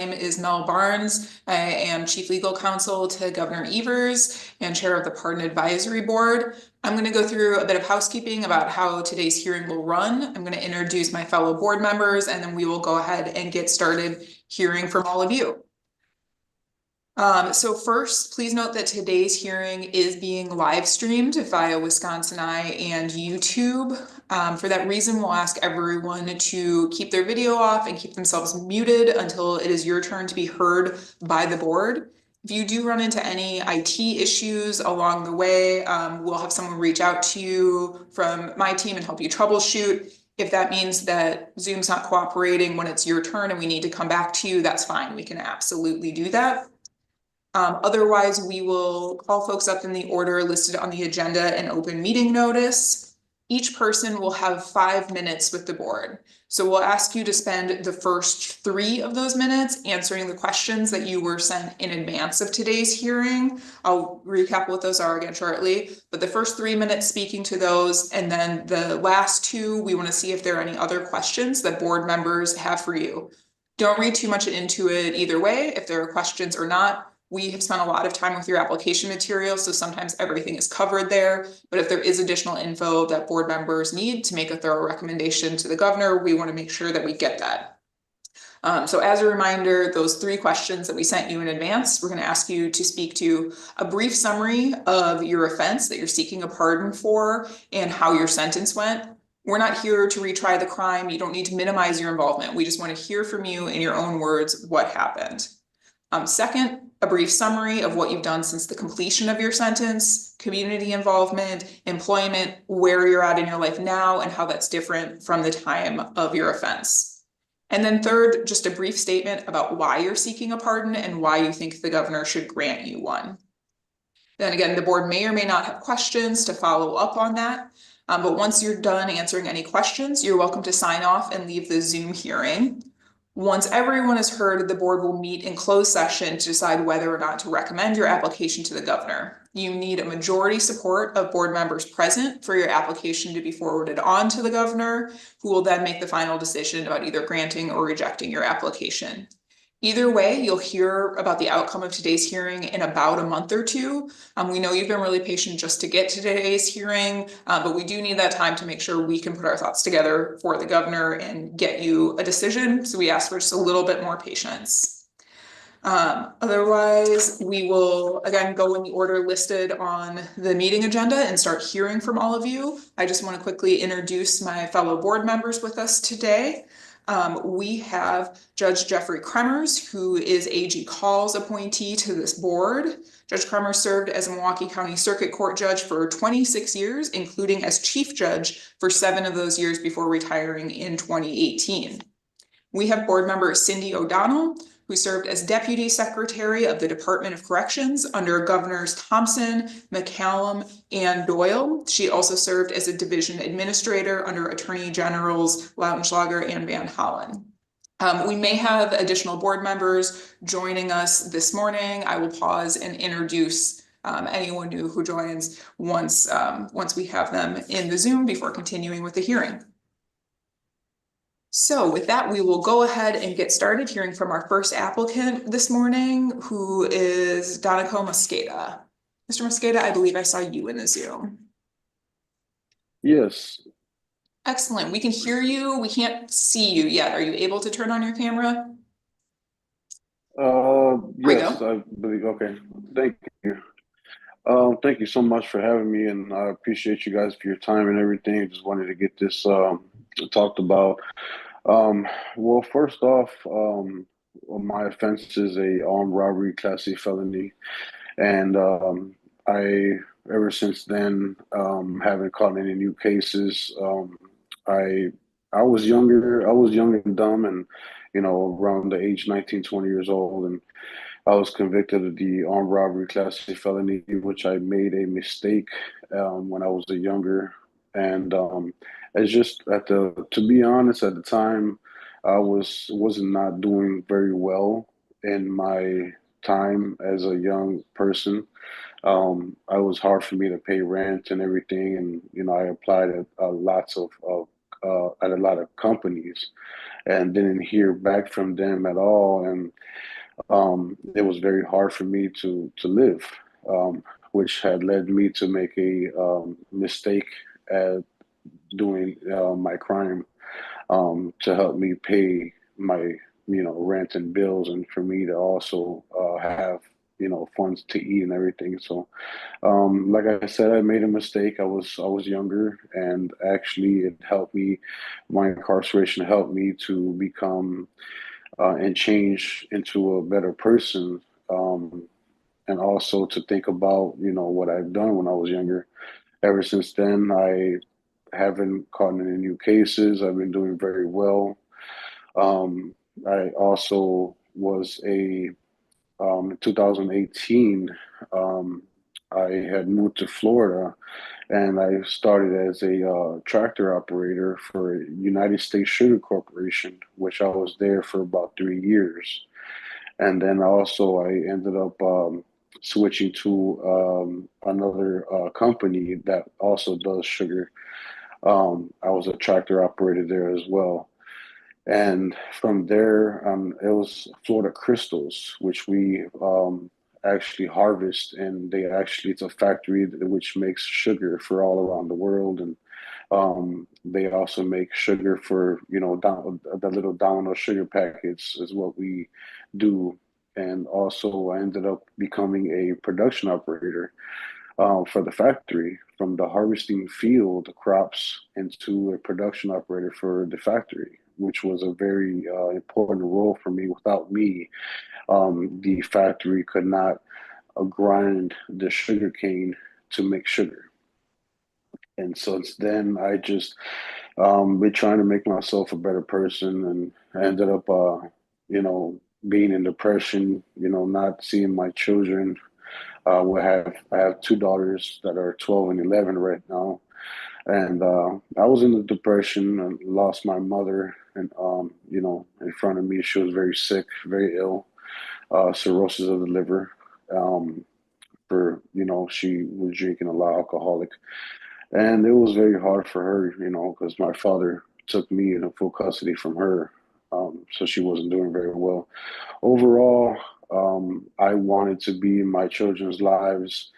name is Mel Barnes. I am Chief Legal Counsel to Governor Evers and Chair of the Pardon Advisory Board. I'm going to go through a bit of housekeeping about how today's hearing will run. I'm going to introduce my fellow board members, and then we will go ahead and get started hearing from all of you. So first, please note that today's hearing is being live streamed via Wisconsin Eye and YouTube. For that reason, we'll ask everyone to keep their video off and keep themselves muted until it is your turn to be heard by the board. If you do run into any IT issues along the way, we'll have someone reach out to you from my team and help you troubleshoot. If that means that Zoom's not cooperating when it's your turn and we need to come back to you, that's fine. We can absolutely do that. Otherwise, we will call folks up in the order listed on the agenda and open meeting notice. Each person will have 5 minutes with the board. So we'll ask you to spend the first 3 of those minutes answering the questions that you were sent in advance of today's hearing. I'll recap what those are again shortly, but the first 3 minutes speaking to those, and then the last 2, we want to see if there are any other questions that board members have for you. Don't read too much into it either way, if there are questions or not. We have spent a lot of time with your application material, so sometimes everything is covered there. But if there is additional info that board members need to make a thorough recommendation to the governor, we want to make sure that we get that. So as a reminder, those 3 questions that we sent you in advance, we're going to ask you to speak to a brief summary of your offense that you're seeking a pardon for and how your sentence went. We're not here to retry the crime. You don't need to minimize your involvement. We just want to hear from you in your own words what happened. Second, a brief summary of what you've done since the completion of your sentence, community involvement, employment, where you're at in your life now, and how that's different from the time of your offense. And then third, just a brief statement about why you're seeking a pardon and why you think the governor should grant you one. Then again, the board may or may not have questions to follow up on that. But once you're done answering any questions, you're welcome to sign off and leave the Zoom hearing. Once everyone is heard, the board will meet in closed session to decide whether or not to recommend your application to the governor. You need a majority support of board members present for your application to be forwarded on to the governor, who will then make the final decision about either granting or rejecting your application. Either way, you'll hear about the outcome of today's hearing in about a month or 2. We know you've been really patient just to get to today's hearing, but we do need that time to make sure we can put our thoughts together for the governor and get you a decision. So we ask for just a little bit more patience. Otherwise, we will again go in the order listed on the meeting agenda and start hearing from all of you. I just want to quickly introduce my fellow board members with us today. We have Judge Jeffrey Kremers, who is AG Call's appointee to this board. Judge Kremers served as a Milwaukee County Circuit Court judge for 26 years, including as chief judge for 7 of those years before retiring in 2018. We have board member Cindy O'Donnell, who served as Deputy Secretary of the Department of Corrections under Governors Thompson, McCallum, and Doyle. She also served as a division administrator under Attorney Generals Lautenschlager and Van Hollen. We may have additional board members joining us this morning. I will pause and introduce anyone new who joins once we have them in the Zoom before continuing with the hearing. So with that, we will go ahead and get started hearing from our first applicant this morning, who is Donico Mosqueda. Mr. Mosqueda, I believe I saw you in the Zoom. Yes. Excellent. We can hear you. We can't see you yet. Are you able to turn on your camera? Yes, I believe. Okay. Thank you. Thank you so much for having me, and I appreciate you guys for your time and everything. I just wanted to get this talked about. Well, first off, my offense is a armed robbery Class C felony, and I ever since then haven't caught any new cases. I I was younger. I was young and dumb, and around the age 19, 20 years old, and I was convicted of the armed robbery Class C felony, which I made a mistake when I was a younger. And it's just to be honest, at the time, I was not doing very well in my time as a young person. It was hard for me to pay rent and everything, and I applied at lots of at a lot of companies and didn't hear back from them at all. And it was very hard for me to live, which had led me to make a mistake at doing my crime to help me pay my rent and bills, and for me to also have funds to eat and everything. So like I said, I made a mistake. I was younger, and actually, it helped me. My incarceration helped me to become and change into a better person, and also to think about what I've done when I was younger. Ever since then, I haven't caught any new cases. I've been doing very well. Um, I also was a in 2018. Um, I had moved to Florida, and I started as a tractor operator for United States Sugar Corporation, which I was there for about 3 years. And then also I ended up switching to another company that also does sugar. I was a tractor operator there as well. And from there, it was Florida Crystals, which we actually harvest, and it's a factory which makes sugar for all around the world. And they also make sugar for, the little Domino sugar packets is what we do. And also, I ended up becoming a production operator for the factory, from the harvesting field crops into a production operator for the factory, which was a very important role for me. Without me, the factory could not grind the sugar cane to make sugar. And since then, I just been trying to make myself a better person, and I ended up, you know, being in depression. Not seeing my children. I have two daughters that are 12 and 11 right now, and I was in the depression and lost my mother, and in front of me, she was very sick, very ill, cirrhosis of the liver. Um, she was drinking a lot, alcoholic. And it was very hard for her, because my father took me into full custody from her. So she wasn't doing very well. Overall, I wanted to be in my children's lives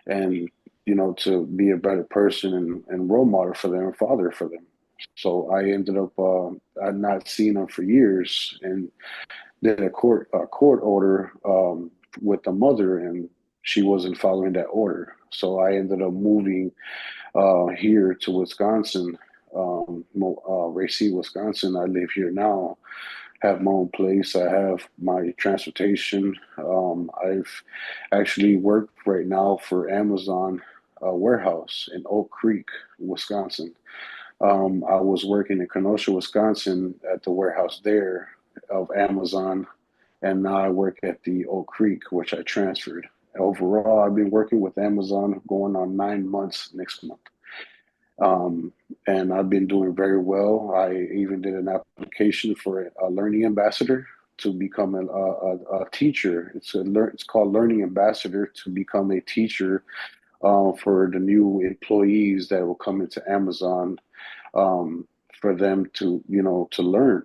and, to be a better person and role model for them and father for them. So I ended up, I'd not seen them for years, and did a court order with the mother, and she wasn't following that order. So I ended up moving here to Wisconsin, Racine, Wisconsin. I live here now, have my own place. I have my transportation. I've actually worked right now for Amazon warehouse in Oak Creek, Wisconsin. I was working in Kenosha, Wisconsin at the warehouse there of Amazon, and now I work at the Oak Creek, which I transferred. Overall, I've been working with Amazon going on 9 months next month. Um, and I've been doing very well. I even did an application for a learning ambassador to become a teacher. It's called Learning Ambassador, to become a teacher for the new employees that will come into Amazon, for them to learn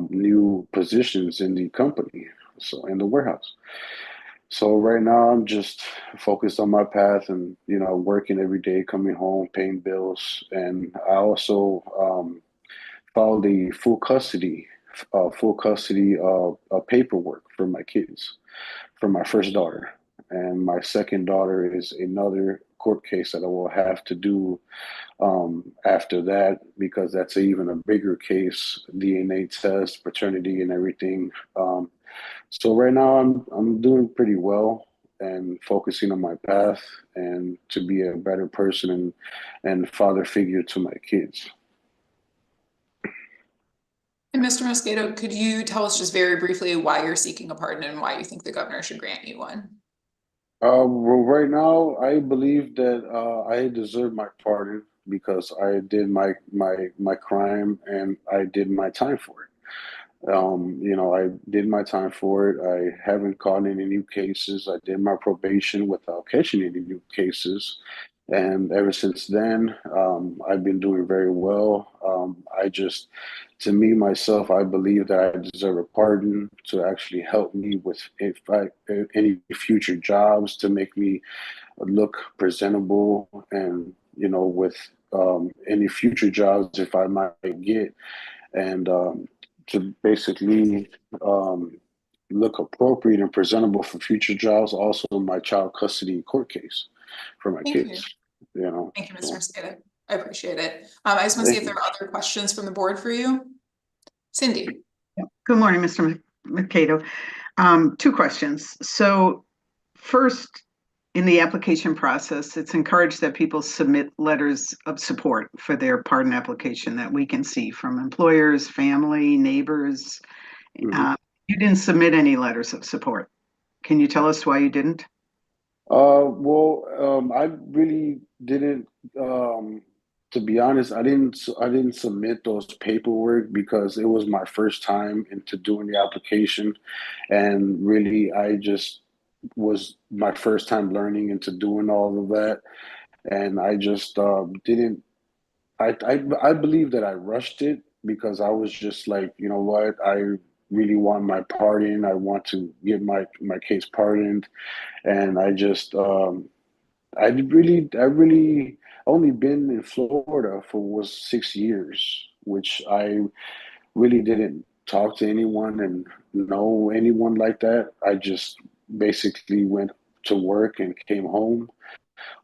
new positions in the company, so in the warehouse. So right now I'm just focused on my path, and working every day, coming home, paying bills, and I also filed the full custody paperwork for my kids, for my first daughter, and my second daughter is another court case that I will have to do after that, because that's even a bigger case, DNA test, paternity, and everything. So right now I'm doing pretty well and focusing on my path and to be a better person and father figure to my kids. And Mr. Mosquito, could you tell us just very briefly why you're seeking a pardon and why you think the governor should grant you one? Well, right now I believe that I deserve my pardon because I did my crime and I did my time for it. I did my time for it. I haven't caught any new cases. I did my probation without catching any new cases. And ever since then, I've been doing very well. To me, myself, I believe that I deserve a pardon to actually help me with any future jobs to make me look presentable and, with any future jobs if I might get, and to basically um, look appropriate and presentable for future jobs. Also, my child custody court case for my Thank you. kids. You know, Thank you, Mr. so Mosqueda. I appreciate it. I just want to see thank if there you. are other questions from the board for you. Cindy. Good morning, Mr. Mercado. Two questions. So first, in the application process, it's encouraged that people submit letters of support for their pardon application that we can see from employers, family, neighbors. Mhm. You didn't submit any letters of support. Can you tell us why you didn't? I really didn't. To be honest, I didn't submit those paperwork because it was my first time into doing the application, and really, I just was my first time learning into doing all of that, and I just didn't. I believe that I rushed it because I was just like, you know what, I really want my pardon. I want to get my case pardoned, and I really only been in Florida for was 6 years, which I really didn't talk to anyone and know anyone like that. I just basically went to work and came home.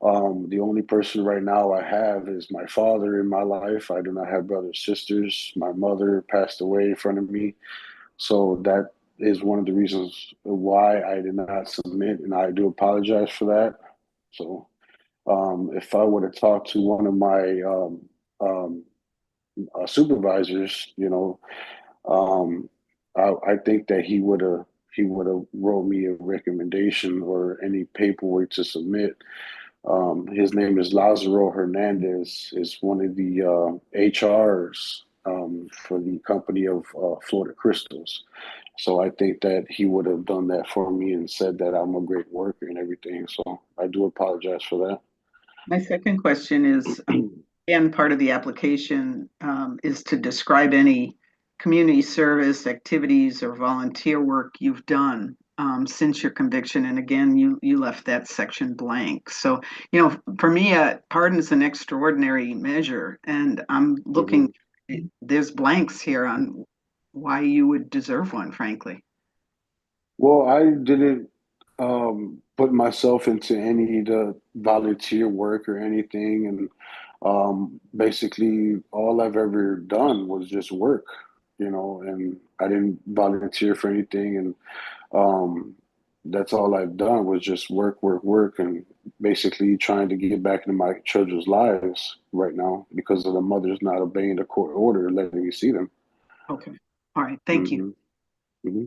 The only person right now I have is my father in my life. I do not have brothers, sisters. My mother passed away in front of me. So that is one of the reasons why I did not submit, and I do apologize for that. So if I would have talked to one of my um, supervisors, um, I think that he would have wrote me a recommendation or any paperwork to submit. His name is Lazaro Hernandez. Is one of the HRs for the company of Florida Crystals. So I think that he would have done that for me and said that I'm a great worker and everything. So I do apologize for that. My second question is, and part of the application is to describe any community service activities or volunteer work you've done since your conviction. And again, you left that section blank. So, for me, pardon is an extraordinary measure, and I'm looking, Mhm. there's blanks here on why you would deserve one, frankly. Well, I didn't put myself into any of the volunteer work or anything, and basically all I've ever done was just work, and I didn't volunteer for anything, and um, that's all I've done was just work, work, work, and basically trying to get back into my children's lives right now because of the mothers not obeying the court order and letting me see them. Okay. All right. Thank you. Hmm. Hmm.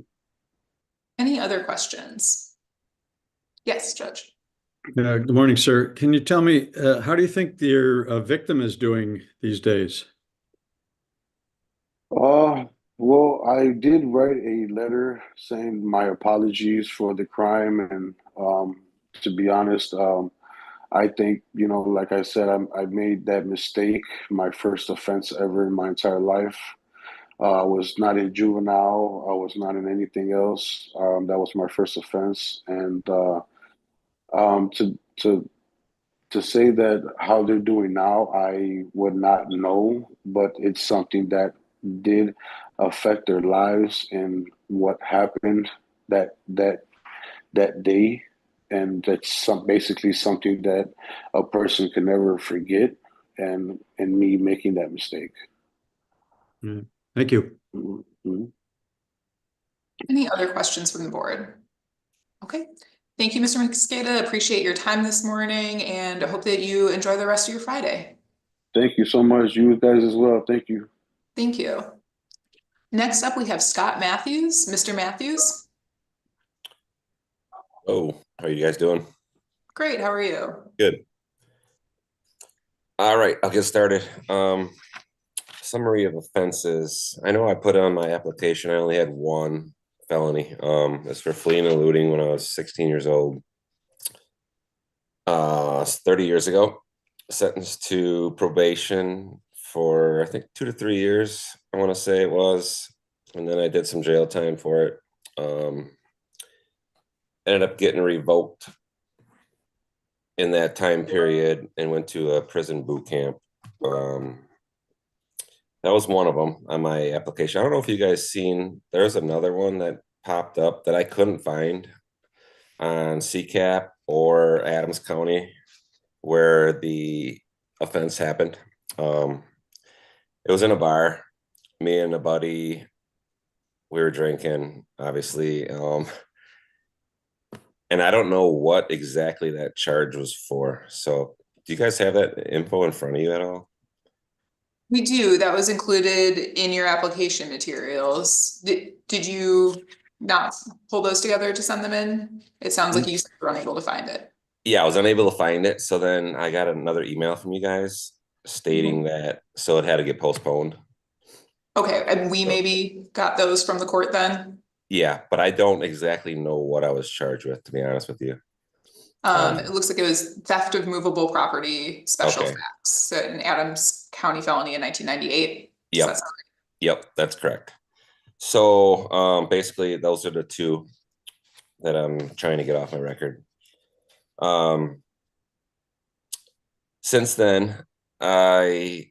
Any other questions? Yes, Judge. Good morning, sir. Can you tell me, how do you think your victim is doing these days? Uh, well, I did write a letter saying my apologies for the crime, and to be honest, I think, like I said, I made that mistake, my first offense ever in my entire life. I was not in juvenile. I was not in anything else. That was my first offense, and um, to to to say that how they're doing now, I would not know, but it's something that did affect their lives and what happened that that day, and that's basically something that a person can never forget, and me making that mistake. Yeah. Thank you. Mhm. Any other questions from the board? Okay. Thank you, Mr. Mosqueda. Appreciate your time this morning and hope that you enjoy the rest of your Friday. Thank you so much, you guys as well. Thank you. Thank you. Next up, we have Scott Matthews. Mr. Matthews. Oh, how are you guys doing? Great. How are you? Good. All right, I'll get started. Summary of offenses. I know I put on my application, I only had one felony. It's for fleeing and eluding when I was 16 years old. 30 years ago. sentenced to probation for, I think, 2 to 3 years, I want to say it was. And then I did some jail time for it. Ended up getting revoked in that time period and went to a prison boot camp. That was one of them on my application. I don't know if you guys seen, there's another one that popped up that I couldn't find on CCAP or Adams County where the offense happened. It was in a bar. Me and a buddy, we were drinking, obviously. And I don't know what exactly that charge was for. So do you guys have that info in front of you at all? We do. That was included in your application materials. Did you not pull those together to send them in? It sounds like you were unable to find it. Yeah, I was unable to find it. So then I got another email from you guys stating that, so it had to get postponed. Okay, and we maybe got those from the court then? Yeah, but I don't exactly know what I was charged with, to be honest with you. It looks like it was theft of movable property, special Okay. facts, an Adams County felony in 1998. Yep. Does that sound Yep, that's correct. So basically those are the two that I'm trying to get off my record. Since then, I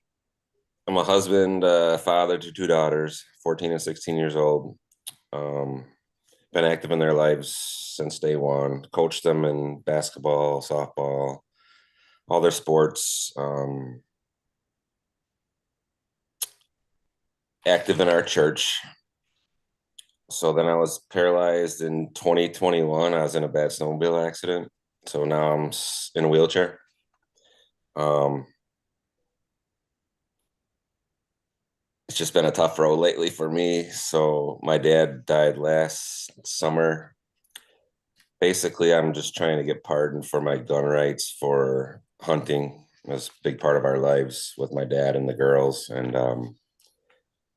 am a husband, father to two daughters, 14 and 16 years old. Been active in their lives since day one, coached them in basketball, softball, all their sports, active in our church. So then I was paralyzed in 2021. I was in a bad snowmobile accident. So now I'm in a wheelchair. It's just been a tough road lately for me. So my dad died last summer. Basically, I'm just trying to get pardoned for my gun rights for hunting. It was a big part of our lives with my dad and the girls. And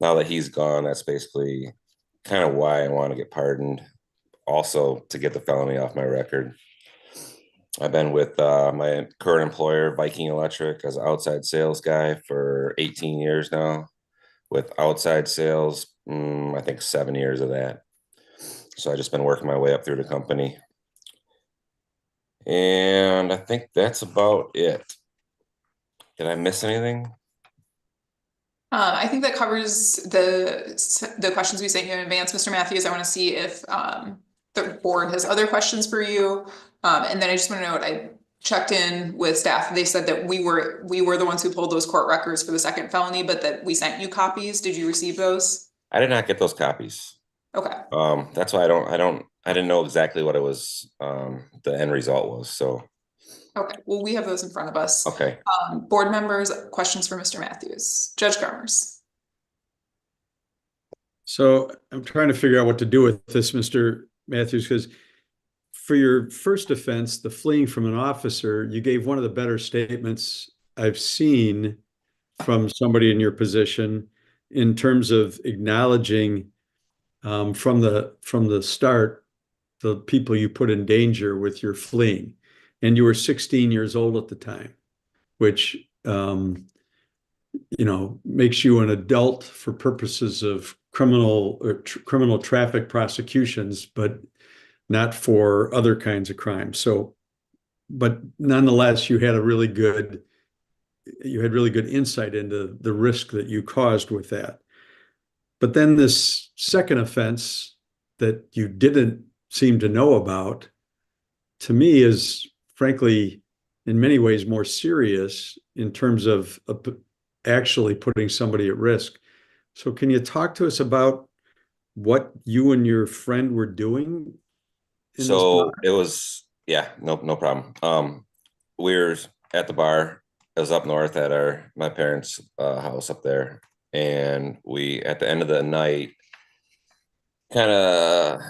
now that he's gone, that's basically kind of why I want to get pardoned. Also, to get the felony off my record. I've been with my current employer, Viking Electric, as an outside sales guy for 18 years now. With outside sales, I think 7 years of that. So I just been working my way up through the company. And I think that's about it. Did I miss anything? I think that covers the questions we sent you in advance, Mr. Matthews. I want to see if the board has other questions for you. And then I just want to note, I checked in with staff. They said that we were the ones who pulled those court records for the second felony, but that we sent you copies. Did you receive those? I did not get those copies. Okay. That's why I didn't know exactly what it was, the end result was. So Okay, well, we have those in front of us. okay. Board members, questions for Mr. Matthews? Judge Garmers. So I'm trying to figure out what to do with this, Mr. Matthews, because for your first offense, the fleeing from an officer, you gave one of the better statements I've seen from somebody in your position in terms of acknowledging from the start the people you put in danger with your fleeing. And you were 16 years old at the time, which makes you an adult for purposes of criminal traffic prosecutions, but not for other kinds of crimes. So, but nonetheless, you had really good insight into the risk that you caused with that. But then this second offense that you didn't seem to know about, to me, is frankly, in many ways, more serious in terms of actually putting somebody at risk. So can you talk to us about what you and your friend were doing? So it was, yeah, no problem. We were at the bar. It was up north at my parents' house up there. And we, at the end of the night, kind of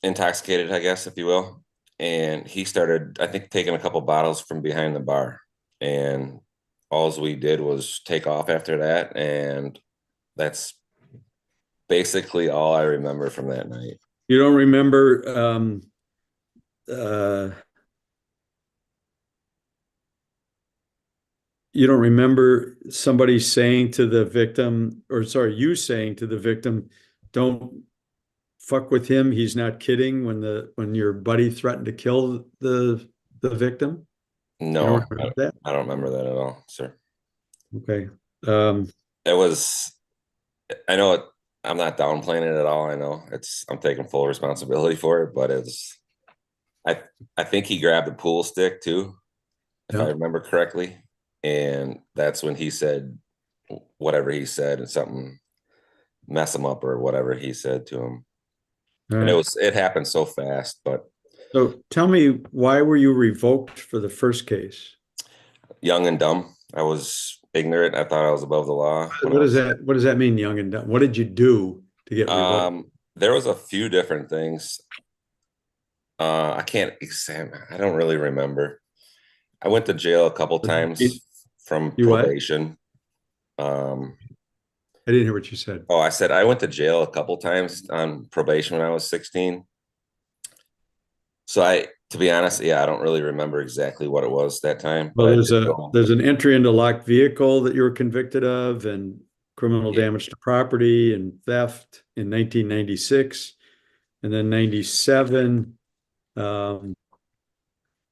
intoxicated, I guess, if you will. And he started, I think, taking a couple bottles from behind the bar. And all we did was take off after that. And that's basically all I remember from that night. You don't remember you don't remember somebody saying to the victim, or sorry, you saying to the victim, don't fuck with him, he's not kidding, when your buddy threatened to kill the victim? You No, don't remember that? I don't remember that at all, sir. Okay. It was, I know it, I'm not downplaying it at all. I know I'm taking full responsibility for it, but I think he grabbed a pool stick too, if I Yeah. remember correctly. And that's when he said whatever he said, and something mess him up or whatever he said to him. All And right. it happened so fast, but So tell me, why were you revoked for the first case? young and dumb. I was ignorant. I thought I was above the law. What does that mean, young and dumb? What did you do to get revoked? There was a few different things. I can't examine. I don't really remember. I went to jail a couple times from You what? probation. I didn't hear what you said. Oh, I said I went to jail a couple times on probation when I was 16. So to be honest, yeah, I don't really remember exactly what it was that time. Well, But there's an entry into locked vehicle that you were convicted of, and criminal Yeah. damage to property and theft in 1996, and then 97.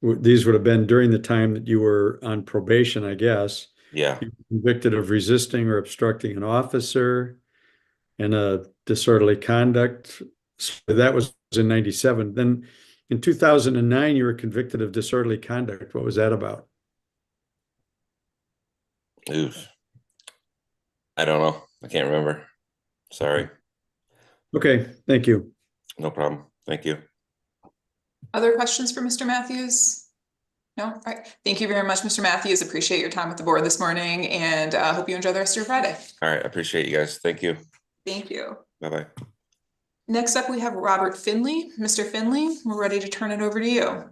These would have been during the time that you were on probation, I guess. Yeah. You were convicted of resisting or obstructing an officer and a disorderly conduct. So that was in 97. Then in 2009, you were convicted of disorderly conduct. What was that about? Oof. I don't know. I can't remember. Sorry. Okay, thank you. No problem. Thank you. Other questions for Mr. Matthews? No? All right. Thank you very much, Mr. Matthews. Appreciate your time with the board this morning, and hope you enjoy the rest of your Friday. All right. I appreciate you guys. Thank you. Thank you. Bye-bye. Next up, we have Robert Finley. Mr. Finley, we're ready to turn it over to you.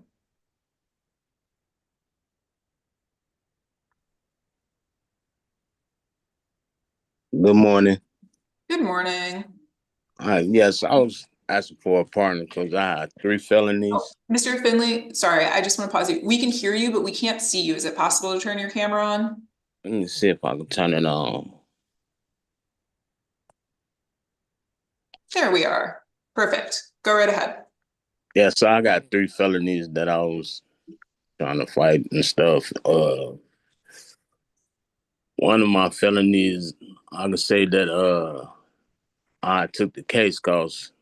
Good morning. Good morning. Yes, I was asking for a partner because I had 3 felonies. Oh, Mr. Finley, sorry, I just want to pause you. We can hear you, but we can't see you. Is it possible to turn your camera on? Let me see if I can turn it on. There we are. Perfect. Go right ahead. Yeah, so I got 3 felonies that I was trying to fight and stuff. One of my felonies, I can say that I took the case because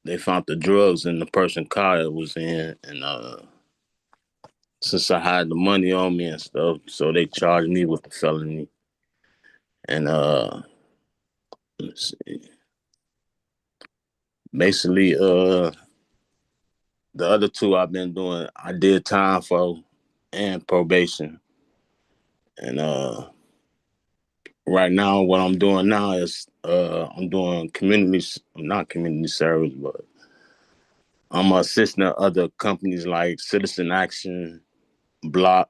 they found the drugs in the person's car it was in, and since I had the money on me and stuff, so they charged me with the felony. And let's see. Basically, the other 2 I've been doing, I did time for and probation. And right now, what I'm doing now is I'm doing not community service, but I'm assisting other companies like Citizen Action, Block.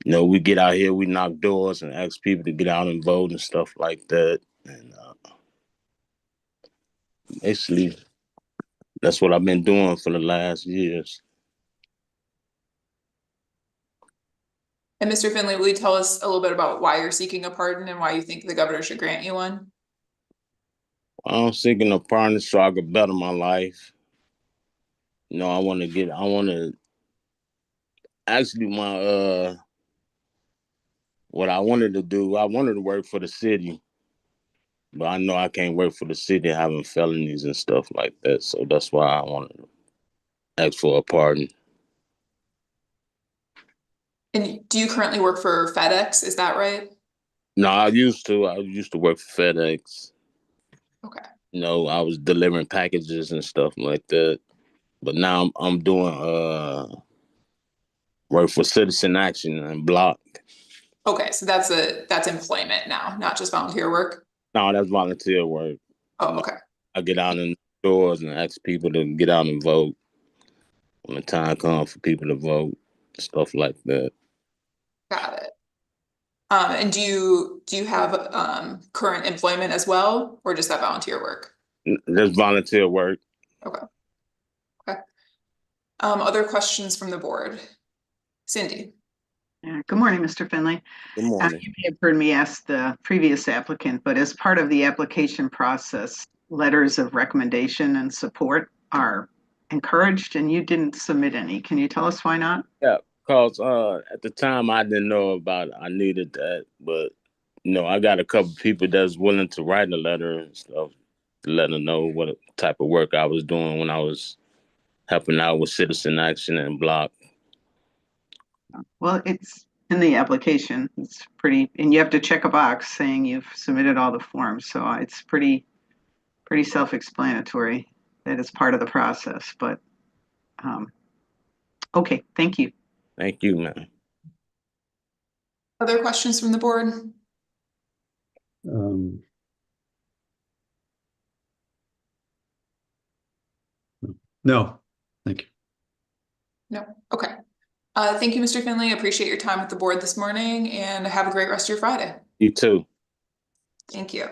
You know, we get out here, we knock doors and ask people to get out and vote and stuff like that. And basically, that's what I've been doing for the last years. And Mr. Finley, will you tell us a little bit about why you're seeking a pardon and why you think the governor should grant you one? I'm seeking a partner so I could better my life. You know, what I wanted to do, I wanted to work for the city, but I know I can't work for the city having felonies and stuff like that. So that's why I wanted to ask for a pardon. And do you currently work for FedEx? Is that right? No, I used to work for FedEx. Okay. You know, I was delivering packages and stuff like that. But now I'm doing work for Citizen Action and Block. Okay, so that's employment now, not just volunteer work? No, that's volunteer work. Oh, okay. I get out in the doors and ask people to get out and vote when the time comes for people to vote, stuff like that. Got it. And do you have current employment as well, or just that volunteer work? There's volunteer work. Okay. Okay. Other questions from the board? Cindy. Yeah, Good morning, Mr. Finley. Good morning. You may have heard me ask the previous applicant, but as part of the application process, letters of recommendation and support are encouraged, and you didn't submit any. Can you tell us why not? Yeah, cause at the time I didn't know about it. I needed that, but I got a couple people that's willing to write a letter and stuff to let them know what type of work I was doing when I was helping out with Citizen Action and Block. Well, it's in the application. It's pretty, and you have to check a box saying you've submitted all the forms. So it's pretty self-explanatory that it's part of the process. But okay, thank you. Thank you, man. Other questions from the board? No, thank you. No. Okay. Thank you, Mr. Finley. Appreciate your time with the board this morning, and have a great rest of your Friday. You too. Thank you.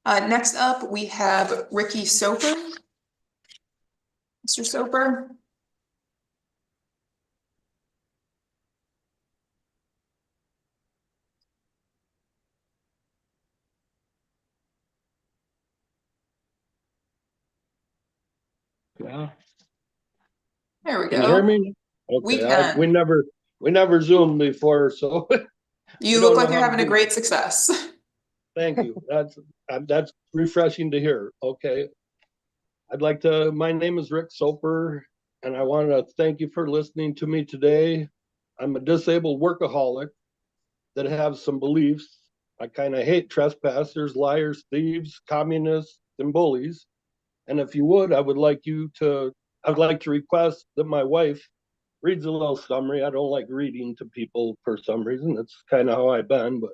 Next up, we have Ricky Soper. Mr. Soper. Yeah. There we Can you hear go. me? We Okay, can. we never Zoomed before, so You we look don't like know you're how to having a do great success. Thank you. That's refreshing to hear. Okay. My name is Rick Soper, and I want to thank you for listening to me today. I'm a disabled workaholic that have some beliefs. I kind of hate trespassers, liars, thieves, communists, and bullies. And if you would, I would like to request that my wife reads a little summary. I don't like reading to people for some reason. That's kind of how I've been, but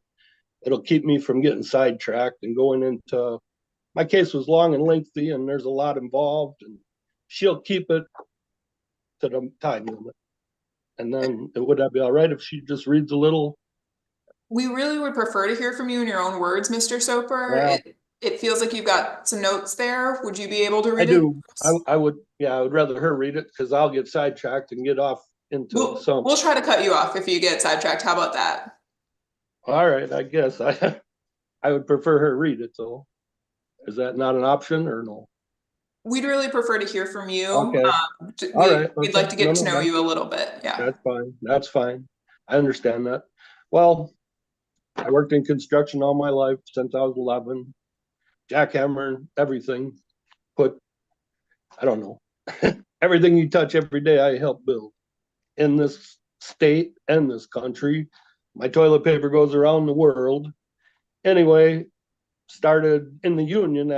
it'll keep me from getting sidetracked and going into, my case was long and lengthy and there's a lot involved, and she'll keep it to the time limit. And then would that be all right if she just reads a little? We really would prefer to hear from you in your own words, Mr. Soper. Yeah. It feels like you've got some notes there. Would you be able to I read it? do. I would rather her read it because I'll get sidetracked and get off into some. We'll try to cut you off if you get sidetracked. How about that? All right, I guess I would prefer her read it. So is that not an option or no? We'd really prefer to hear from you. Okay. We'd Right. like Okay. to get to know that's- you a little bit. Yeah. That's fine. That's fine. I understand that. Well, I worked in construction all my life since I was 11. Jackhammer, everything. I don't know. Everything you touch every day, I help build in this state and this country. My toilet paper goes around the world. Anyway, started in the union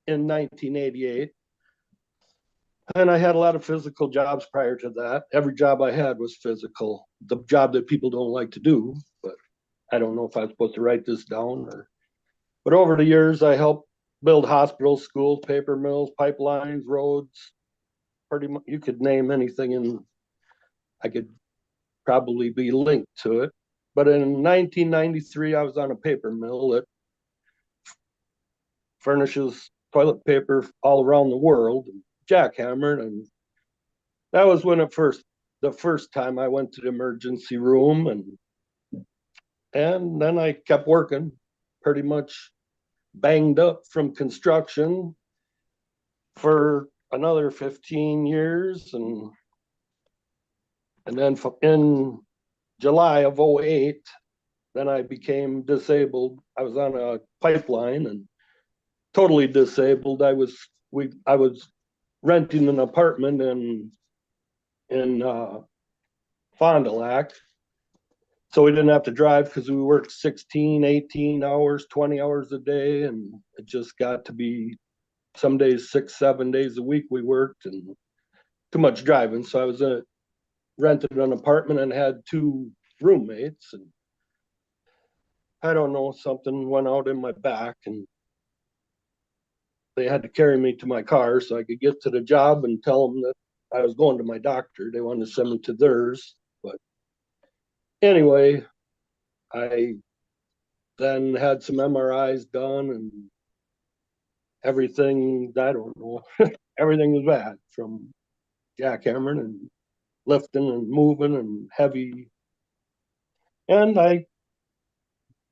in 1988. And I had a lot of physical jobs prior to that. Every job I had was physical. The job that people don't like to do, but I don't know if I'm supposed to write this down but over the years, I helped build hospitals, schools, paper mills, pipelines, roads. Pretty much, you could name anything and I could probably be linked to it. But in 1993, I was on a paper mill that furnishes toilet paper all around the world, jackhammered, and that was when the first time I went to the emergency room, and then I kept working, pretty much banged up from construction for another 15 years, and then in July of 08, then I became disabled. I was on a pipeline and totally disabled. I was renting an apartment in Fond du Lac, so we didn't have to drive because we worked 16, 18 hours, 20 hours a day, and it just got to be some days 6, 7 days a week we worked, and too much driving. So I was rented an apartment and had 2 roommates, and I don't know, something went out in my back and they had to carry me to my car so I could get to the job and tell them that I was going to my doctor. They wanted to send me to theirs. But anyway, I then had some MRIs done and everything, I don't know, everything was bad, from jackhammering and lifting and moving and heavy And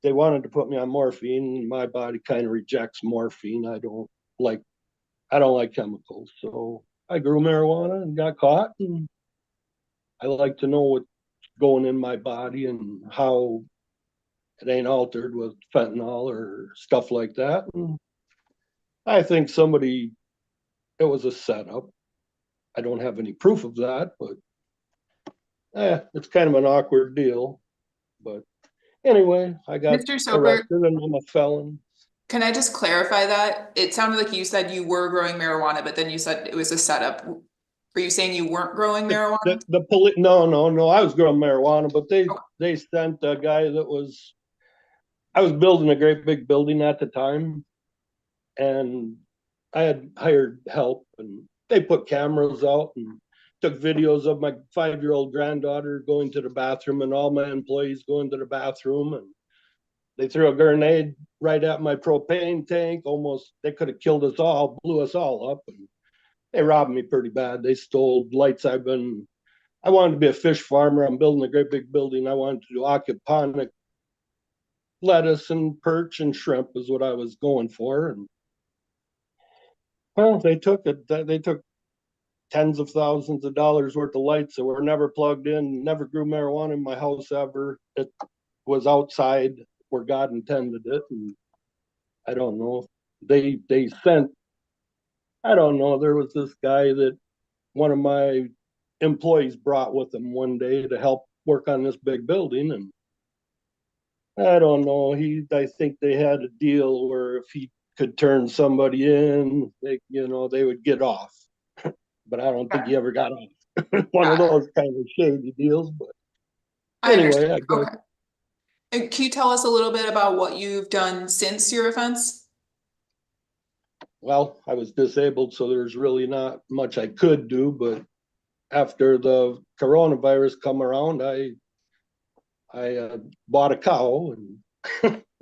they wanted to put me on morphine, and my body kind of rejects morphine. I don't like chemicals. So I grew marijuana and got caught, and I like to know what's going in my body and how it ain't altered with fentanyl or stuff like that. And I think it was a setup. I don't have any proof of that, but it's kind of an awkward deal. But anyway, I got Mr. Soper, arrested and I'm a felon. can I just clarify that? It sounded like you said you were growing marijuana, but then you said it was a setup. Were you saying you weren't growing marijuana? No, I was growing marijuana, but Okay. they sent a guy I was building a great big building at the time, and I had hired help, and they put cameras out and took videos of my 5-year-old granddaughter going to the bathroom and all my employees going to the bathroom, and they threw a grenade right at my propane tank. Almost, they could have killed us all, blew us all up, and they robbed me pretty bad. They stole lights. I wanted to be a fish farmer. I'm building a great big building. I wanted to do aquaponic lettuce and perch and shrimp is what I was going for. And well, they took it. They took tens of thousands of dollars worth of lights that were never plugged in, never grew marijuana in my house ever. It was outside where God intended it. And I don't know. They sent, I don't know, there was this guy that one of my employees brought with him one day to help work on this big building. And I don't know. I think they had a deal where if he could turn somebody in, they would get off. But I don't think he ever got off. One of those kind of shady deals. But anyway, I guess. Okay. And can you tell us a little bit about what you've done since your offense? Well, I was disabled, so there's really not much I could do. But after the coronavirus come around, I bought a cow, and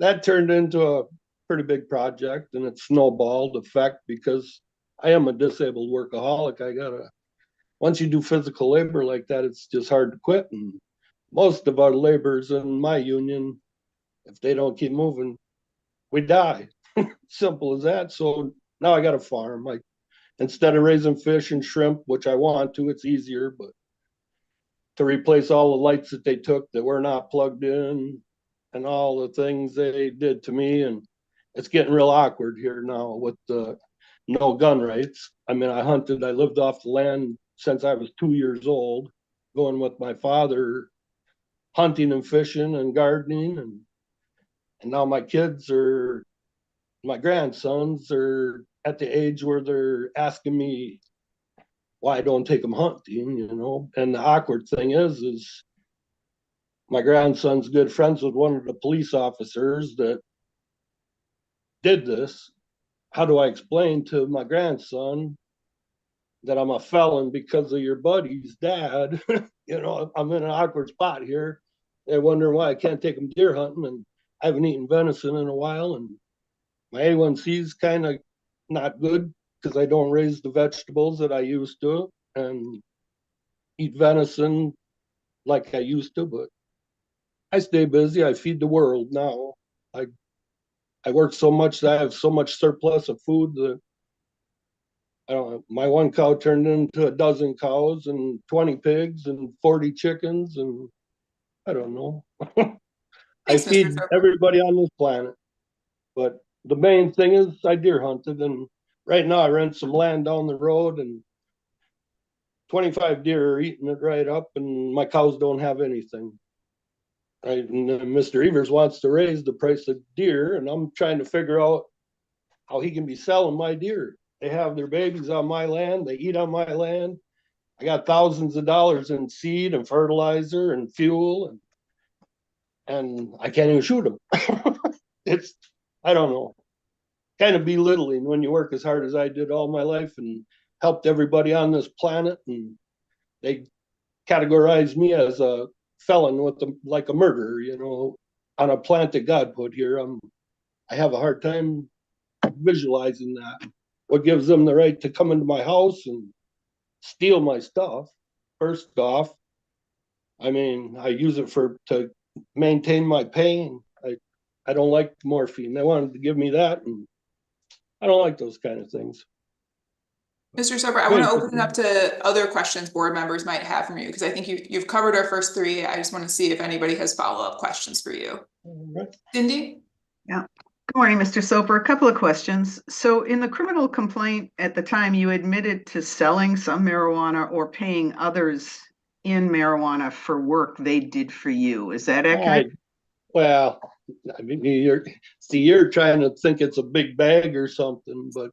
that turned into a pretty big project, and it snowballed effect because I am a disabled workaholic. Once you do physical labor like that, it's just hard to quit. And most of our laborers in my union, if they don't keep moving, we die. Simple as that. So now I got a farm. Instead of raising fish and shrimp, which I want to, it's easier, but to replace all the lights that they took that were not plugged in and all the things they did to me. And it's getting real awkward here now with the no gun rights. I mean, I lived off the land since I was 2 years old, going with my father, hunting and fishing and gardening. And now my grandsons are at the age where they're asking me why I don't take them hunting, And the awkward thing is my grandson's good friends with one of the police officers that did this. How do I explain to my grandson that I'm a felon because of your buddy's dad? I'm in an awkward spot here. They're wondering why I can't take them deer hunting, and I haven't eaten venison in a while, and my A1C is kind of not good because I don't raise the vegetables that I used to and eat venison like I used to, but I stay busy. I feed the world now. I work so much that I have so much surplus of food that I don't know. My one cow turned into a dozen cows and 20 pigs and 40 chickens, and I don't know. I Thanks, Mr. feed Soper. everybody on this planet. But the main thing is I deer hunted, and right now I rent some land down the road, and 25 deer are eating it right up, and my cows don't have anything. And Mr. Evers wants to raise the price of deer, and I'm trying to figure out how he can be selling my deer. They have their babies on my land. They eat on my land. I got thousands of dollars in seed and fertilizer and fuel, and I can't even shoot them. I don't know, kind of belittling when you work as hard as I did all my life and helped everybody on this planet, and they categorize me as a felon like a murderer, on a plant that God put here. I have a hard time visualizing that. What gives them the right to come into my house and steal my stuff? First off, I mean, I use it to maintain my pain. I don't like morphine. They wanted to give me that, and I don't like those kind of things. Mr. Soper, I want to open it up to other questions board members might have from you, because I think you've covered our first three. I just want to see if anybody has follow-up questions for you. Cindy? Good morning, Mr. Soper. A couple of questions. So in the criminal complaint at the time, you admitted to selling some marijuana or paying others in marijuana for work they did for you. Is that accurate? Well, I mean, you're trying to think it's a big bag or something, but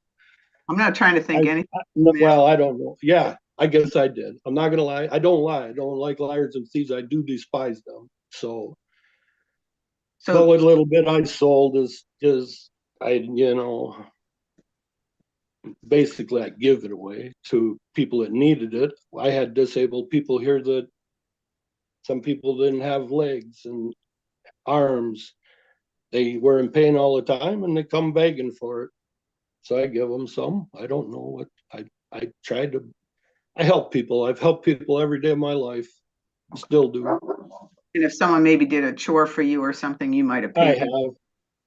I'm not trying to think anything. well, I don't know. Yeah, I guess I did. I'm not gonna lie. I don't lie. I don't like liars and thieves. I do despise them. So but what little bit I sold is basically I give it away to people that needed it. I had disabled people here that some people didn't have legs and arms. They were in pain all the time and they come begging for it. So I give them some. I don't know what I tried to. I help people. I've helped people every day of my life. Still do. And if someone maybe did a chore for you or something, you might have paid them.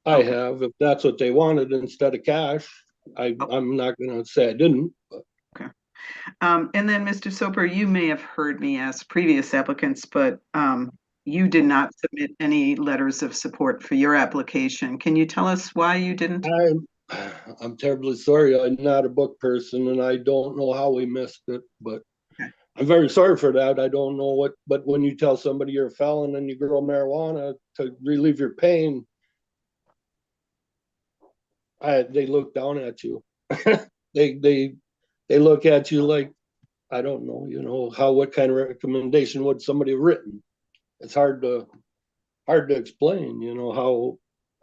I have. If that's what they wanted instead of cash, I'm not going to say I didn't. But. Okay. And then, Mr. Soper, you may have heard me ask previous applicants, but you did not submit any letters of support for your application. Can you tell us why you didn't? I'm terribly sorry. I'm not a book person, and I don't know how we missed it, but okay. I'm very sorry for that. I don't know what, but when you tell somebody you're a felon and you grow marijuana to relieve your pain, they look down at you. they look at you like, I don't know, what kind of recommendation would somebody have written? It's hard to explain,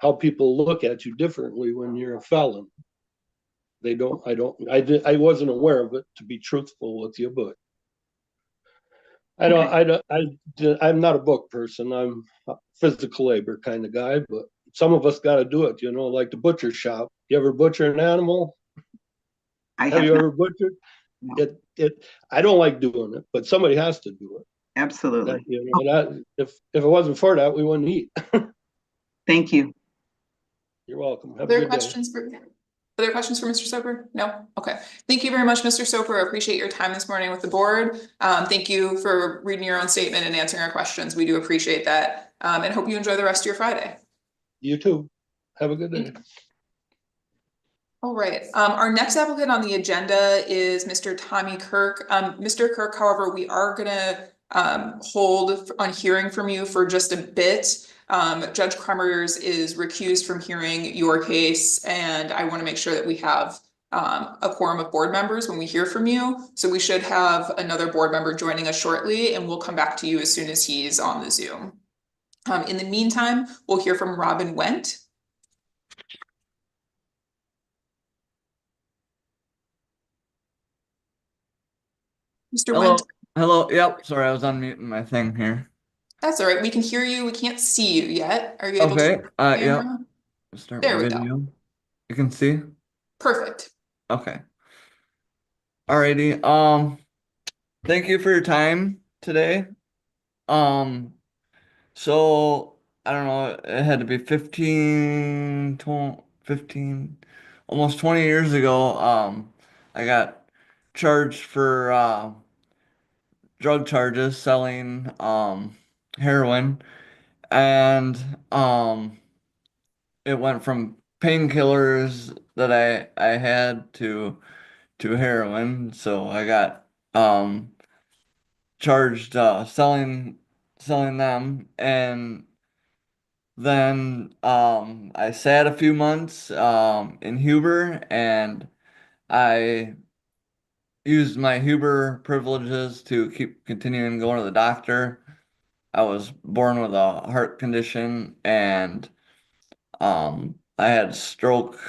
how people look at you differently when you're a felon. I wasn't aware of it, to be truthful with you, but I'm not a book person. I'm a physical labor kind of guy, but some of us got to do it, like the butcher shop. You ever butcher an animal? Have you ever butchered? No. I don't like doing it, but somebody has to do it. Absolutely. If it wasn't for that, we wouldn't eat. Thank you. You're welcome. Other questions for Mr. Soper? No? Okay. Thank you very much, Mr. Soper. I appreciate your time this morning with the board. Thank you for reading your own statement and answering our questions. We do appreciate that. And hope you enjoy the rest of your Friday. You too. Have a good day. All right. Our next applicant on the agenda is Mr. Tommy Kirk. Mr. Kirk, however, we are going to hold on hearing from you for just a bit. Judge Kremers is recused from hearing your case, and I want to make sure that we have a quorum of board members when we hear from you. So we should have another board member joining us shortly, and we'll come back to you as soon as he's on the Zoom. In the meantime, we'll hear from Robin Wendt. Mr. Wendt. Hello. Yep. Sorry, I was unmuting my thing here. That's all right. We can hear you. We can't see you yet. Are you able to? Yeah. Start there we video. Go. You can see? Perfect. Okay. Alrighty. Thank you for your time today. So I don't know, it had to be 15, almost 20 years ago. I got charged for drug charges, selling heroin, and it went from painkillers that I had to heroin. So I got charged selling them, and then I sat a few months in Huber, and I used my Huber privileges to keep continuing going to the doctor. I was born with a heart condition, and I had a stroke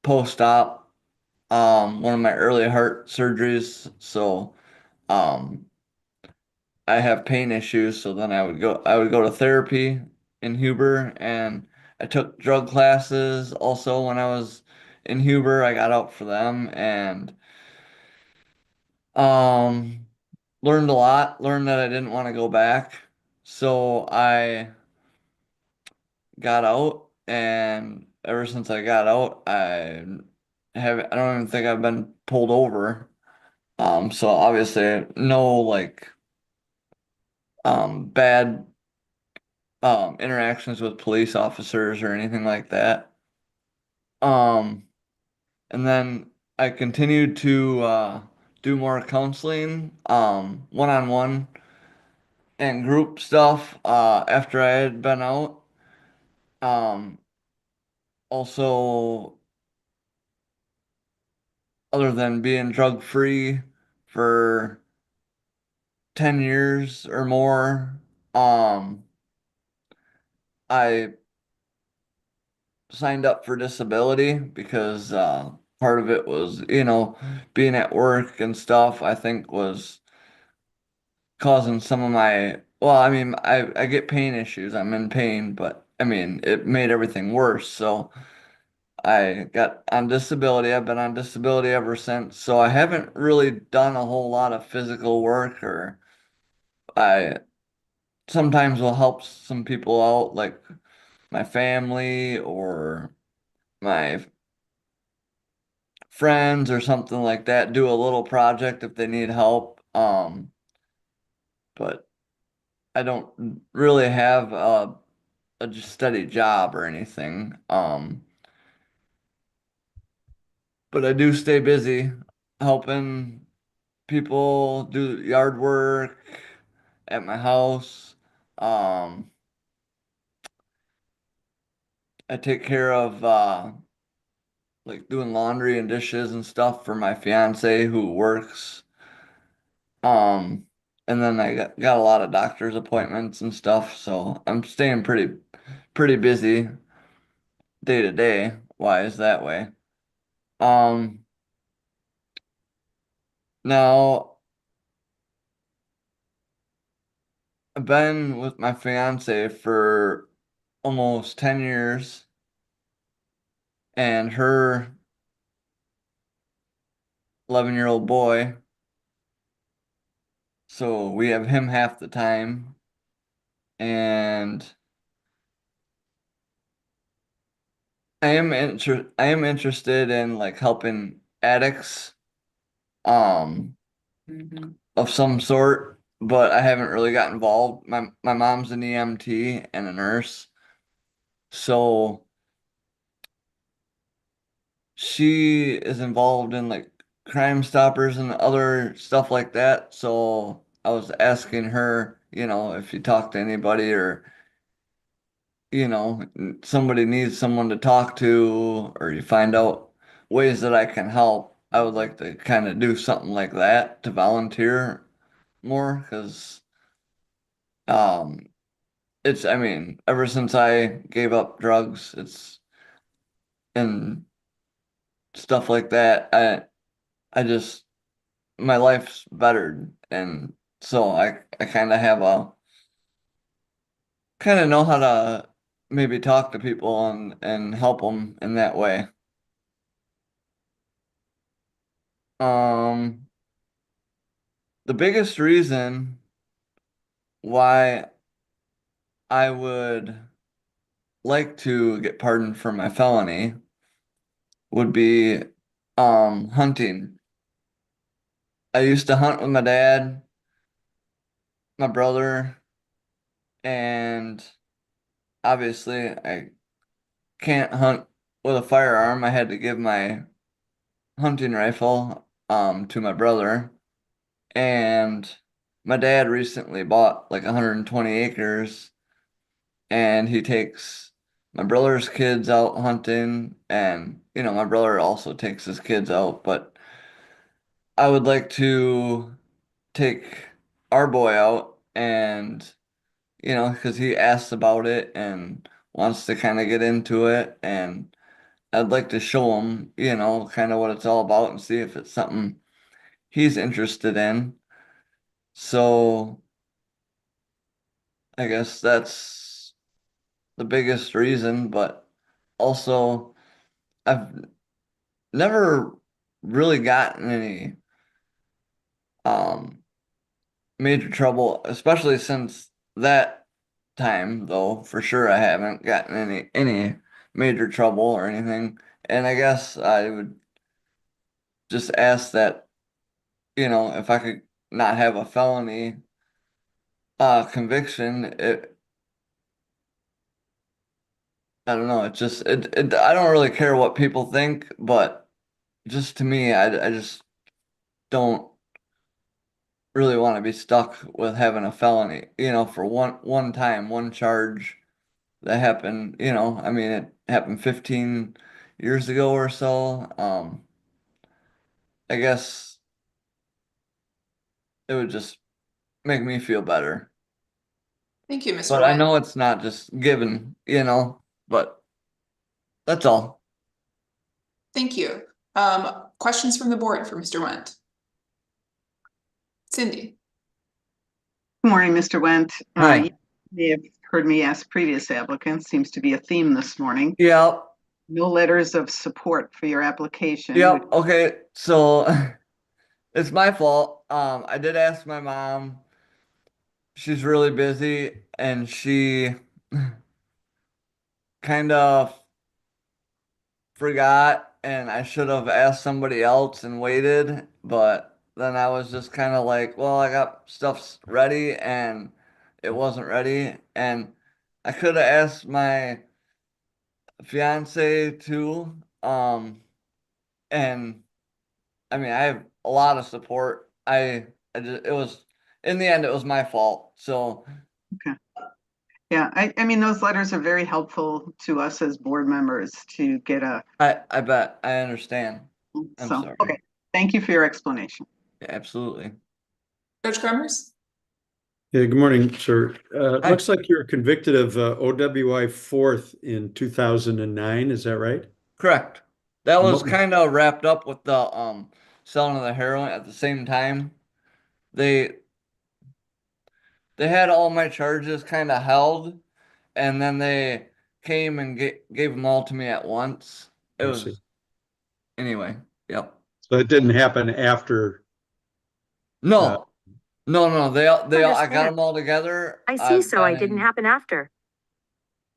post-op, one of my early heart surgeries. So I have pain issues. So then I would go to therapy in Huber, and I took drug classes also when I was in Huber. I got out for them, and learned a lot, learned that I didn't want to go back. So I got out, and ever since I got out, I don't even think I've been pulled over. So obviously no like bad interactions with police officers or anything like that. Um, and then I continued to do more counseling, one-on-one and group stuff after I had been out. Um, Also, other than being drug free for 10 years or more, um, I signed up for disability because part of it was, being at work and stuff, I think was causing some of my, well, I mean, I get pain issues. I'm in pain, but I mean, it made everything worse. So I got on disability. I've been on disability ever since. So I haven't really done a whole lot of physical work, or I sometimes will help some people out, like my family or my friends or something like that, do a little project if they need help. But I don't really have a steady job or anything. But I do stay busy helping people do yard work at my house. Um, I take care of like doing laundry and dishes and stuff for my fiance who works. Um, and then I got a lot of doctor's appointments and stuff, so I'm staying pretty busy day to day wise that way. Um, Now I've been with my fiance for almost 10 years, and her 11-year-old boy. So we have him half the time, and I am interested in like helping addicts um of some sort, but I haven't really got involved. My mom's an EMT and a nurse, so she is involved in like Crime Stoppers and other stuff like that. So I was asking her, if you talk to anybody, or somebody needs someone to talk to, or you find out ways that I can help, I would like to kind of do something like that to volunteer more, because um I mean, ever since I gave up drugs, and stuff like that, I just, my life's bettered, and so I kind of know how to maybe talk to people and help them in that way. Um, the biggest reason why I would like to get pardoned for my felony would be hunting. I used to hunt with my dad, my brother, and obviously I can't hunt with a firearm. I had to give my hunting rifle to my brother, and my dad recently bought like 120 acres, and he takes my brother's kids out hunting, and my brother also takes his kids out, but I would like to take our boy out, and because he asks about it and wants to kind of get into it, and I'd like to show him, kind of what it's all about, and see if it's something he's interested in. So I guess that's the biggest reason, but also I've never really gotten any um major trouble, especially since that time though, for sure I haven't gotten any major trouble or anything. And I guess I would just ask that, if I could not have a felony conviction, I don't know, I don't really care what people think, but just to me, I just don't really want to be stuck with having a felony, for one time, one charge that happened, I mean, it happened 15 years ago or so. I guess it would just make me feel better. Thank you, Mr. But I Went. know it's not just given, but that's all. Thank you. Questions from the board for Mr. Went? Cindy? Good morning, Mr. Wendt. Hi. You may have heard me ask previous applicants, seems to be a theme this morning. Yep. No letters of support for your application. Yep. Okay. So it's my fault. I did ask my mom. She's really busy and she kind of forgot, and I should have asked somebody else and waited, but then I was just kind of like, well, I got stuff ready and it wasn't ready. And I could have asked my fiance too. And I mean, I have a lot of support. It was, in the end, it was my fault. So, Yeah, I mean, those letters are very helpful to us as board members to get I bet I understand. I'm so, sorry. okay. Thank you for your explanation. Yeah, absolutely. Coach Cremers? Yeah, good morning, sir. It Hi. looks like you were convicted of OWI 4th in 2009. Is that right? Correct. That And was what- kind of wrapped up with the selling of the heroin at the same time. They had all my charges kind of held, and then they came and gave them all to me at once. It I was see. anyway. Yep. So it didn't happen after. No, no. They all. I got Understand. them all together. I see, so I've I didn't been- happen after.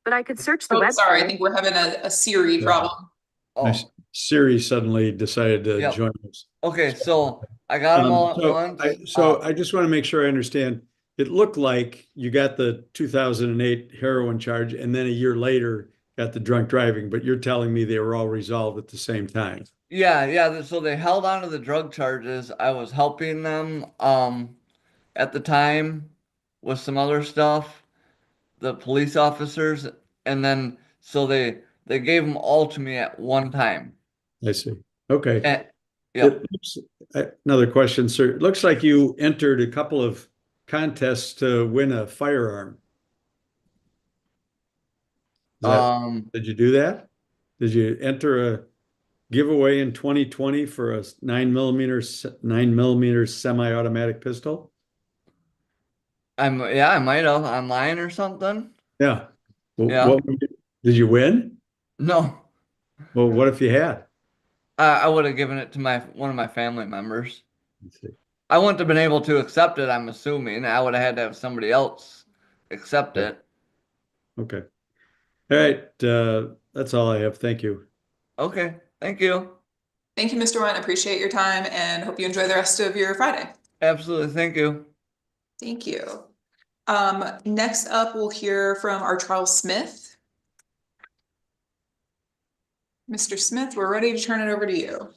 But I could search the Oh, website. sorry, I think we're having a Siri Yeah. problem. Oh, Siri suddenly decided to Yep. join us. okay. So I got them all at once. I just want to make sure I understand. It looked like you got the 2008 heroin charge and then a year later got the drunk driving, but you're telling me they were all resolved at the same time. Yeah. So they held on to the drug charges. I was helping them at the time with some other stuff, the police officers, and then so they gave them all to me at one time. I see. Okay. And, yep. Another question, sir. It looks like you entered a couple of contests to win a firearm. Did you do that? Did you enter a giveaway in 2020 for a 9mm semi-automatic pistol? I might have online or something. Yeah. Well, Yeah. Did you win? No, Well, what if you had? I would have given it to one of my family members. Let's see. I wouldn't have been able to accept it, I'm assuming. I would have had to have somebody else accept it. Okay. All right. That's all I have. Thank you. Okay, thank you. Thank you, Mr. Went. Appreciate your time and hope you enjoy the rest of your Friday. Absolutely, thank you. Thank you. Next up, we'll hear from our Charles Smith. Mr. Smith, we're ready to turn it over to you.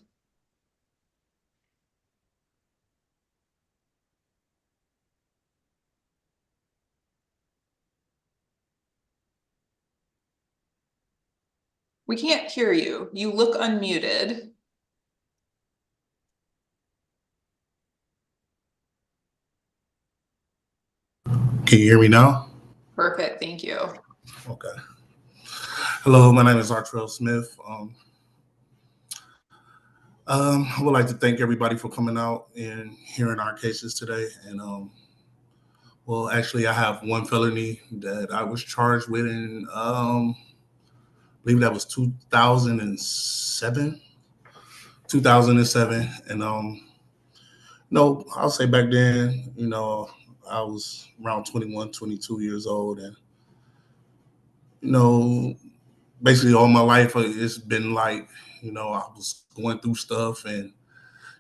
We can't hear you. You look unmuted. Can you hear me now? Perfect, thank you. Okay. Hello, my name is Artrell Smith. I would like to thank everybody for coming out and hearing our cases today. And well, actually, I have one felony that I was charged with in, I believe that was 2007. And no, I'll say back then, I was around 21, 22 years old. And, you know, basically all my life, it's been like, you know, I was going through stuff and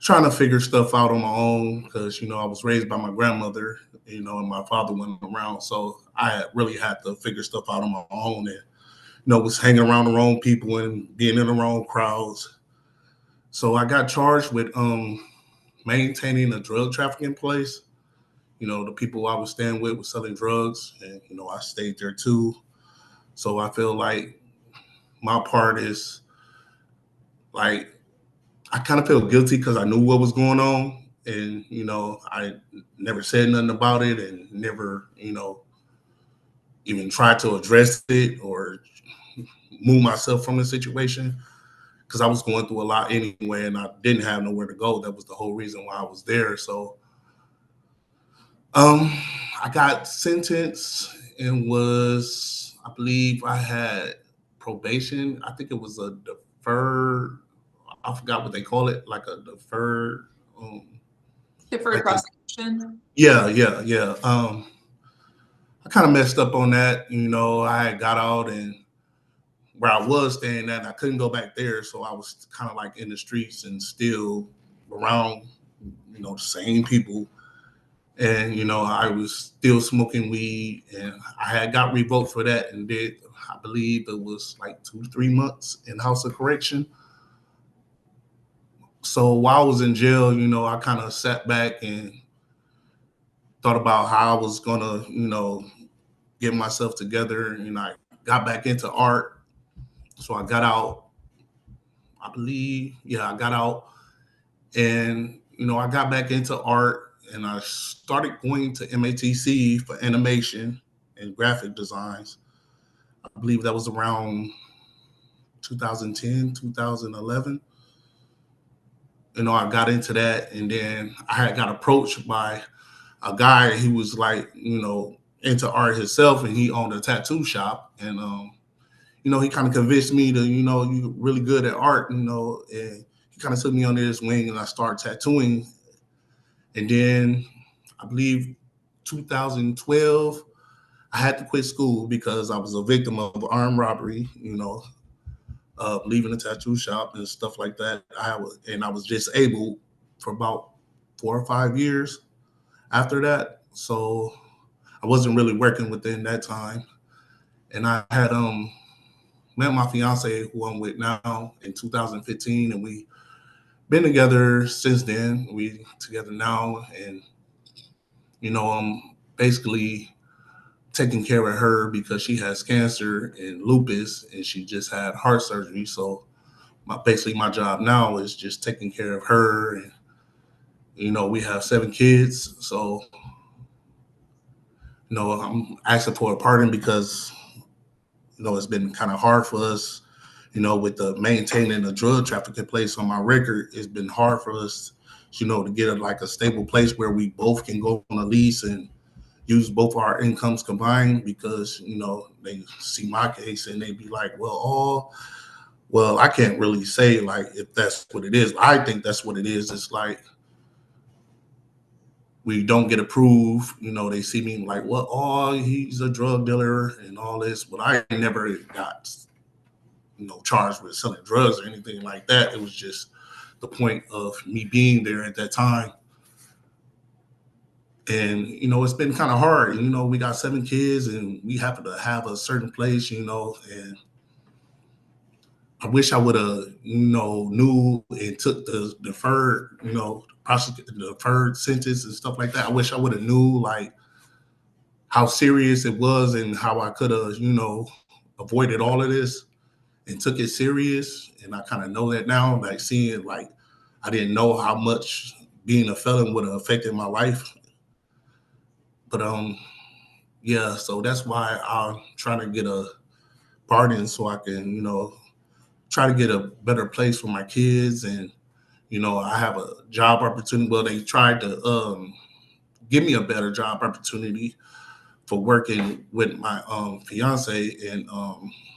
trying to figure stuff out on my own because, you know, I was raised by my grandmother, you know, and my father wasn't around. So I really had to figure stuff out on my own and, you know, was hanging around the wrong people and being in the wrong crowds. So I got charged with maintaining a drug trafficking place. You know, the people I was staying with was selling drugs, and, you know, I stayed there too. So I feel like my part is like, I kind of feel guilty because I knew what was going on. And, you know, I never said nothing about it and never, you know, even tried to address it or move myself from the situation because I was going through a lot anyway and I didn't have nowhere to go. That was the whole reason why I was there. So I got sentenced and was, I believe I had probation. I think it was a deferred, I forgot what they call it, like a deferred. Deferred prosecution. Yeah. I kind of messed up on that. You know, I had got out and where I was staying at, I couldn't go back there. So I was kind of like in the streets and still around, you know, the same people. And, you know, I was still smoking weed and I had got revoked for that and did, I believe it was like 2 to 3 months in House of Correction. So while I was in jail, you know, I kind of sat back and thought about how I was going to, you know, get myself together. And I got back into art. So I got out, I believe, I got out and, you know, I got back into art and I started going to MATC for animation and graphic designs. I believe that was around 2010, 2011. You know, I got into that and then I had got approached by a guy. He was like, you know, into art himself and he owned a tattoo shop. And, you know, he kind of convinced me to, you know, you're really good at art, you know, and he kind of took me under his wing and I started tattooing. And then I believe 2012, I had to quit school because I was a victim of armed robbery, you know, leaving the tattoo shop and stuff like that. I was disabled for about 4 or 5 years after that. So I wasn't really working within that time. And I had met my fiance, who I'm with now, in 2015, and we been together since then. We together now, and you know, I'm basically taking care of her because she has cancer and lupus, and she just had heart surgery. So basically my job now is just taking care of her, and you know, we have 7 kids. So you know, I'm asking for a pardon because you know it's been kind of hard for us. You know, with the maintaining the drug trafficking place on my record, it's been hard for us, you know, to get like a stable place where we both can go on a lease and use both our incomes combined because, you know, they see my case and they be like, well, I can't really say like if that's what it is. I think that's what it is. It's like we don't get approved. You know, they see me like, well, oh, he's a drug dealer and all this, but I never got, you know, charged with selling drugs or anything like that. It was just the point of me being there at that time. And, you know, it's been kind of hard. You know, we got 7 kids and we happen to have a certain place, you know, and I wish I would have, you know, knew and took the deferred, you know, the deferred sentence and stuff like that. I wish I would have knew like how serious it was and how I could have, you know, avoided all of this and took it serious. And I kind of know that now, like seeing like, I didn't know how much being a felon would have affected my life. But yeah, so that's why I'm trying to get a pardon so I can, you know, try to get a better place for my kids. And, you know, I have a job opportunity. Well, they tried to give me a better job opportunity for working with my fiance and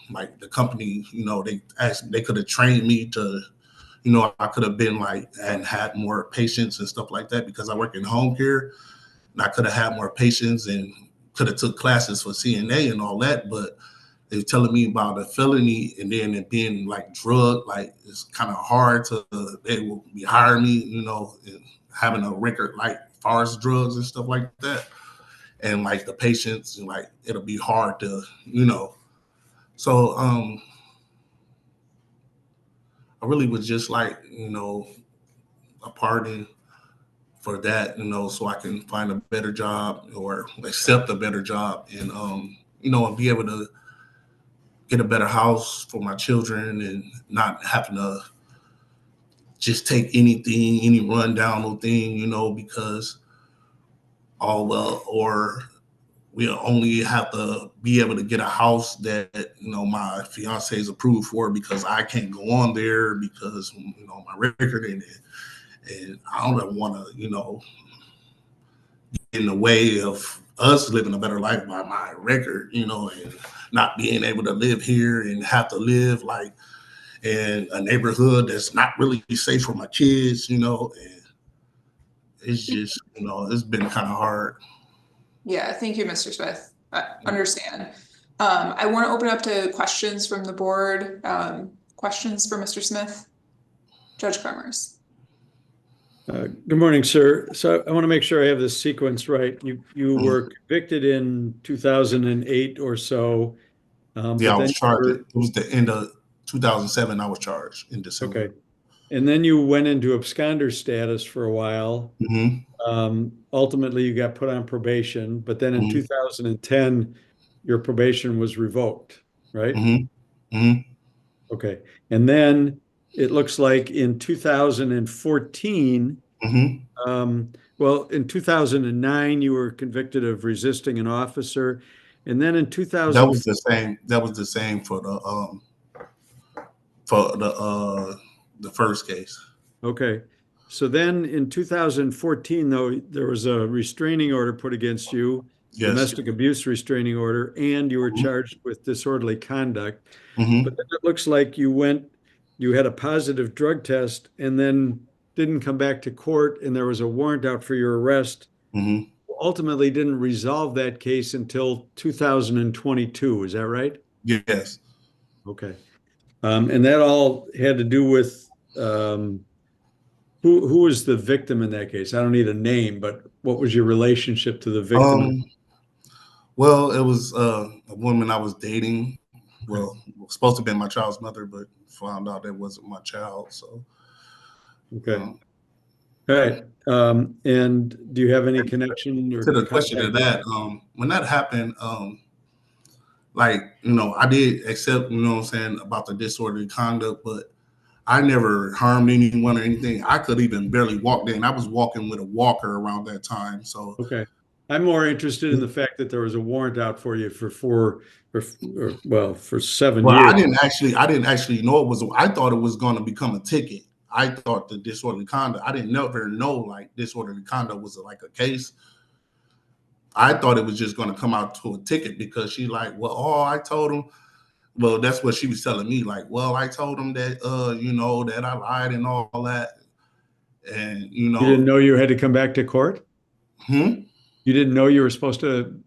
like the company, you know, they could have trained me to, you know, I could have been like and had more patience and stuff like that because I work in home care. and I could have had more patience and could have took classes for CNA and all that, but they're telling me about a felony and then it being like drug, like it's kind of hard to, they will be hiring me, you know, and having a record like far as drugs and stuff like that. And like the patients, like it'll be hard to, you know. So I really was just like, you know, a pardon for that, you know, so I can find a better job or accept a better job and you know, and be able to get a better house for my children and not having to just take anything, any rundown thing, you know, because or we only have to be able to get a house that, you know, my fiance is approved for because I can't go on there because, you know, my record in it. And I don't want to, you know, get in the way of us living a better life by my record, you know, and not being able to live here and have to live like in a neighborhood that's not really safe for my kids, you know. And it's just, you know, it's been kind of hard. Yeah, thank you, Mr. Smith. I understand. I want to open up to questions from the board. Questions for Mr. Smith? Judge Cremers. Good morning, sir. So I want to make sure I have this sequence right. You were convicted in 2008 or so. Yeah, I was charged. It was the end of 2007. I was charged in December. Okay. And then you went into absconder status for a while. Ultimately, you got put on probation, but then in 2010, your probation was revoked, right? Okay. And then it looks like in 2014, well, in 2009, you were convicted of resisting an officer. And then in 2000, that was the same for the first case. Okay. So then in 2014, though, there was a restraining order put against you, domestic abuse restraining order, and you were charged with disorderly conduct. But then it looks like you had a positive drug test and then didn't come back to court, and there was a warrant out for your arrest. Ultimately didn't resolve that case until 2022. Is that right? Yes. Okay. And that all had to do with who was the victim in that case? I don't need a name, but what was your relationship to the victim? Well, it was a woman I was dating. Well, supposed to be my child's mother, but found out that wasn't my child. So, okay. All right. And do you have any connection or to the question of that? When that happened, like, you know, I did accept, you know what I'm saying, about the disorderly conduct, but I never harmed anyone or anything. I could even barely walk there, and I was walking with a walker around that time. So, okay. I'm more interested in the fact that there was a warrant out for you for 7 well, years. I didn't actually know it was. I thought it was going to become a ticket. I thought the disorderly conduct. I didn't never know like disorderly conduct was like a case. I thought it was just going to come out to a ticket because she like, well, I told him. Well, that's what she was telling me. Like, well, I told him that, you know, that I lied and all that. And, you know. You didn't know you had to come back to court? You didn't know you were supposed to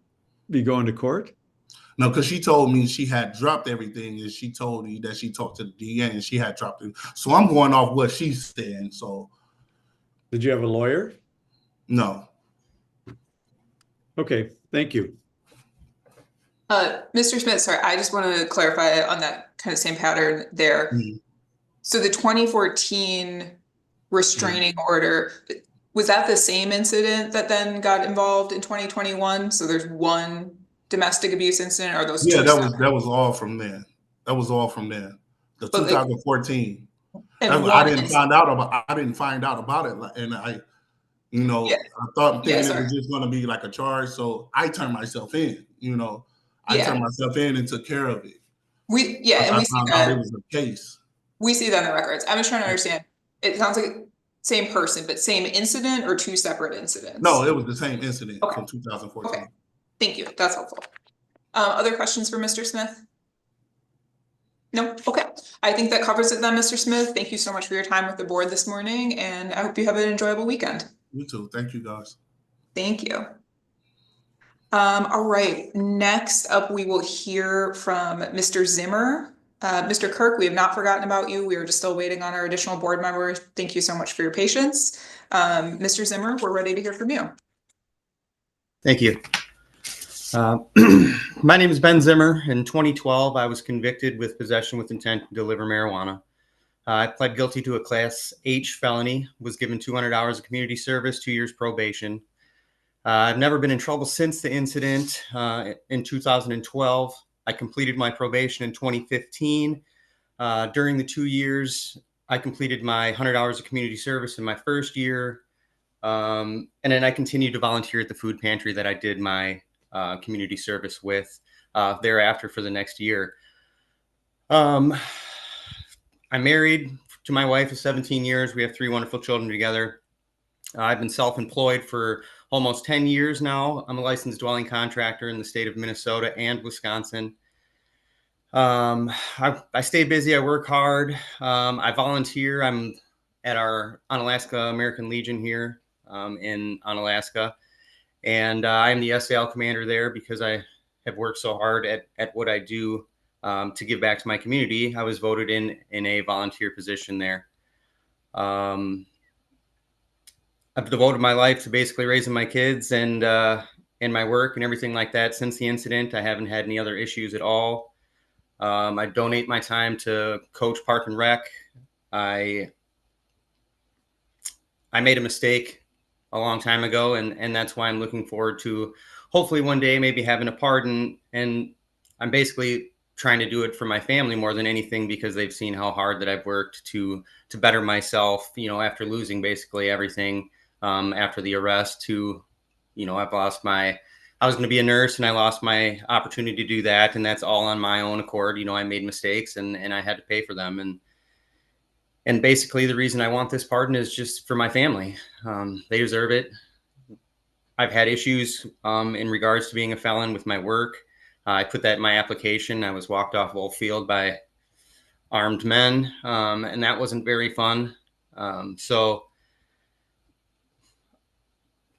be going to court? No, because she told me she had dropped everything, and she told me that she talked to the DA and she had dropped it. So I'm going off what she's saying. So, did you have a lawyer? No. Okay, thank you. Mr. Smith, sorry, I just want to clarify on that kind of same pattern there. So the 2014 restraining order, was that the same incident that then got involved in 2021? So there's one domestic abuse incident, or those two? Yeah, that was all from there. That was all from there. The 2014. I didn't find out about it, and I, you know, I thought thinking it was just going to be like a charge, so I turned myself in. You know, I turned myself in and took care of it. We see that it was a case. We see that in the records. I'm just trying to understand. It sounds like same person, but same incident or two separate incidents? No, it was the same incident from 2014. Okay. Thank you. That's helpful. Other questions for Mr. Smith? No? Okay. I think that covers it then, Mr. Smith. Thank you so much for your time with the board this morning, and I hope you have an enjoyable weekend. You too. Thank you, guys. Thank you. All right, next up, we will hear from Mr. Zimmer. Mr. Kirk, we have not forgotten about you. We are just still waiting on our additional board member. Thank you so much for your patience. Mr. Zimmer, we're ready to hear from you. Thank you. My name is Ben Zimmer. In 2012, I was convicted with possession with intent to deliver marijuana. I pled guilty to a Class H felony, was given 200 hours of community service, 2 years probation. I've never been in trouble since the incident. In 2012, I completed my probation in 2015. During the 2 years, I completed my 100 hours of community service in my first year. And then I continued to volunteer at the food pantry that I did my community service with thereafter for the next year. I'm married to my wife of 17 years. We have 3 wonderful children together. I've been self-employed for almost 10 years now. I'm a licensed dwelling contractor in the state of Minnesota and Wisconsin. I stay busy. I work hard. I volunteer. I'm at our Onalaska American Legion here in Onalaska. And I'm the SAL commander there because I have worked so hard at what I do to give back to my community. I was voted in a volunteer position there. I've devoted my life to basically raising my kids and my work and everything like that. Since the incident, I haven't had any other issues at all. I donate my time to coach Park and Rec. I made a mistake a long time ago, and that's why I'm looking forward to hopefully one day maybe having a pardon. And I'm basically trying to do it for my family more than anything because they've seen how hard that I've worked to better myself, you know, after losing basically everything after the arrest. I was going to be a nurse and I lost my opportunity to do that. And that's all on my own accord. You know, I made mistakes and I had to pay for them. And basically the reason I want this pardon is just for my family. They deserve it. I've had issues in regards to being a felon with my work. I put that in my application. I was walked off Wolf Field by armed men, and that wasn't very fun. So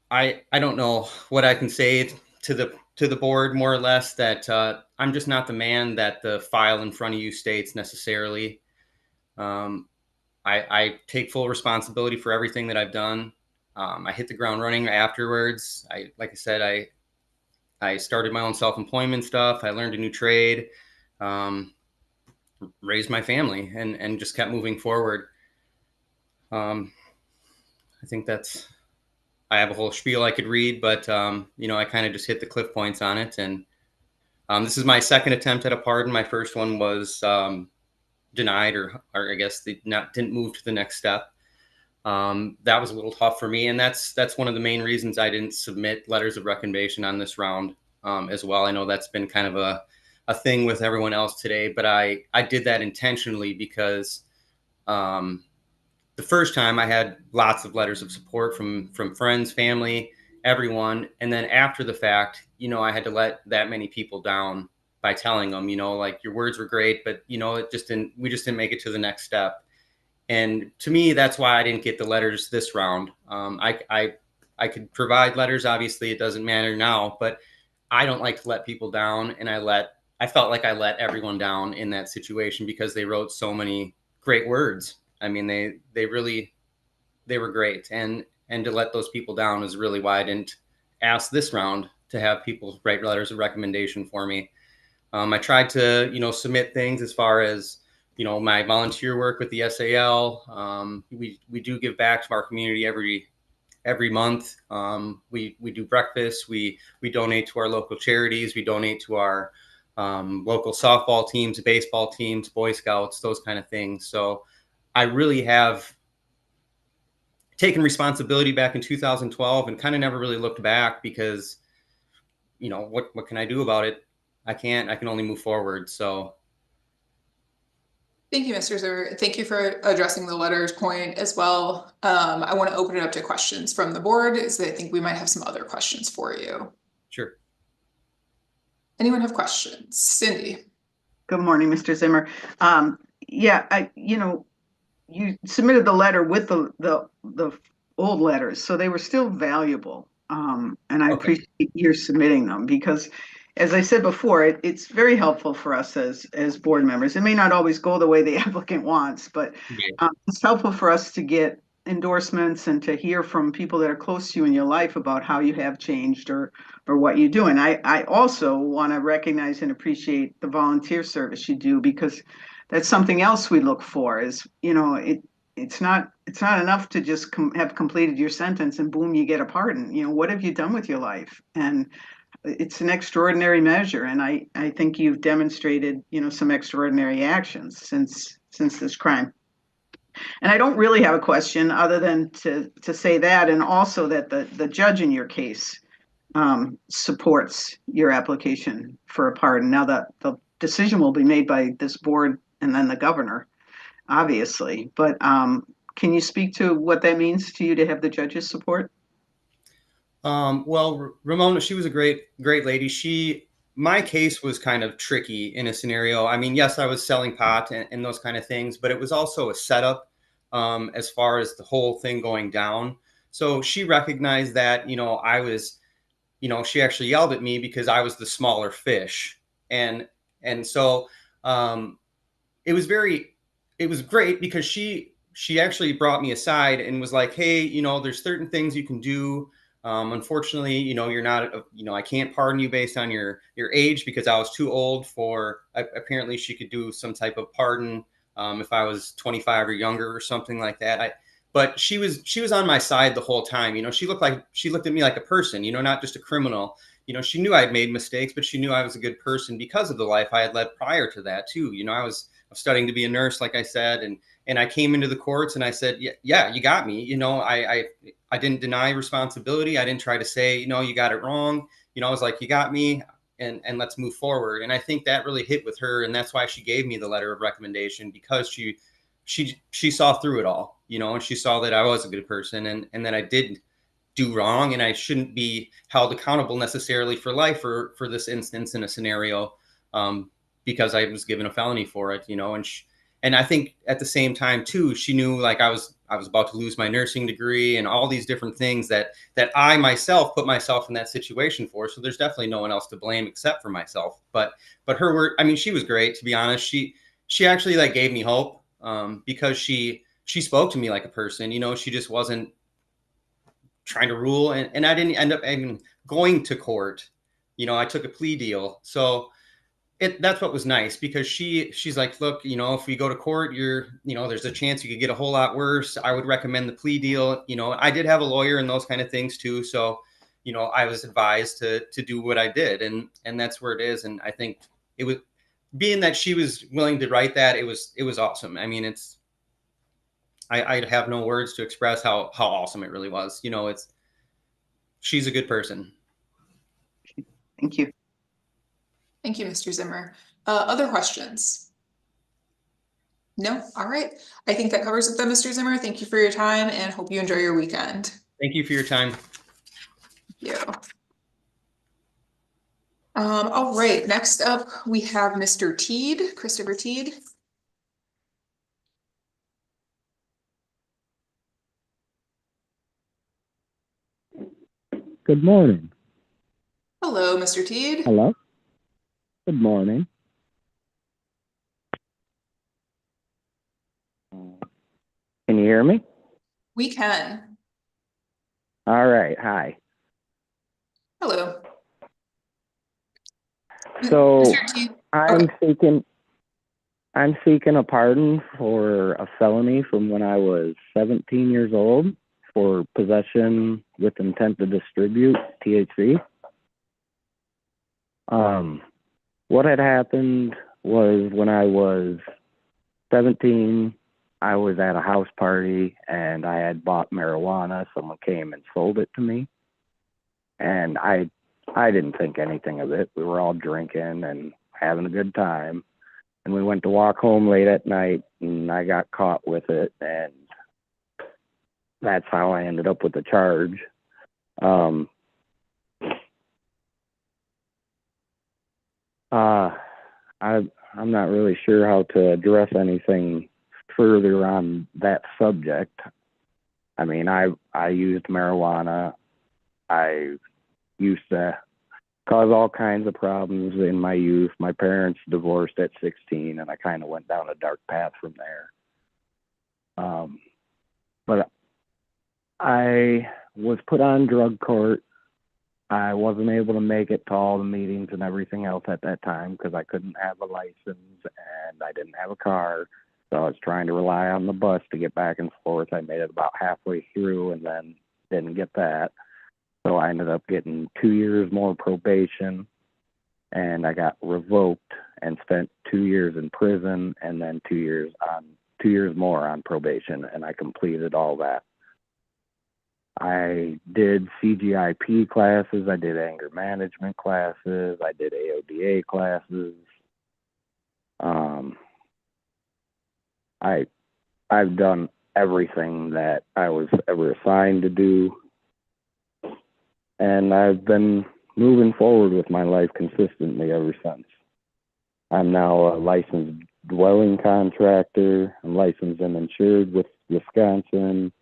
I don't know what I can say to the board, more or less, that I'm just not the man that the file in front of you states necessarily. I take full responsibility for everything that I've done. I hit the ground running afterwards. Like I said, I started my own self-employment stuff. I learned a new trade, raised my family, and just kept moving forward. I think I have a whole spiel I could read, but I kind of just hit the cliff points on it. And this is my second attempt at a pardon. My first one was denied, or I guess didn't move to the next step. That was a little tough for me, and that's one of the main reasons I didn't submit letters of recommendation on this round as well. I know that's been kind of a thing with everyone else today, but I did that intentionally because the first time I had lots of letters of support from friends, family, everyone. And then after the fact, I had to let that many people down by telling them, like, your words were great, but we just didn't make it to the next step. And to me, that's why I didn't get the letters this round. I could provide letters. Obviously it doesn't matter now, but I don't like to let people down. And I felt like I let everyone down in that situation because they wrote so many great words. I mean, they were great, and to let those people down is really why I didn't ask this round to have people write letters of recommendation for me. I tried to, submit things as far as, my volunteer work with the SAL. We do give back to our community every month. We do breakfast. We donate to our local charities. We donate to our local softball teams, baseball teams, Boy Scouts, those kind of things. So I really have taken responsibility back in 2012 and kind of never really looked back because, what can I do about it? I can only move forward. So. Thank you, Mr. Zimmer. Thank you for addressing the letters point as well. I want to open it up to questions from the board, as I think we might have some other questions for you. Sure. Anyone have questions? Cindy. Good morning, Mr. Zimmer. You submitted the letter with the old letters, so they were still valuable. And I Okay. appreciate your submitting them because, as I said before, it's very helpful for us as board members. It may not always go the way the applicant wants, but Yeah. it's helpful for us to get endorsements and to hear from people that are close to you in your life about how you have changed or what you do. And I also want to recognize and appreciate the volunteer service you do, because that's something else we look for is, it's not enough to just have completed your sentence and boom, you get a pardon. What have you done with your life? And it's an extraordinary measure. And I think you've demonstrated, some extraordinary actions since this crime. And I don't really have a question other than to say that, and also that the judge in your case supports your application for a pardon. Now that the decision will be made by this board and then the governor, obviously. But can you speak to what that means to you to have the judge's support? Well, Ramona, she was a great lady. My case was kind of tricky in a scenario. I mean, yes, I was selling pot and those kind of things, but it was also a setup as far as the whole thing going down. So she recognized that, I was, she actually yelled at me because I was the smaller fish. And so it was great because she actually brought me aside and was like, hey, there's certain things you can do. Unfortunately, you're not, I can't pardon you based on your age because I was too old for, apparently she could do some type of pardon if I was 25 or younger or something like that. But she was on my side the whole time. She looked at me like a person, not just a criminal. She knew I had made mistakes, but she knew I was a good person because of the life I had led prior to that too. I was studying to be a nurse, like I said, and I came into the courts and I said, yeah, you got me. I didn't deny responsibility. I didn't try to say, you got it wrong. I was like, you got me, and let's move forward. And I think that really hit with her, and that's why she gave me the letter of recommendation, because she saw through it all, and she saw that I was a good person and that I did do wrong, and I shouldn't be held accountable necessarily for life for this instance in a scenario, because I was given a felony for it, and I think at the same time too, she knew like I was about to lose my nursing degree and all these different things that I myself put myself in that situation for. So there's definitely no one else to blame except for myself. But her word, I mean, she was great, to be honest. She actually like gave me hope, because she spoke to me like a person. She just wasn't trying to rule, and I didn't end up even going to court. I took a plea deal. So that's what was nice, because she's like, look, if we go to court, there's a chance you could get a whole lot worse. I would recommend the plea deal. I did have a lawyer and those kind of things too. So, I was advised to do what I did, and that's where it is. And I think it was, being that she was willing to write that, it was awesome. I mean, I have no words to express how awesome it really was. She's a good person. Thank you. Thank you, Mr. Zimmer. Other questions? No? All right. I think that covers it then, Mr. Zimmer. Thank you for your time and hope you enjoy your weekend. Thank you for your time. Thank you. All right. Next up, we have Mr. Teed, Christopher Teed. Good morning. Hello, Mr. Teed. Hello. Good morning. Can you hear me? We can. All right. Hi. Hello. So Mr. Teed. I'm seeking a pardon for a felony from when I was 17 years old for possession with intent to distribute THC. What had happened was when I was 17, I was at a house party and I had bought marijuana. Someone came and sold it to me. And I didn't think anything of it. We were all drinking and having a good time. And we went to walk home late at night and I got caught with it. And that's how I ended up with the charge. I'm not really sure how to address anything further on that subject. I mean, I used marijuana I used to cause all kinds of problems in my youth. My parents divorced at 16, and I kind of went down a dark path from there. But I was put on drug court. I wasn't able to make it to all the meetings and everything else at that time because I couldn't have a license and I didn't have a car. So I was trying to rely on the bus to get back and forth. I made it about halfway through and then didn't get that. So I ended up getting 2 years more probation, and I got revoked and spent 2 years in prison and then 2 years more on probation, and I completed all that. I did CGIP classes, I did anger management classes, I did AODA classes. I've done everything that I was ever assigned to do, and I've been moving forward with my life consistently ever since. I'm now a licensed dwelling contractor. I'm licensed and insured with Wisconsin.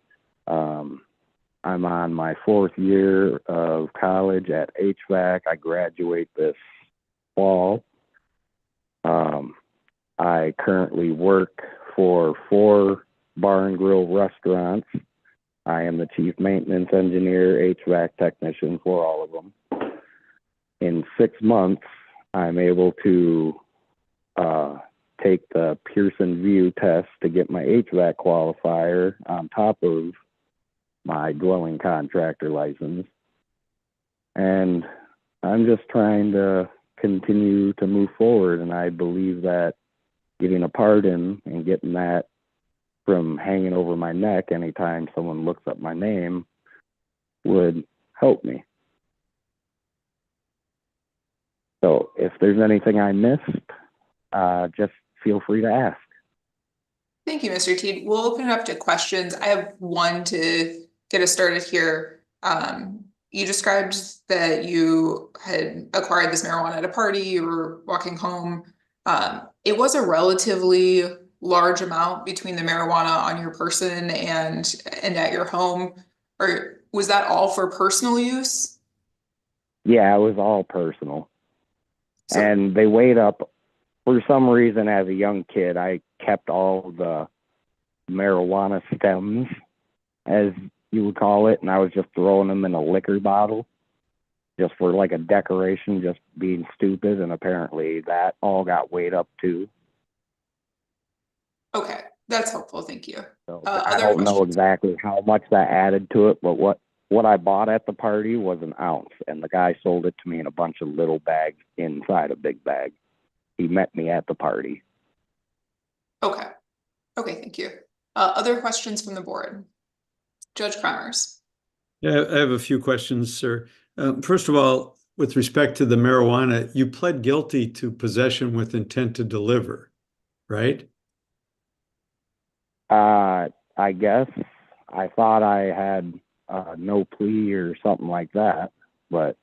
I'm on my 4th year of college at HVAC. I graduate this fall. I currently work for 4 bar and grill restaurants. I am the chief maintenance engineer, HVAC technician for all of them. In 6 months, I'm able to take the Pearson VUE test to get my HVAC qualifier on top of my dwelling contractor license. And I'm just trying to continue to move forward, and I believe that getting a pardon and getting that from hanging over my neck anytime someone looks up my name would help me. So if there's anything I missed, just feel free to ask. Thank you, Mr. Teed. We'll open it up to questions. I have one to get us started here. You described that you had acquired this marijuana at a party, you were walking home. It was a relatively large amount between the marijuana on your person and at your home. Or was that all for personal use? Yeah, it was all personal. So, and they weighed up. For some reason, as a young kid, I kept all the marijuana stems, as you would call it, and I was just throwing them in a liquor bottle just for like a decoration, just being stupid, and apparently that all got weighed up too. okay, that's helpful. Thank you. So I Other don't know questions? exactly how much that added to it, but what I bought at the party was an ounce, and the guy sold it to me in a bunch of little bags inside a big bag. He met me at the party. Okay. Okay, thank you. Other questions from the board? Judge Kremers. Yeah, I have a few questions, sir. First of all, with respect to the marijuana, you pled guilty to possession with intent to deliver, right? I guess I thought I had no plea or something like that, but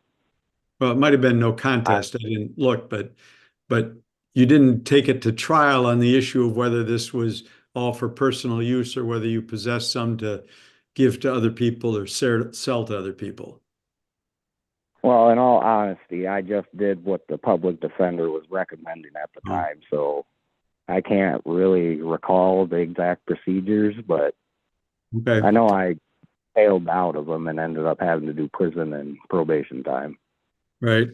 Well, it might have been no contest. I didn't look, but you didn't take it to trial on the issue of whether this was all for personal use or whether you possessed some to give to other people or sell to other people. well, in all honesty, I just did what the public defender was recommending at the time, so I can't really recall the exact procedures, but Okay. I know I failed out of them and ended up having to do prison and probation time. Right.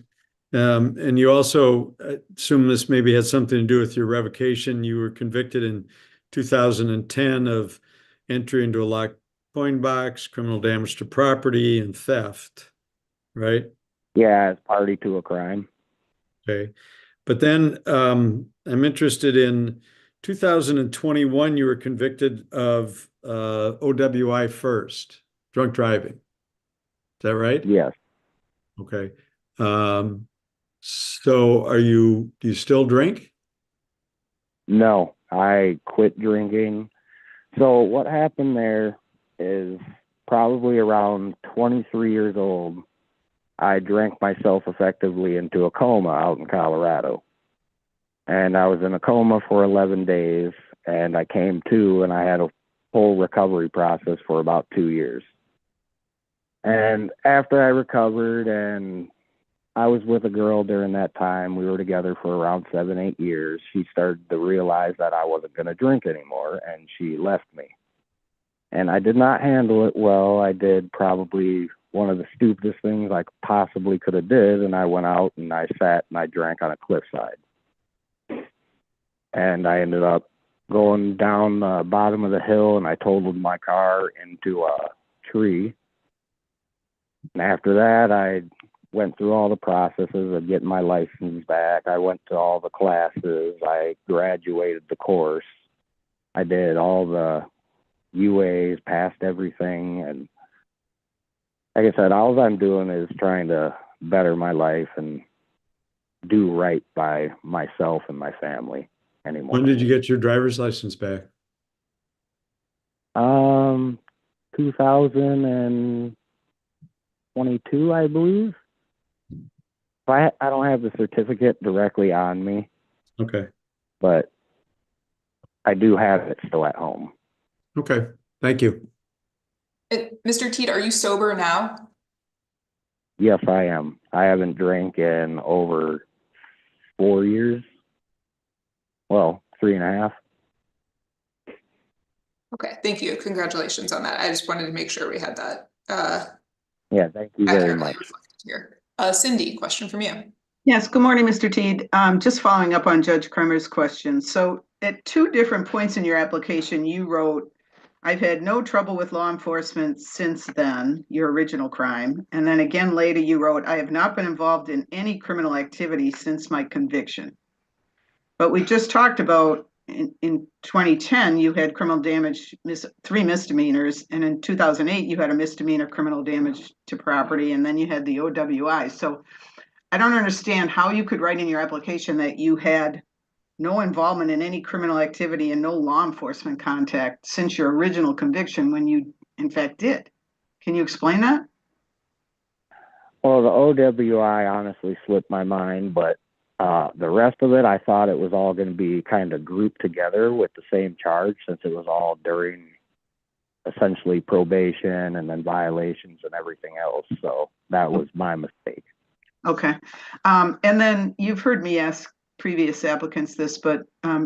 And you also assume this maybe had something to do with your revocation. You were convicted in 2010 of entry into a locked coin box, criminal damage to property, and theft, right? Yeah, as party to a crime. Okay. But then I'm interested in 2021, you were convicted of OWI first, drunk driving. Is that right? Yes. Okay. So do you still drink? No, I quit drinking. So what happened there is probably around 23 years old, I drank myself effectively into a coma out in Colorado. And I was in a coma for 11 days, and I came to, and I had a full recovery process for about 2 years. And after I recovered, and I was with a girl during that time, we were together for around 7-8 years. She started to realize that I wasn't going to drink anymore, and she left me. And I did not handle it well. I did probably one of the stupidest things I possibly could have did, and I went out and I sat and I drank on a cliffside. And I ended up going down the bottom of the hill, and I totaled my car into a tree. And after that, I went through all the processes of getting my license back. I went to all the classes. I graduated the course. I did all the UAs, passed everything. And like I said, all I'm doing is trying to better my life and do right by myself and my family anymore. When did you get your driver's license back? 2022, I believe. I don't have the certificate directly on me. Okay. But I do have it still at home. Okay. Thank you. Mr. Teed, are you sober now? Yes, I am. I haven't drank in over 4 years. Well, 3.5. Okay, thank you. Congratulations on that. I just wanted to make sure we had that. Yeah, thank you very much. Here. Cindy, question from you. Yes, good morning, Mr. Teed. Just following up on Judge Kremer's question. So at 2 different points in your application, you wrote, I've had no trouble with law enforcement since then, your original crime. And then again later you wrote, I have not been involved in any criminal activity since my conviction. But we just talked about in 2010, you had criminal damage, 3 misdemeanors. And in 2008, you had a misdemeanor criminal damage to property. And then you had the OWI. So I don't understand how you could write in your application that you had no involvement in any criminal activity and no law enforcement contact since your original conviction when you in fact did. Can you explain that? Well, the OWI honestly slipped my mind, but the rest of it, I thought it was all going to be kind of grouped together with the same charge since it was all during essentially probation and then violations and everything else. So that was my mistake. Okay. And then you've heard me ask previous applicants this, but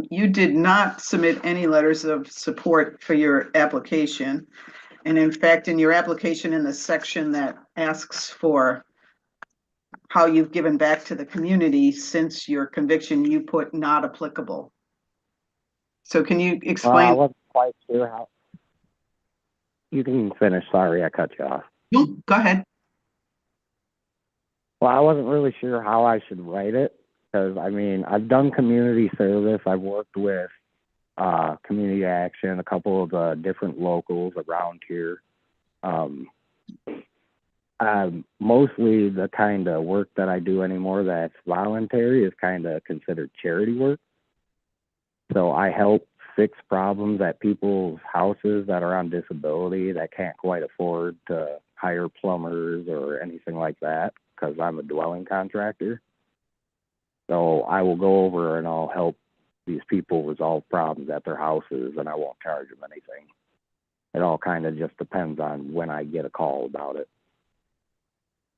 you did not submit any letters of support for your application. And in fact, in your application in the section that asks for how you've given back to the community since your conviction, you put not applicable. So can you explain? Well, I wasn't quite sure how. You can finish. Sorry, I cut you off. No, go ahead. Well, I wasn't really sure how I should write it because, I mean, I've done community service. I've worked with Community Action, a couple of the different locals around here. Mostly the kind of work that I do anymore that's voluntary is kind of considered charity work. So I help fix problems at people's houses that are on disability that can't quite afford to hire plumbers or anything like that because I'm a dwelling contractor. So I will go over and I'll help these people resolve problems at their houses and I won't charge them anything. It all kind of just depends on when I get a call about it.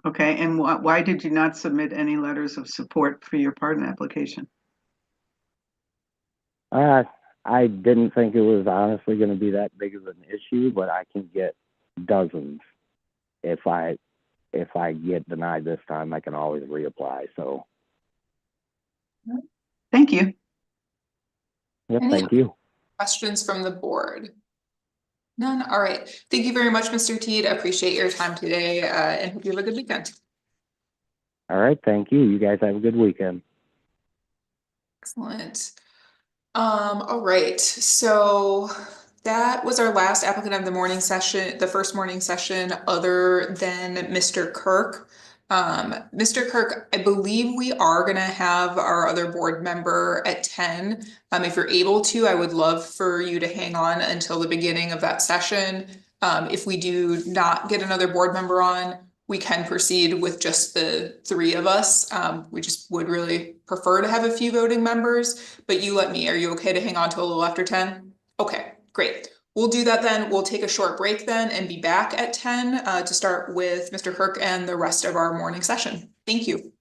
Okay, and why did you not submit any letters of support for your pardon application? I didn't think it was honestly going to be that big of an issue, but I can get dozens. If I get denied this time, I can always reapply. So, thank you. Yep, thank you. Questions from the board? None. All right. Thank you very much, Mr. Teed. I appreciate your time today and hope you have a good weekend. All right. Thank you. You guys have a good weekend. Excellent. All right. So that was our last applicant of the morning session, the first morning session, other than Mr. Kirk. Mr. Kirk, I believe we are going to have our other board member at 10. If you're able to, I would love for you to hang on until the beginning of that session. If we do not get another board member on, we can proceed with just the 3 of us. We just would really prefer to have a few voting members, but you let me, are you okay to hang on till a little after 10? Okay, great. We'll do that then. We'll take a short break then and be back at 10 to start with Mr. Herc and the rest of our morning session. Thank you.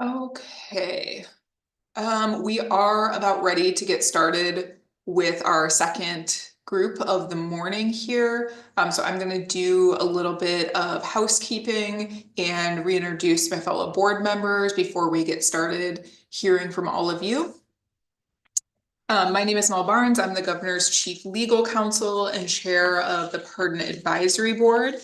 Okay. We are about ready to get started with our second group of the morning here. So I'm gonna do a little bit of housekeeping and reintroduce my fellow board members before we get started hearing from all of you. My name is Mel Barnes. I'm the governor's chief legal counsel and chair of the Pardon Advisory Board.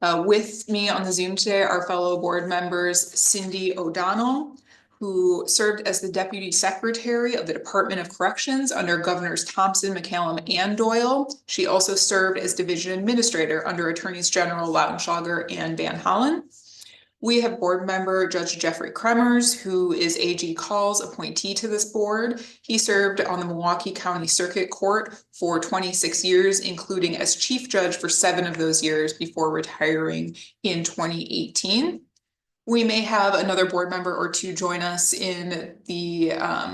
With me on the Zoom today are fellow board members Cindy O'Donnell, who served as the deputy secretary of the Department of Corrections under Governors Thompson, McCallum, and Doyle. She also served as division administrator under attorneys general Lautenschlager and Van Hollen. We have board member Judge Jeffrey Kremers, who is AG Call's appointee to this board. He served on the Milwaukee County Circuit Court for 26 years, including as chief judge for 7 of those years before retiring in 2018. We may have another board member or two join us in the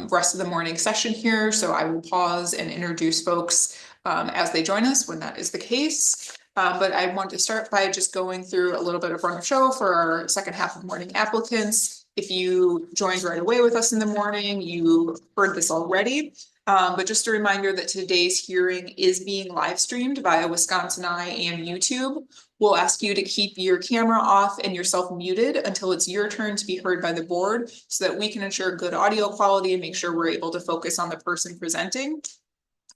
rest of the morning session here, so I will pause and introduce folks as they join us when that is the case. But I want to start by just going through a little bit of run of show for our second half of morning applicants. If you joined right away with us in the morning, you heard this already. But just a reminder that today's hearing is being live streamed via Wisconsin Eye and YouTube. We'll ask you to keep your camera off and yourself muted until it's your turn to be heard by the board so that we can ensure good audio quality and make sure we're able to focus on the person presenting. If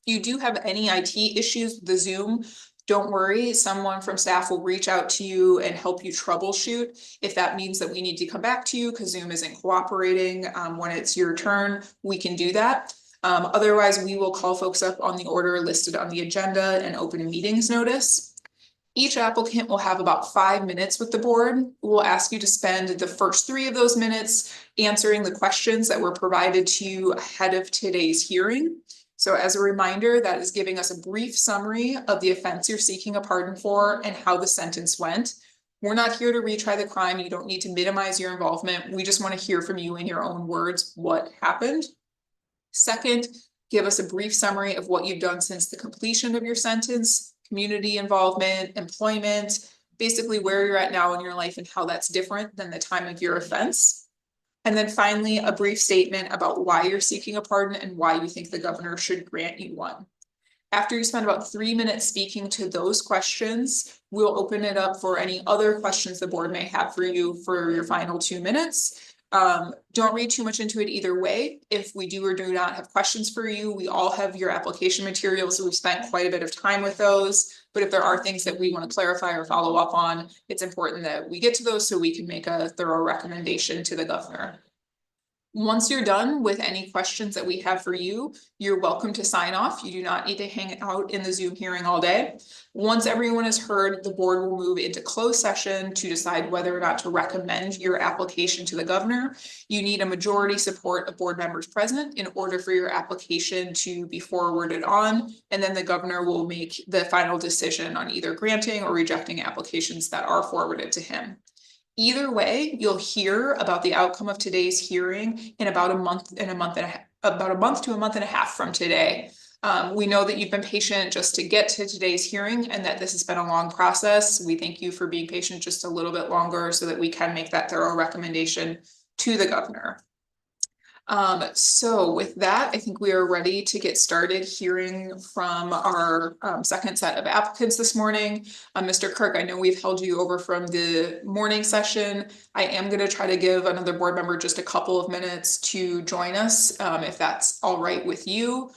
you do have any IT issues with the Zoom, don't worry, someone from staff will reach out to you and help you troubleshoot. If that means that we need to come back to you because Zoom isn't cooperating when it's your turn, we can do that. Otherwise, we will call folks up on the order listed on the agenda and open meetings notice. Each applicant will have about 5 minutes with the board. We'll ask you to spend the first 3 of those minutes answering the questions that were provided to you ahead of today's hearing. So as a reminder, that is giving us a brief summary of the offense you're seeking a pardon for and how the sentence went. We're not here to retry the crime. You don't need to minimize your involvement. We just want to hear from you in your own words what happened. Second, give us a brief summary of what you've done since the completion of your sentence, community involvement, employment, basically where you're at now in your life and how that's different than the time of your offense. And then finally, a brief statement about why you're seeking a pardon and why you think the governor should grant you one. After you spend about 3 minutes speaking to those questions, we'll open it up for any other questions the board may have for you for your final 2 minutes. Don't read too much into it either way. If we do or do not have questions for you, we all have your application materials. So we've spent quite a bit of time with those. But if there are things that we want to clarify or follow up on, it's important that we get to those so we can make a thorough recommendation to the governor. Once you're done with any questions that we have for you, you're welcome to sign off. You do not need to hang out in the Zoom hearing all day. Once everyone is heard, the board will move into closed session to decide whether or not to recommend your application to the governor. You need a majority support of board members present in order for your application to be forwarded on, and then the governor will make the final decision on either granting or rejecting applications that are forwarded to him. Either way, you'll hear about the outcome of today's hearing in about a month to a month and a half from today. We know that you've been patient just to get to today's hearing and that this has been a long process. We thank you for being patient just a little bit longer so that we can make that thorough recommendation to the governor. So with that, I think we are ready to get started hearing from our second set of applicants this morning. Mr. Kirk, I know we've held you over from the morning session. I am going to try to give another board member just a couple of minutes to join us, if that's all right with you.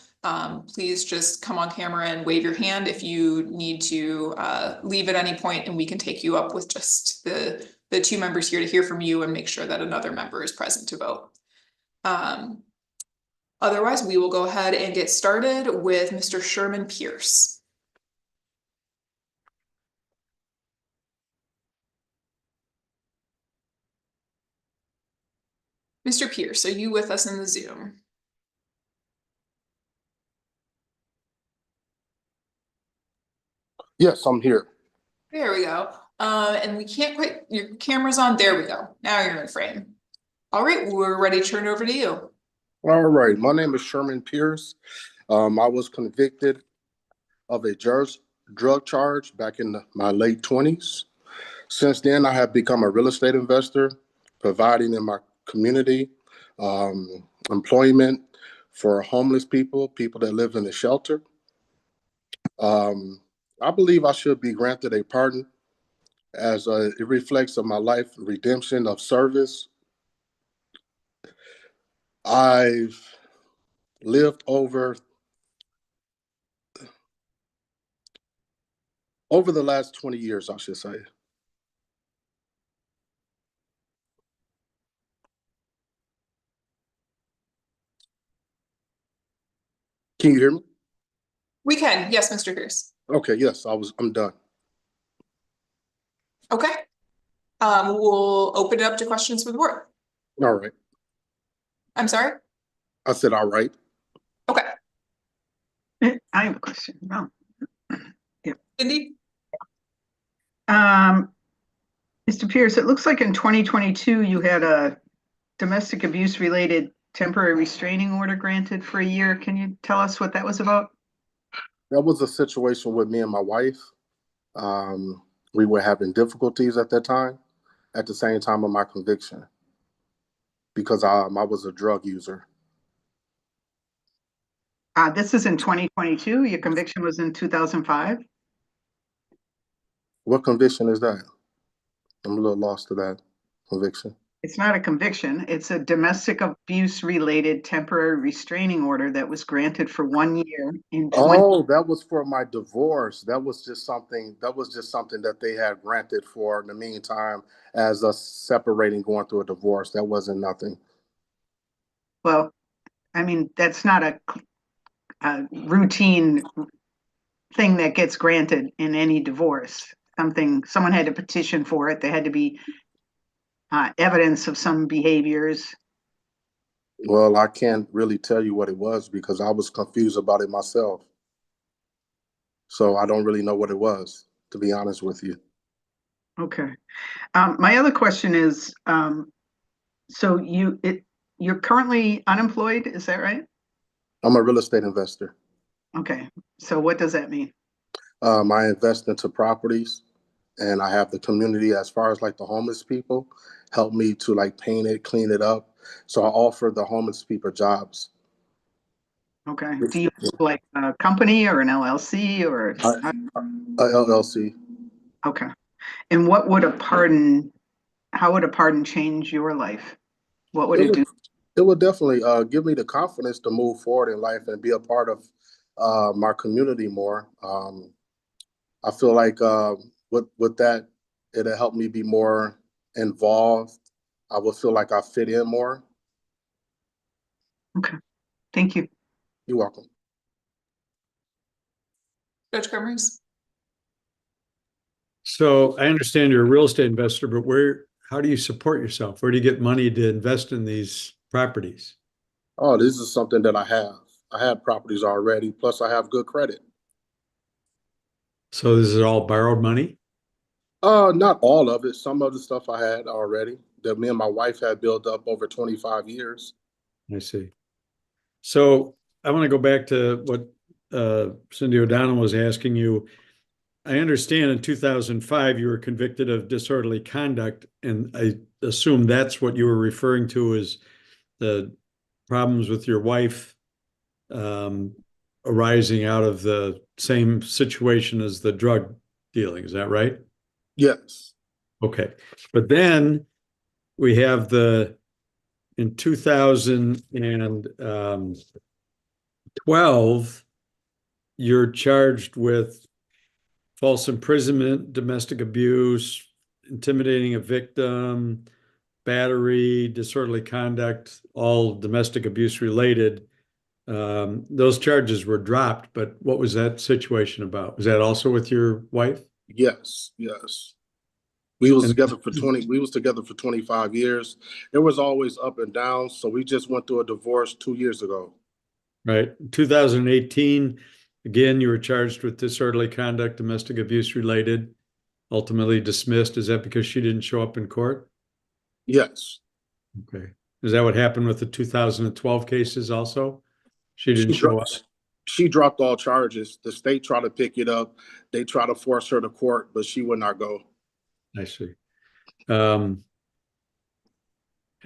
Please just come on camera and wave your hand if you need to leave at any point, and we can take you up with just the 2 members here to hear from you and make sure that another member is present to vote. Otherwise, we will go ahead and get started with Mr. Sherman Pierce. Mr. Pierce, are you with us in the Zoom? Yes, I'm here. There we go. And we can't quite, your camera's on. There we go. Now you're in frame. All right, we're ready to turn over to you. All right, my name is Sherman Pierce. I was convicted of a drug charge back in my late 20s. Since then, I have become a real estate investor, providing in my community, employment for homeless people, people that live in the shelter. I believe I should be granted a pardon as it reflects on my life redemption of service. I've lived over the last 20 years, I should say. Can you hear me? We can, yes, Mr. Pierce. Okay, yes, I'm done. Okay. We'll open it up to questions for the board. All right. I'm sorry? I said, all right. Okay. I have a question. No. Yep. Cindy? Mr. Pierce, it looks like in 2022, you had a domestic abuse related temporary restraining order granted for a year. Can you tell us what that was about? That was a situation with me and my wife. We were having difficulties at that time, at the same time of my conviction, because I was a drug user. This is in 2022. Your conviction was in 2005. What conviction is that? I'm a little lost to that conviction. It's not a conviction. It's a domestic abuse related temporary restraining order that was granted for 1 year in 20. Oh, that was for my divorce. That was just something that they had granted for in the meantime as us separating, going through a divorce. That wasn't nothing. Well, I mean, that's not a routine thing that gets granted in any divorce. Someone had to petition for it. There had to be evidence of some behaviors. Well, I can't really tell you what it was because I was confused about it myself. So I don't really know what it was, to be honest with you. Okay. My other question is, so you're currently unemployed, is that right? I'm a real estate investor. Okay. So what does that mean? I invest into properties, and I have the community as far as like the homeless people help me to like paint it, clean it up. So I offer the homeless people jobs. Okay. Do you have like a company or an LLC or? A LLC. Okay. And how would a pardon change your life? What would it do? It would definitely give me the confidence to move forward in life and be a part of my community more. I feel like with that, it'll help me be more involved. I would feel like I fit in more. Okay. Thank you. You're welcome. Judge Cremers? So I understand you're a real estate investor, but how do you support yourself? Where do you get money to invest in these properties? Oh, this is something that I have. I have properties already, plus I have good credit. So this is all borrowed money? Not all of it. Some of the stuff I had already that me and my wife had built up over 25 years. I see. So I want to go back to what Cindy O'Donnell was asking you. I understand in 2005 you were convicted of disorderly conduct, and I assume that's what you were referring to as the problems with your wife arising out of the same situation as the drug dealing. Is that right? Yes. Okay. But then we have in 2012, you're charged with false imprisonment, domestic abuse, intimidating a victim, battery, disorderly conduct, all domestic abuse related. Those charges were dropped, but what was that situation about? Was that also with your wife? Yes. We was together for 25 years. It was always up and down. So we just went through a divorce 2 years ago. Right. 2018, again, you were charged with disorderly conduct, domestic abuse related, ultimately dismissed. Is that because she didn't show up in court? Yes. Okay. Is that what happened with the 2012 cases also? She didn't show up? She dropped all charges. The state tried to pick it up. They tried to force her to court, but she would not go. I see.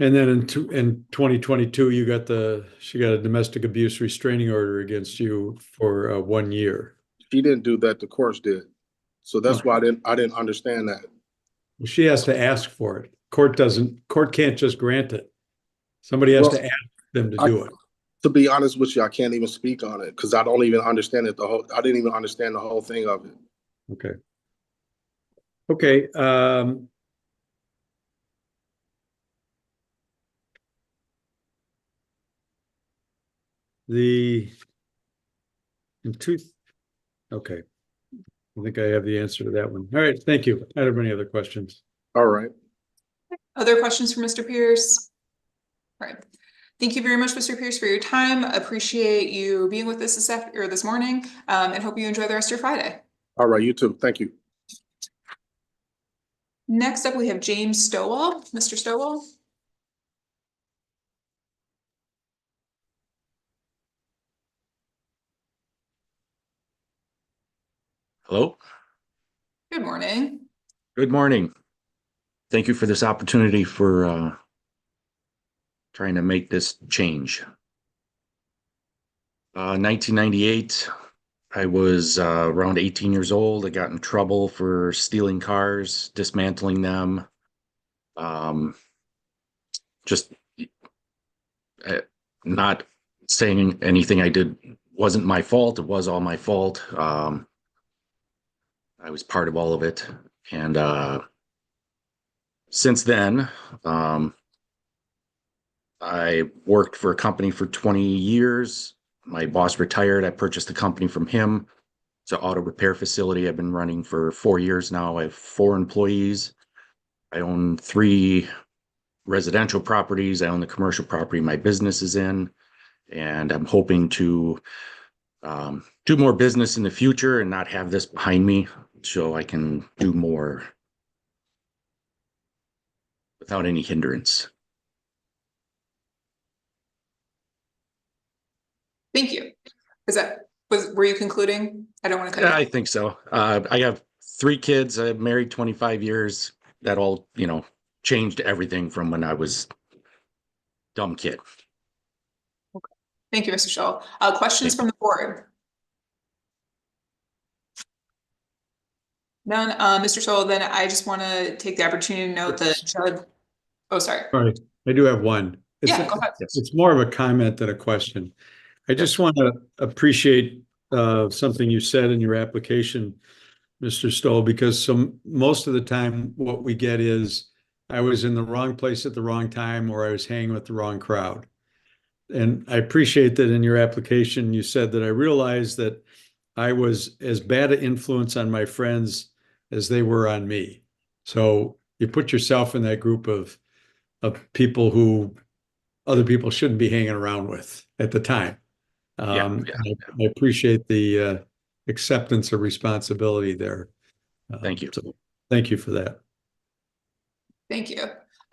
And then in 2022, she got a domestic abuse restraining order against you for 1 year. She didn't do that, the courts did. So that's Oh. why I didn't understand that. Well, she has to ask for it. Court can't just grant it. Somebody has Well, to ask them to do it. To be honest with you, I can't even speak on it because I don't even understand it. I didn't even understand the whole thing of it. Okay. Okay. Okay. I think I have the answer to that one. All right. Thank you. I don't have any other questions. All right. Other questions for Mr. Pierce? All right. Thank you very much, Mr. Pierce, for your time. Appreciate you being with us this morning, and hope you enjoy the rest of your Friday. All right. You too. Thank you. Next up, we have James Stowell. Mr. Stowell. Hello. Good morning. Good morning. Thank you for this opportunity for trying to make this change. 1998, I was around 18 years old. I got in trouble for stealing cars, dismantling them. Just not saying anything I did wasn't my fault. It was all my fault. I was part of all of it. And since then, I worked for a company for 20 years. My boss retired. I purchased the company from him. It's an auto repair facility I've been running for 4 years now. I have 4 employees. I own 3 residential properties. I own the commercial property my business is in. And I'm hoping to do more business in the future and not have this behind me so I can do more without any hindrance. Thank you. Were you concluding? I don't want to cut you Yeah, off. I think so. I have 3 kids. I've married 25 years. That all, changed everything from when I was dumb kid. Okay. Thank you, Mr. Scholl. Questions from the board? None. Mr. Scholl, then I just want to take the opportunity to note that judge. Oh, sorry. All right. I do have one. Yeah, go ahead. It's more of a comment than a question. I just want to appreciate something you said in your application, Mr. Stoll, because most of the time what we get is I was in the wrong place at the wrong time or I was hanging with the wrong crowd. And I appreciate that in your application you said that I realized that I was as bad an influence on my friends as they were on me. So you put yourself in that group of people who other people shouldn't be hanging around with at the time. I appreciate the acceptance of responsibility there. Thank you. So thank you for that. Thank you.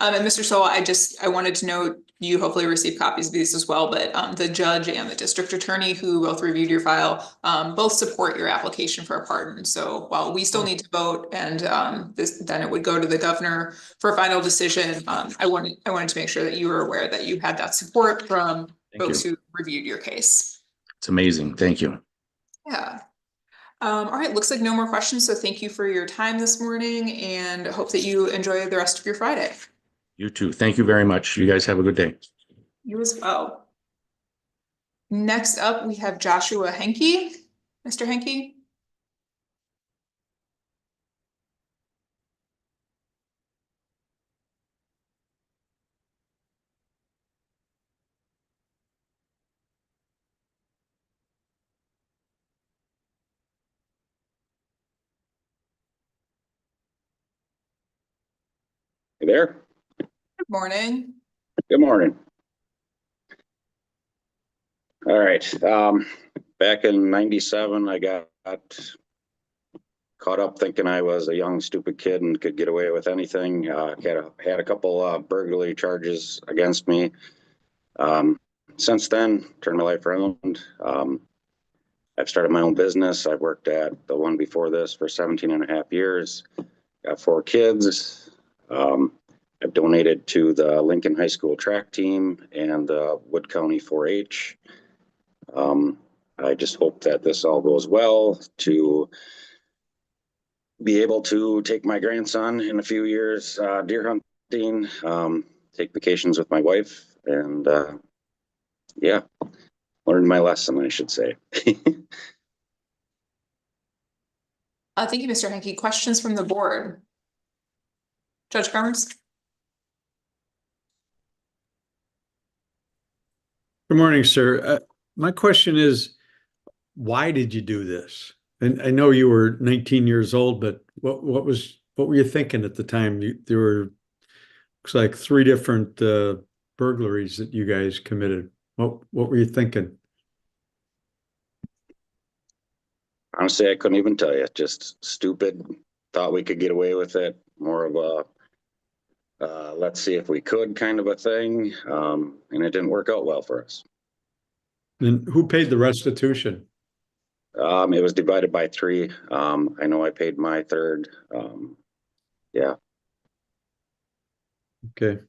And Mr. Stoll, I wanted to note you hopefully received copies of these as well, but the judge and the district attorney who both reviewed your file both support your application for a pardon. So while we still need to vote and then it would go to the governor for a final decision, I wanted to make sure that you were aware that you had that support from folks who reviewed your case. It's amazing. Thank you. Yeah. All right, looks like no more questions. So thank you for your time this morning and hope that you enjoy the rest of your Friday. You too. Thank you very much. You guys have a good day. You as well. Next up, we have Joshua Henke. Mr. Henke. You there? Good morning. Good morning. All right. Back in '97, I got caught up thinking I was a young, stupid kid and could get away with anything. Had a couple burglary charges against me. Since then, turned my life around. I've started my own business. I've worked at the one before this for 17 and a half years. Got 4 kids. I I've donated to the Lincoln High School track team and the Wood County 4-H. I just hope that this all goes well to be able to take my grandson in a few years deer hunting, take vacations with my wife, and yeah, learn my lesson, I should say. Thank you, Mr. Henke. Questions from the board? Judge Carnes? Good morning, sir. My question is, why did you do this? And I know you were 19 years old, but what were you thinking at the time? There were, looks like 3 different burglaries that you guys committed. What were you thinking? Honestly, I couldn't even tell you. Just stupid. Thought we could get away with it. More of a let's see if we could kind of a thing. And it didn't work out well for us. And who paid the restitution? It was divided by 3. I know I paid my third. Yeah. Okay.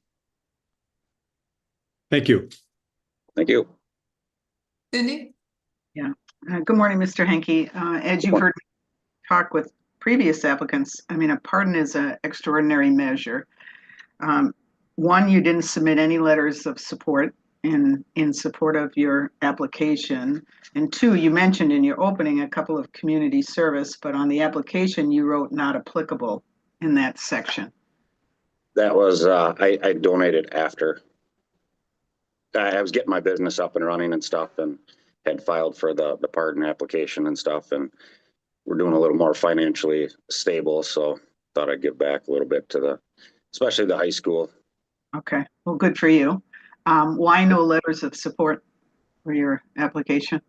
Thank you. Thank you. Cindy? Yeah. Good morning, Mr. Henke. As you've heard me talk with previous applicants, I mean, a pardon is an extraordinary measure. One, you didn't submit any letters of support in support of your application. And 2, you mentioned in your opening a couple of community service, but on the application you wrote not applicable in that section. That was, I donated after. I was getting my business up and running and stuff, and had filed for the pardon application and stuff, and we're doing a little more financially stable, so thought I'd give back a little bit to especially the high school. Okay, well, good for you. Why no letters of support for your application?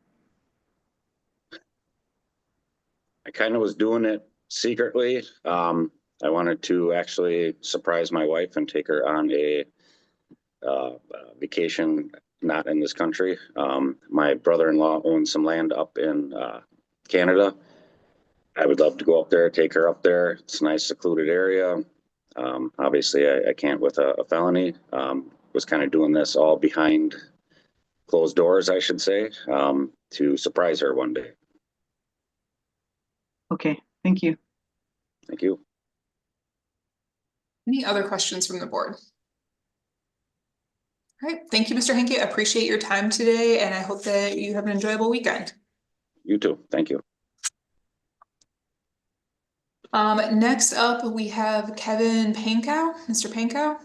I kind of was doing it secretly. I wanted to actually surprise my wife and take her on a vacation not in this country. My brother-in-law owns some land up in Canada. I would love to go up there, take her up there. It's a nice secluded area. Obviously I can't with a felony. Was kind of doing this all behind closed doors, I should say, to surprise her one day. Okay, thank you. Thank you. Any other questions from the board? All right, thank you, Mr. Henke. I appreciate your time today, and I hope that you have an enjoyable weekend. You too. Thank you. Next up, we have Kevin Pankow. Mr. Pankow?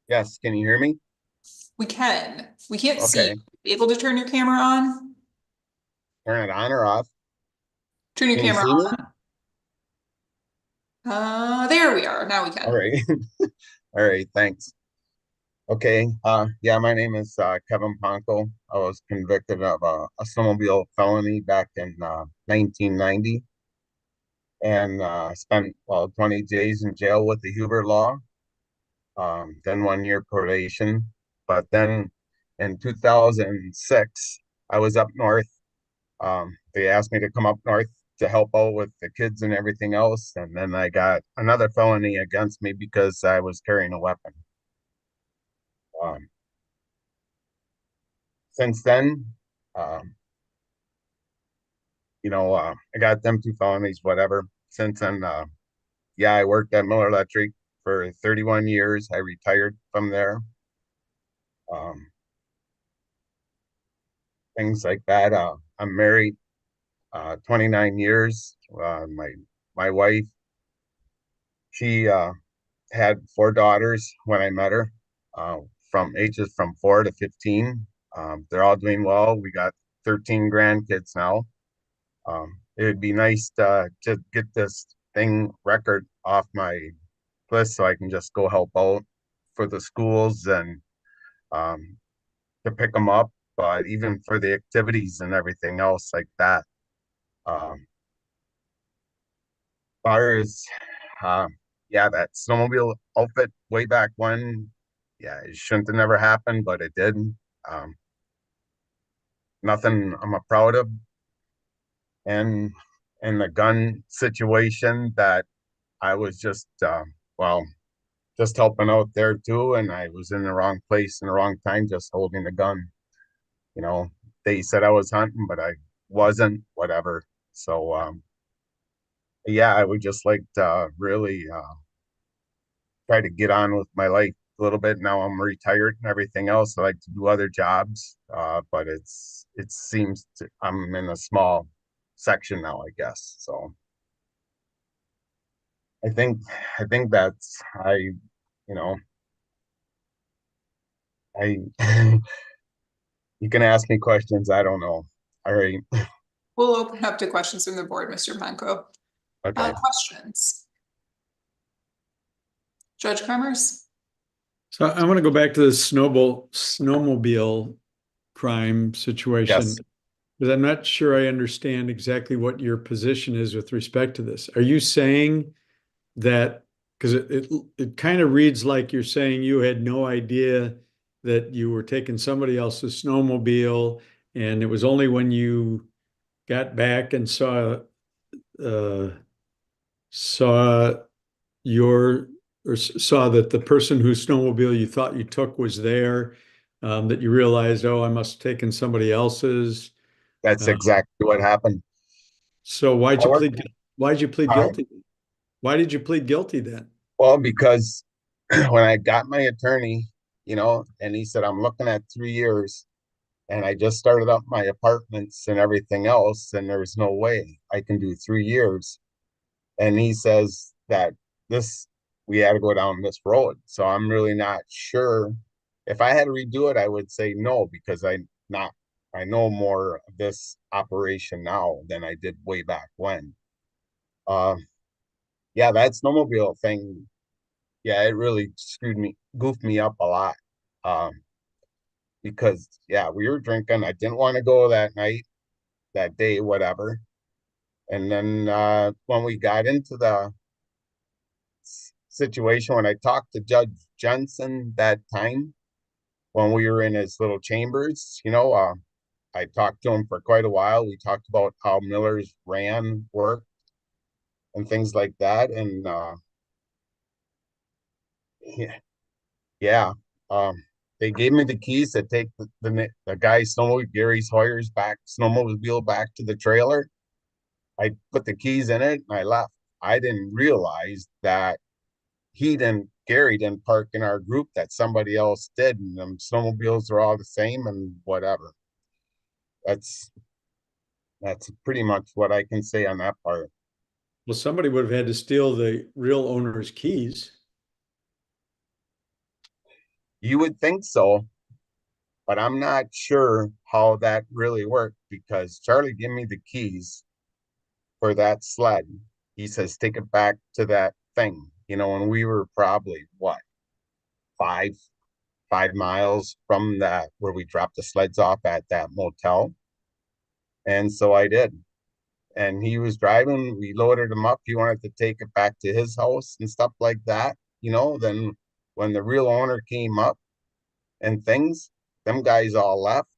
Yes, can you hear me? We can. We can't see. Okay. Able to turn your camera on? Turn it on or off? Turn your Can you camera see me? on. There we are. Now we can. All right. All right, thanks. Okay, yeah, my name is Kevin Ponko. I was convicted of a snowmobile felony back in 1990, and spent 20 days in jail with the Huber Law, then 1 year probation. But then in 2006, I was up north. They asked me to come up north to help out with the kids and everything else, and then I got another felony against me because I was carrying a weapon. Since then, you know, I got them 2 felonies, whatever. Since then, yeah, I worked at Miller Electric for 31 years. I retired from there. Things like that. I'm married 29 years. My wife, she had 4 daughters when I met her, from ages from 4 to 15. They're all doing well. We got 13 grandkids now. It would be nice to get this record off my list so I can just go help out for the schools and to pick them up, but even for the activities and everything else like that. Far as yeah, that snowmobile outfit way back when, yeah, it shouldn't have never happened, but it did. Nothing I'm proud of. And in the gun situation, that I was just well, just helping out there too, and I was in the wrong place in the wrong time, just holding the gun. You know, they said I was hunting, but I wasn't, whatever. So yeah, I would just like to really try to get on with my life a little bit. Now I'm retired and everything else. I like to do other jobs, but I'm in a small section now, I guess. So I think that's you know, I you can ask me questions. I don't know. All right. We'll open up to questions from the board, Mr. Penko. Okay. Questions? Judge Kremers? So I want to go back to the snowmobile crime situation. Yes. Because I'm not sure I understand exactly what your position is with respect to this. Are you saying that, because it kind of reads like you're saying you had no idea that you were taking somebody else's snowmobile, and it was only when you got back and saw saw that the person whose snowmobile you thought you took was there, that you realized, oh, I must have taken somebody else's. That's exactly what happened. So why'd you plead Huh? guilty? Why did you plead guilty then? Well, because when I got my attorney, and he said, I'm looking at 3 years, and I just started up my apartments and everything else, and there's no way I can do 3 years. And he says that we had to go down this road. So I'm really not sure. If I had to redo it, I would say no, because I know more of this operation now than I did way back when. Yeah, that snowmobile thing, yeah, it really goofed me up a lot. Because yeah, we were drinking. I didn't want to go that night, that day, whatever. And then when we got into the situation, when I talked to Judge Jensen that time, when we were in his little chambers, I talked to him for quite a while. We talked about how Miller's ran worked and things like that. And yeah, they gave me the keys to take the guy's Gary Sawyer's snowmobile back to the trailer. I put the keys in it and I left. I didn't realize that Gary didn't park in our group, that somebody else did, and them snowmobiles are all the same and whatever. That's pretty much what I can say on that part. Well, somebody would have had to steal the real owner's keys. You would think so, but I'm not sure how that really worked, because Charlie gave me the keys for that sled. He says, take it back to that thing, and we were probably what, 5 miles from that where we dropped the sleds off at that motel. And so I did. And he was driving, we loaded him up. He wanted to take it back to his house and stuff like that. Then when the real owner came up and things, them guys all left.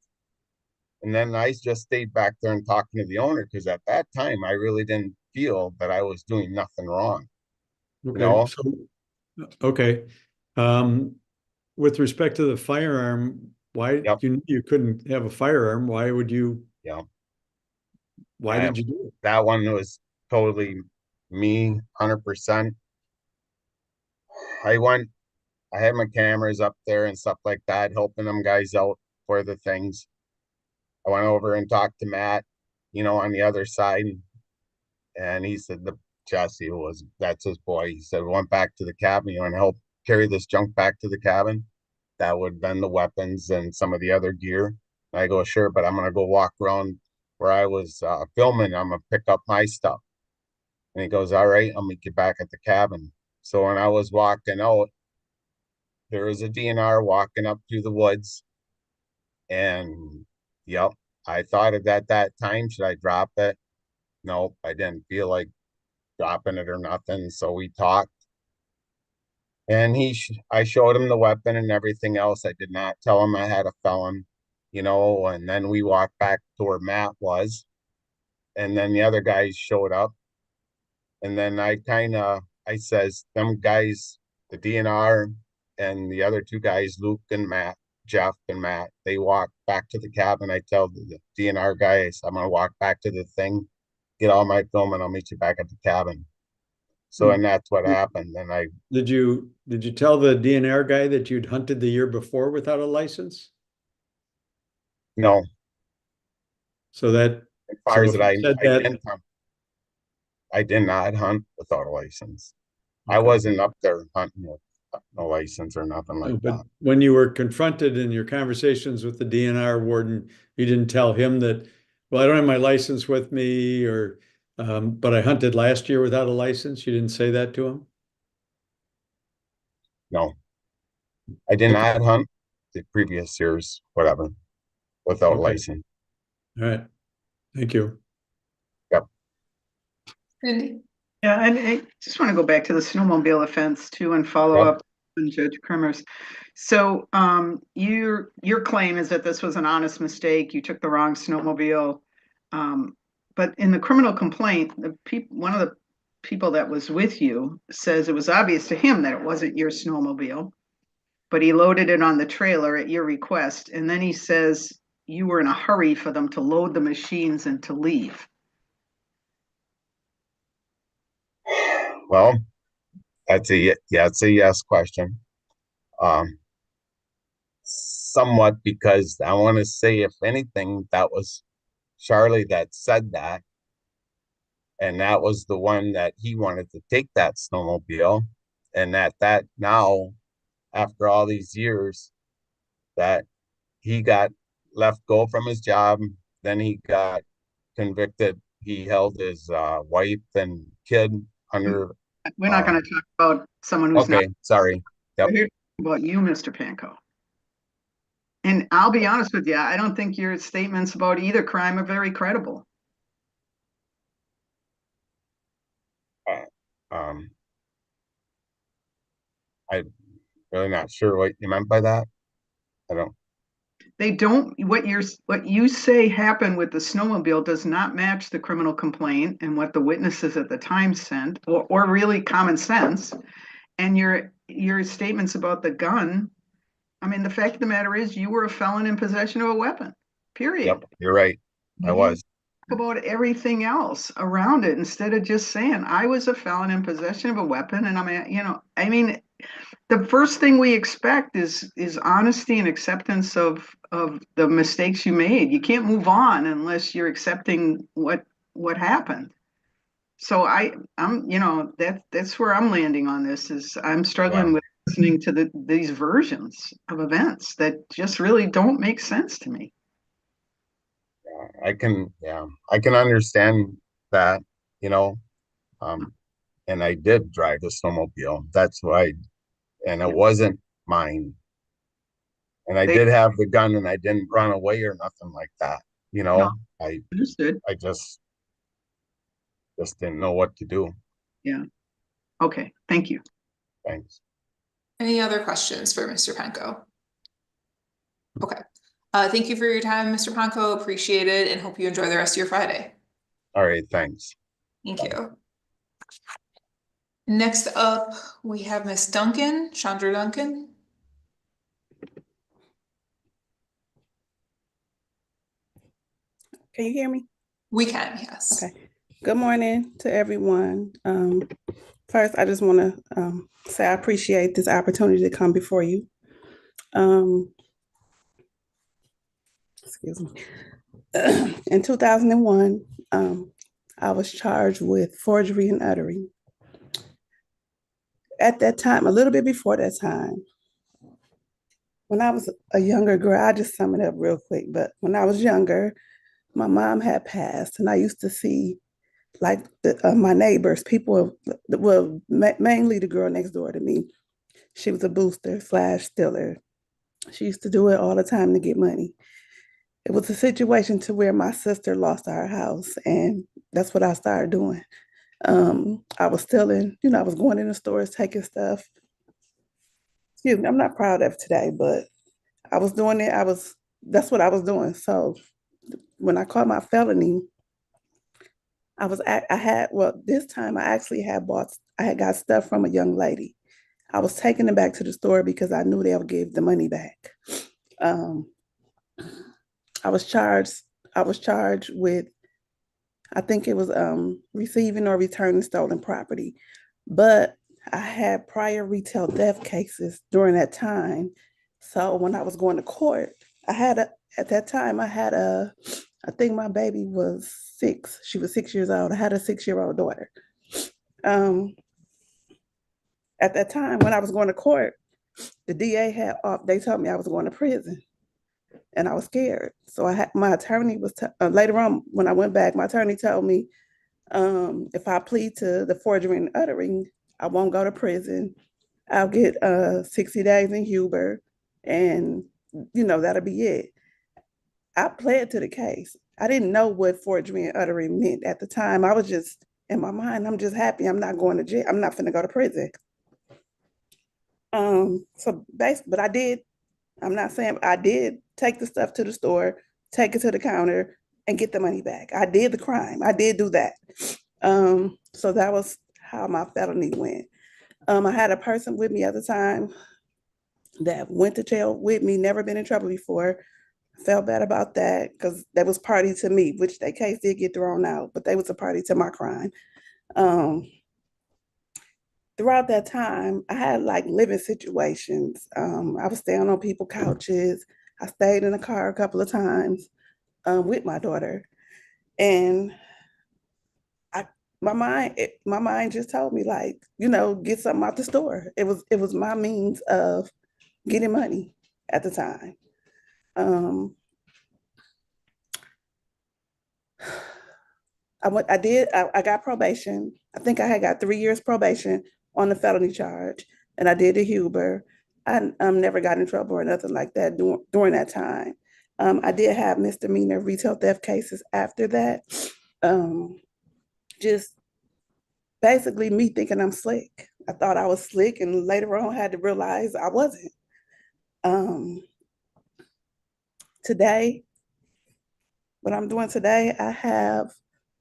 And then I just stayed back there and talking to the owner, because at that time I really didn't feel that I was doing nothing wrong. Okay. Okay. With respect to the firearm, why you couldn't have a firearm? Why would you? Yeah. Why did you do it? That one was totally me, 100%. I had my cameras up there and stuff like that, helping them guys out for the things. I went over and talked to Matt, on the other side, and he said Jesse that's his boy. He said, we went back to the cabin, and help carry this junk back to the cabin. That would have been the weapons and some of the other gear. And I go, sure, but I'm gonna go walk around where I was filming. I'm gonna pick up my stuff. And he goes, all right, I'll meet you back at the cabin. So when I was walking out, there was a DNR walking up through the woods. And yep, I thought at that time, should I drop it? Nope, I didn't feel like dropping it or nothing. So we talked. And I showed him the weapon and everything else. I did not tell him I had a felon, and then we walked back to where Matt was. And then the other guys showed up. And then I says, them guys, the DNR and the other two guys, Luke and Matt, Jeff and Matt, they walk back to the cabin. I tell the DNR guys, I'm gonna walk back to the thing, get all my film, and I'll meet you back at the cabin. So, and that's what happened. And I Did you tell the DNR guy that you'd hunted the year before without a license? no, So that as far as if that, you said that, I did not hunt without a license. I wasn't up there hunting with no license or nothing like but that. when you were confronted in your conversations with the DNR warden, you didn't tell him that, well, I don't have my license with me, or but I hunted last year without a license. You didn't say that to him? No, I did not hunt the previous years, whatever, without Okay. license. All right. Thank you. Yep. Cindy? Yeah, and I just want to go back to the snowmobile offense too and follow Yep. up on Judge Kremers. So your claim is that this was an honest mistake. You took the wrong snowmobile. But in the criminal complaint, one of the people that was with you says it was obvious to him that it wasn't your snowmobile, but he loaded it on the trailer at your request. And then he says you were in a hurry for them to load the machines and to leave. Well, that's a yes question. Somewhat, because I want to say, if anything, that was Charlie that said that, and that was the one that he wanted to take that snowmobile, and that now, after all these years, that he got let go from his job, then he got convicted. He held his wife and kid under. We're not going to talk about someone who's okay, sorry. Yep. We're here about you, Mr. Panko. And I'll be honest with you, I don't think your statements about either crime are very credible. I'm really not sure what you meant by that. I don't. They don't. What you say happened with the snowmobile does not match the criminal complaint and what the witnesses at the time sent, or really common sense. And your statements about the gun. I mean, the fact of the matter is, you were a felon in possession of a weapon. Period. Yep, you're right. I was. Talk about everything else around it instead of just saying I was a felon in possession of a weapon. And I mean, the first thing we expect is honesty and acceptance of the mistakes you made. You can't move on unless you're accepting what happened. So I'm that's where I'm landing on this. Is I'm struggling with listening to these versions of events that just really don't make sense to me. I can understand that, and I did drive the snowmobile. That's why, and it wasn't mine. And I did have the gun, and I didn't run away or nothing like that. No, I understood. I just didn't know what to do. Yeah. Okay. Thank you. Thanks. Any other questions for Mr. Panko? Okay. Thank you for your time, Mr. Panko. Appreciate it, and hope you enjoy the rest of your Friday. All right. Thanks. Thank you. Next up, we have Miss Duncan, Chandra Duncan. Can you hear me? We can, yes. Okay. Good morning to everyone. First, I just want to say I appreciate this opportunity to come before you. Excuse me. In 2001, I was charged with forgery and uttering. At that time, a little bit before that time, when I was a younger girl, I'll just sum it up real quick, but when I was younger, my mom had passed, and I used to see like my neighbors, people, well, mainly the girl next door to me. She was a booster / stealer. She used to do it all the time to get money. It was a situation to where my sister lost our house, and that's what I started doing. I was stealing, I was going in the stores, taking stuff. Excuse me, I'm not proud of it today, but I was doing it. That's what I was doing. So when I caught my felony, this time I had got stuff from a young lady. I was taking them back to the store because I knew they would give the money back. I was charged with, I think it was receiving or returning stolen property, but I had prior retail theft cases during that time. So when I was going to court, at that time I think my baby was 6. She was 6 years old. I had a 6-year-old daughter. At that time when I was going to court, the DA they told me I was going to prison. And I was scared. So my attorney was, later on when I went back, my attorney told me, if I plead to the forgery and uttering, I won't go to prison. I'll get 60 days in Huber and, that'll be it. I pled to the case. I didn't know what forgery and uttering meant at the time. I was just, in my mind, I'm just happy I'm not going to jail. I'm not finna go to prison. But I did, I'm not saying, I did take the stuff to the store, take it to the counter, and get the money back. I did the crime. I did do that. So that was how my felony went. I had a person with me at the time that went to jail with me, never been in trouble before. I felt bad about that because that was party to me, which that case did get thrown out, but they was a party to my crime. Throughout that time, I had like living situations. I was staying on people's couches. I stayed in the car a couple of times with my daughter. And my mind just told me, like, get something out the store. It was my means of getting money at the time. I got probation. I think I had got 3 years probation on the felony charge, and I did the Huber. I never got in trouble or nothing like that during that time. I did have misdemeanor retail theft cases after that. Just basically me thinking I'm slick. I thought I was slick, and later on had to realize I wasn't. Today, what I'm doing today, I have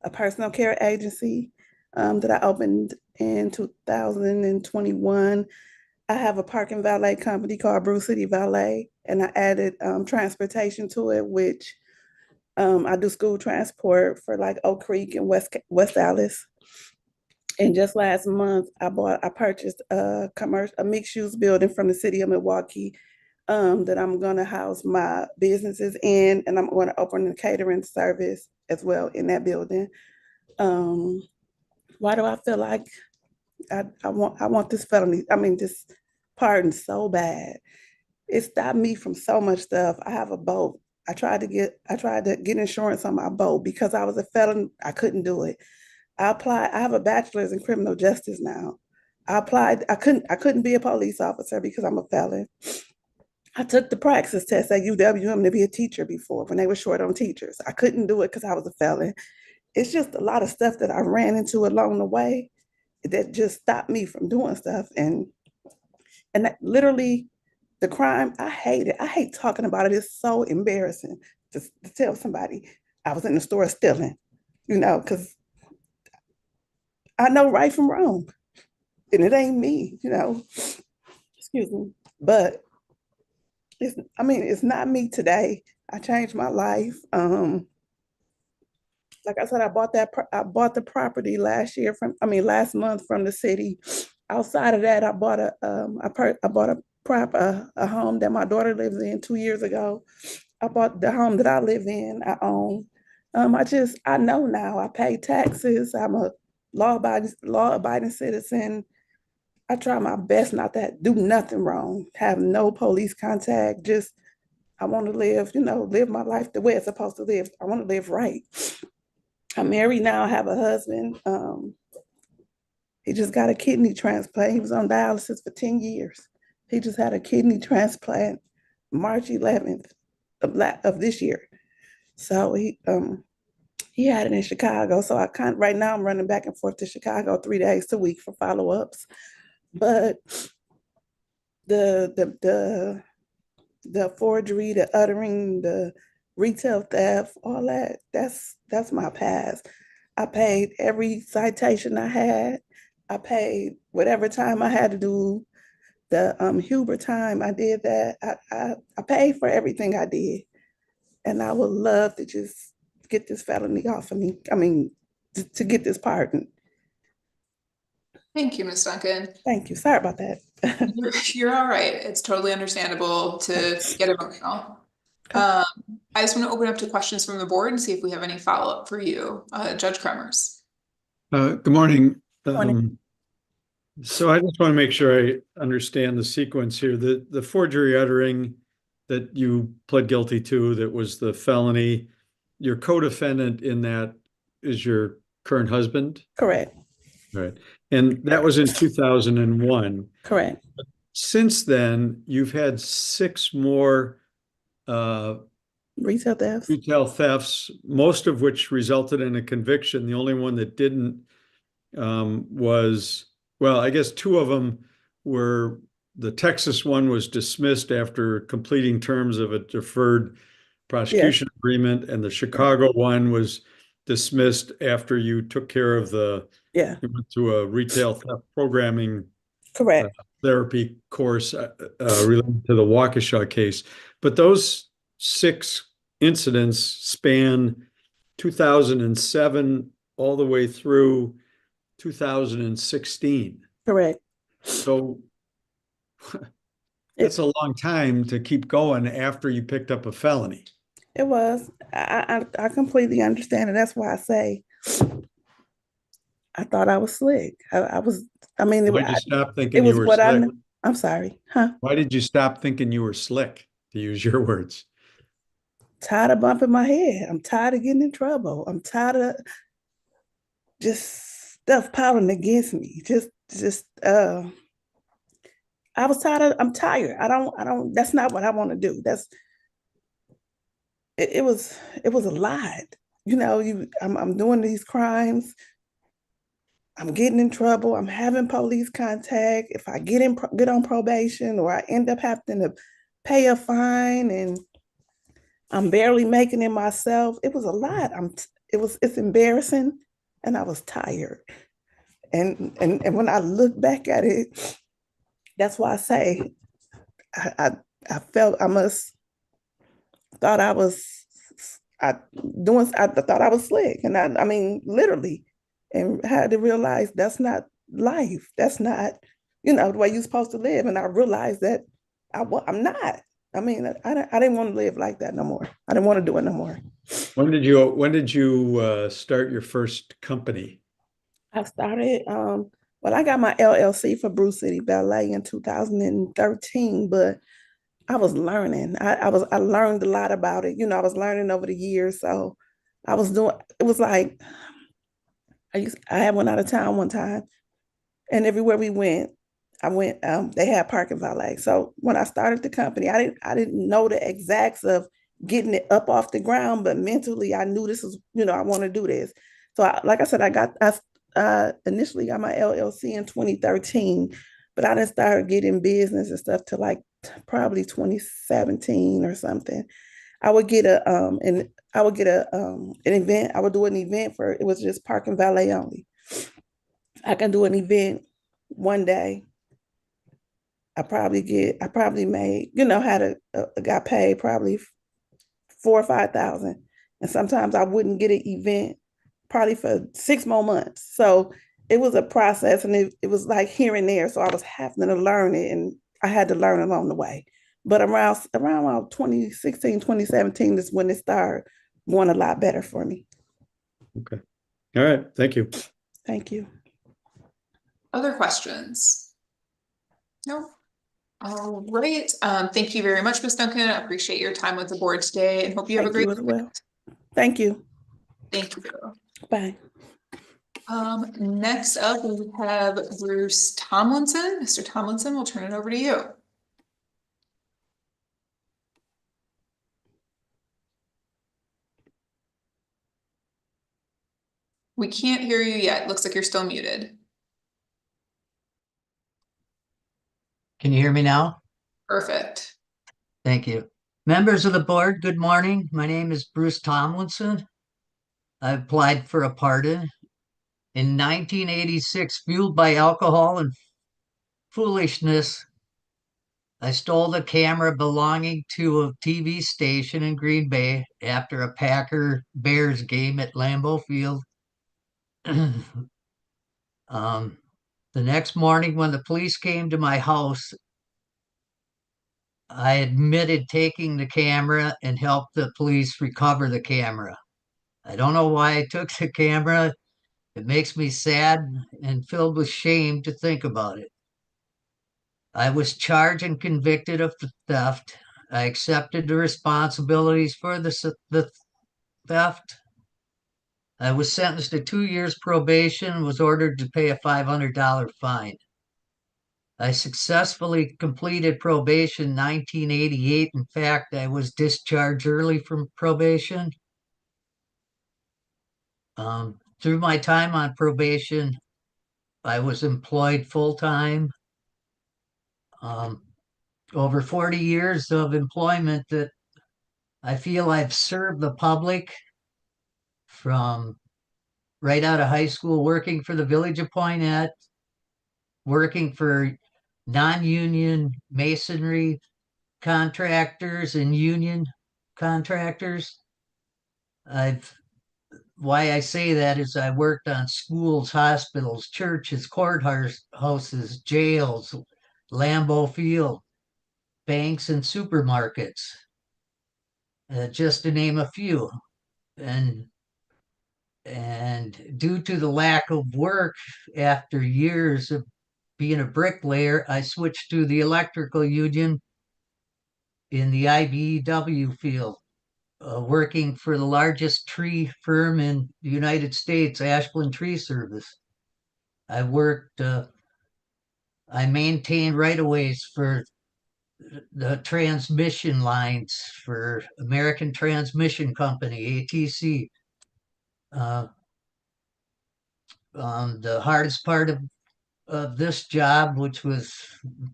a personal care agency that I opened in 2021. I have a parking valet company called Brew City Valet, and I added transportation to it, which I do school transport for like Oak Creek and West Allis. And just last month, I purchased a mixed-use building from the city of Milwaukee that I'm going to house my businesses in, and I'm going to open a catering service as well in that building. Why do I feel like I want this this pardon so bad? It stopped me from so much stuff. I have a boat. I tried to get insurance on my boat because I was a felon. I couldn't do it. I applied. I have a bachelor's in criminal justice now. I applied. I couldn't be a police officer because I'm a felon. I took the praxis test at UWM to be a teacher before when they were short on teachers. I couldn't do it because I was a felon. It's just a lot of stuff that I ran into along the way that just stopped me from doing stuff. And that literally, the crime, I hate it. I hate talking about it. It's so embarrassing to tell somebody I was in the store stealing, because I know right from wrong. And it ain't me, excuse me. But it's not me today. I changed my life. Like I said, I bought the property last month from the city. Outside of that, I bought a home that my daughter lives in 2 years ago. I bought the home that I live in, I own. I know now. I pay taxes. I'm a law-abiding citizen. I try my best not to do nothing wrong, have no police contact. Just, I want to live, live my life the way it's supposed to live. I want to live right. I'm married now. I have a husband. He just got a kidney transplant. He was on dialysis for 10 years. He just had a kidney transplant March 11th of this year. So he had it in Chicago. So right now I'm running back and forth to Chicago 3 days a week for follow-ups. But the forgery, the uttering, the retail theft, all that's my past. I paid every citation I had. I paid whatever time I had to do the Huber time I did that, I paid for everything I did. And I would love to just get this felony off of me. I mean, to get this pardon. Thank you, Ms. Duncan. Thank you. Sorry about that. You're all right. It's totally understandable to get emotional. I just want to open up to questions from the board and see if we have any follow-up for you, Judge Kremers. Good morning. Morning. So I just want to make sure I understand the sequence here. The forgery uttering that you pled guilty to, that was the felony. Your co-defendant in that is your current husband? Correct. Right. And that was in 2001. Correct. Since then, you've had 6 more retail thefts, most of which resulted in a conviction. The only one that didn't was, well, I guess 2 of them were, the Texas one was dismissed after completing terms of a deferred prosecution agreement, and the Chicago one was dismissed after you took care of you went through a retail theft programming therapy course related to the Waukesha case. But those 6 incidents span 2007 all the way through 2016. Correct. So that's a long time to keep going after you picked up a felony. It was. I completely understand it. That's why I say I thought I was slick. I mean, Why did you stop thinking you were slick? I'm sorry. Huh? Why did you stop thinking you were slick, to use your words? Tired of bumping my head. I'm tired of getting in trouble. I'm tired of just stuff piling against me. I was tired. I'm tired. I don't, that's not what I want to do. It was a lot. You know, I'm doing these crimes. I'm getting in trouble. I'm having police contact. If I get on probation, or I end up having to pay a fine, and I'm barely making it myself. It was a lot. It's embarrassing, and I was tired. And when I look back at it, that's why I say I felt I thought I was thought I was slick, and I mean literally, and had to realize that's not life. That's not, you know, the way you're supposed to live. And I realized that I'm not. I mean, I didn't want to live like that no more. I didn't want to do it no more. When did you start your first company? I started, well, I got my LLC for Brew City Ballet in 2013, but I was learning. I learned a lot about it. You know, I was learning over the years. So I was doing, it was like, I had went out of town one time, and everywhere we went, they had parking valet. So when I started the company, I didn't know the exacts of getting it up off the ground, but mentally I knew this is, you know, I want to do this. So like I said, I initially got my LLC in 2013, but I didn't start getting business and stuff till like probably 2017 or something. I would get an event. I would do an event for, it was just parking valet only. I can do an event one day. I probably made, you know, got paid probably $4,000 or $5,000. And sometimes I wouldn't get an event probably for 6 more months. So it was a process, and it was like here and there. So I was having to learn it, and I had to learn along the way. But around 2016, 2017 is when it started going a lot better for me. Okay. All right. Thank you. Thank you. Other questions? No. All right. Thank you very much, Ms. Duncan. I appreciate your time with the board today, and hope you have a great as well. Thank you. Thank you. Bye. Next up, we have Bruce Tomlinson. Mr. Tomlinson, we'll turn it over to you. We can't hear you yet. Looks like you're still muted. Can you hear me now? Perfect. Thank you. Members of the board, good morning. My name is Bruce Tomlinson. I applied for a pardon in 1986, fueled by alcohol and foolishness. I stole the camera belonging to a TV station in Green Bay after a Packer Bears game at Lambeau Field. The next morning, when the police came to my house, I admitted taking the camera and helped the police recover the camera. I don't know why I took the camera. It makes me sad and filled with shame to think about it. I was charged and convicted of the theft. I accepted the responsibilities for the theft. I was sentenced to 2 years probation and was ordered to pay a $500 fine. I successfully completed probation in 1988. In fact, I was discharged early from probation. Through my time on probation, I was employed full-time. Over 40 years of employment that I feel I've served the public, from right out of high school, working for the Village of Poinette, working for non-union masonry contractors and union contractors. Why I say that is I worked on schools, hospitals, churches, courthouses, jails, Lambeau Field, banks, and supermarkets, just to name a few. And due to the lack of work after years of being a bricklayer, I switched to the electrical union in the IBEW field, working for the largest tree firm in the United States, Ashland Tree Service. I maintained right-of-ways for the transmission lines for American Transmission Company, ATC. The hardest part of this job, which was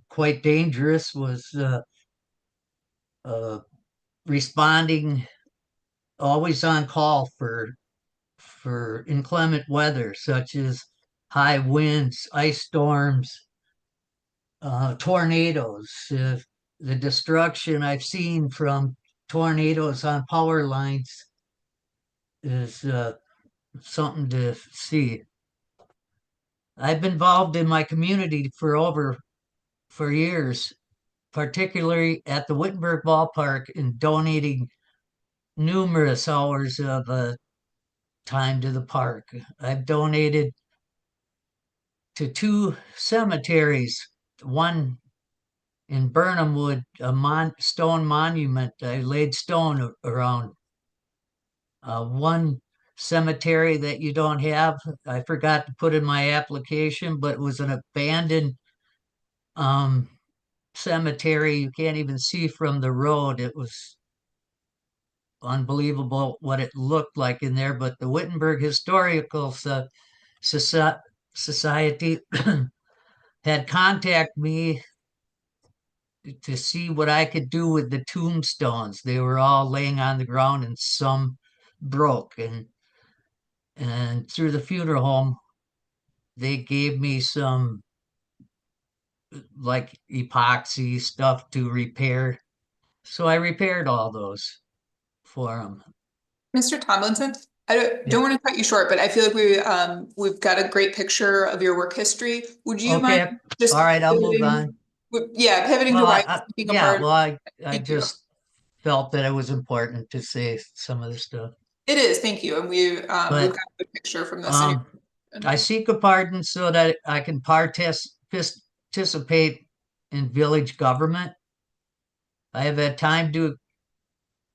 quite dangerous, was responding always on call for inclement weather, such as high winds, ice storms, tornadoes. The destruction I've seen from tornadoes on power lines is something to see. I've been involved in my community for years, particularly at the Wittenberg Ballpark, in donating numerous hours of time to the park. I've donated to 2 cemeteries, one in Burnham Wood, a stone monument. I laid stone around. One cemetery that you don't have, I forgot to put in my application, but it was an abandoned cemetery you can't even see from the road. It was unbelievable what it looked like in there. But the Wittenberg Historical Society had contacted me to see what I could do with the tombstones. They were all laying on the ground and some broke. And through the funeral home, they gave me some like epoxy stuff to repair. So I repaired all those for them. Mr. Tomlinson, I don't want to cut you short, but I feel like we've got a great picture of your work history. Would you mind just all right, I'll move on. Pivoting to why you're speaking apart. I just felt that it was important to say some of the stuff. It is, thank you. And we've got a good picture from this. I seek a pardon so that I can participate in village government. I have had time to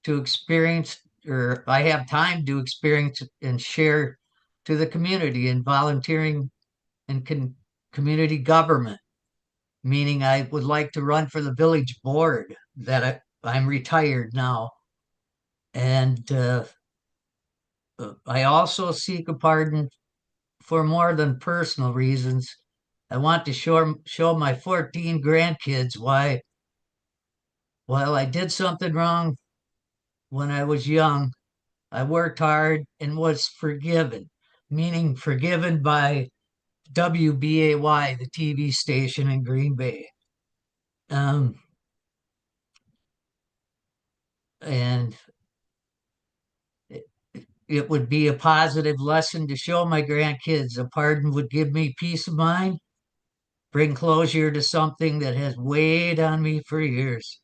experience, or I have time to experience and share to the community in volunteering and community government, meaning I would like to run for the village board. That I'm retired now. And I also seek a pardon for more than personal reasons. I want to show my 14 grandkids why, while I did something wrong when I was young, I worked hard and was forgiven, meaning forgiven by WBAY, the TV station in Green Bay. and it would be a positive lesson to show my grandkids. A pardon would give me peace of mind, bring closure to something that has weighed on me for years.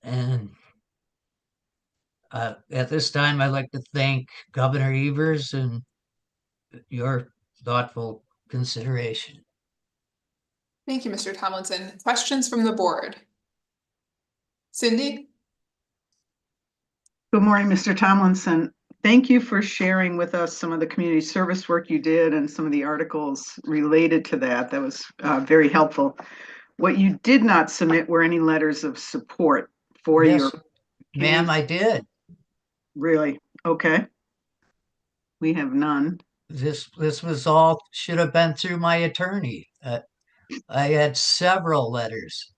And at this time, I'd like to thank Governor Evers and your thoughtful consideration. Thank you, Mr. Tomlinson. Questions from the board? Cindy? Good morning, Mr. Tomlinson. Thank you for sharing with us some of the community service work you did and some of the articles related to that. That was very helpful. What you did not submit were any letters of support for Yes, your. ma'am, I did. Really? Okay. We have none. This was all should have been through my attorney. I had several letters.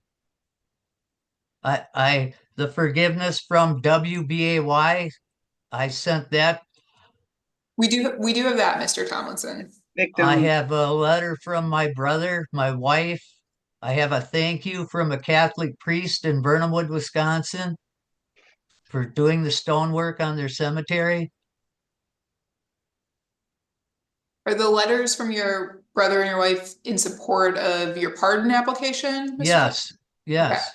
The forgiveness from WBAY, I sent that. We do have that, Mr. Tomlinson. I have a letter from my brother, my wife. I have a thank you from a Catholic priest in Vernonwood, Wisconsin, for doing the stonework on their cemetery. Are the letters from your brother and your wife in support of your pardon application? Mr. Yes, yes.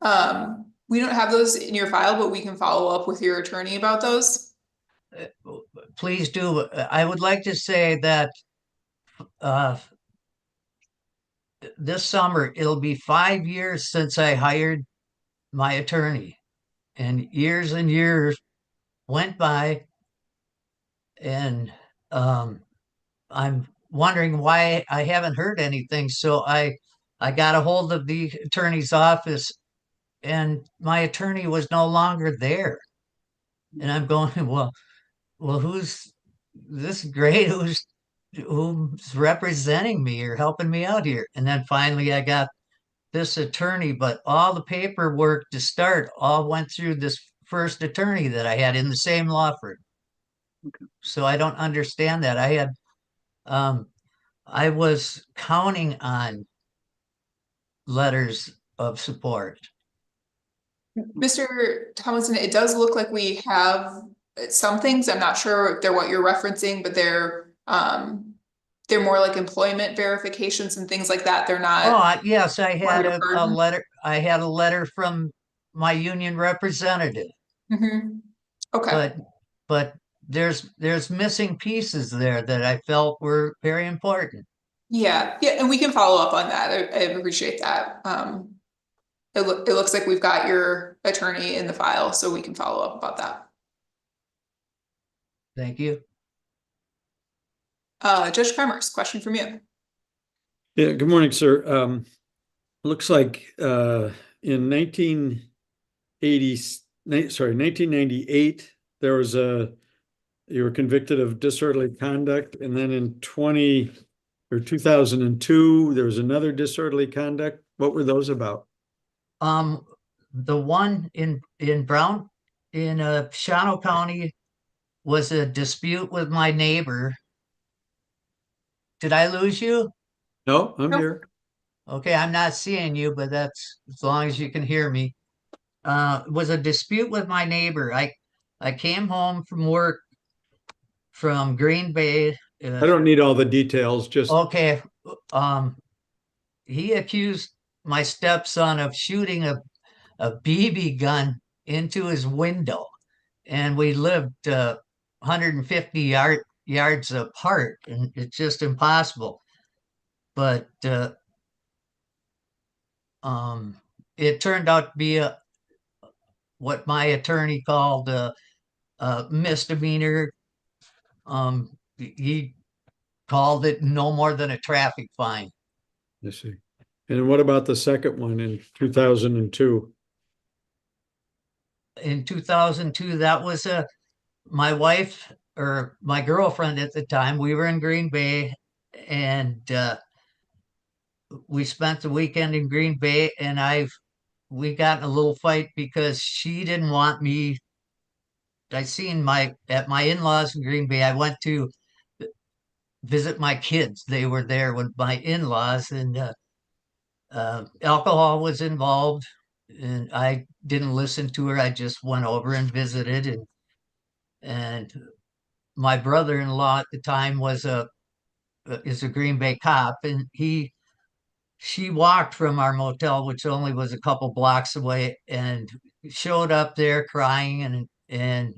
Okay. We don't have those in your file, but we can follow up with your attorney about those. Please do. I would like to say that this summer, it'll be 5 years since I hired my attorney, and years went by, and I'm wondering why I haven't heard anything. So I got a hold of the attorney's office, and my attorney was no longer there. And I'm going, well, who's this great? Who's representing me or helping me out here? And then finally I got this attorney, but all the paperwork to start all went through this first attorney that I had in the same law firm. Okay. So I don't understand that. I was counting on letters of support. Mr. Tomlinson, it does look like we have some things. I'm not sure if they're what you're referencing, but they're more like employment verifications and things like that. They're not. Oh, yes, I had a letter. I had a letter from my union representative. Mm-hmm. Okay. But there's missing pieces there that I felt were very important. Yeah, and we can follow up on that. I appreciate that. It looks like we've got your attorney in the file, so we can follow up about that. Thank you. Judge Kremers, question from you. Yeah, good morning, sir. Looks like in 1998, there was you were convicted of disorderly conduct, and then in 2002, there was another disorderly conduct. What were those about? The one in Shawano County was a dispute with my neighbor. Did I lose you? No, I'm here. Okay, I'm not seeing you, but that's as long as you can hear me. It was a dispute with my neighbor. I came home from work from Green Bay. I don't need all the details, just okay. He accused my stepson of shooting a BB gun into his window, and we lived 150 yards apart, and it's just impossible. But it turned out to be what my attorney called a misdemeanor. He called it no more than a traffic fine. I see. And what about the second one in 2002? In 2002, that was my wife or my girlfriend at the time. We were in Green Bay, and we spent the weekend in Green Bay, and we got in a little fight because she didn't want me. I seen at my in-laws in Green Bay. I went to visit my kids. They were there with my in-laws, and alcohol was involved. and I didn't listen to her. I just went over and visited, and my brother-in-law at the time is a Green Bay cop, and she walked from our motel, which only was a couple blocks away, and showed up there crying, and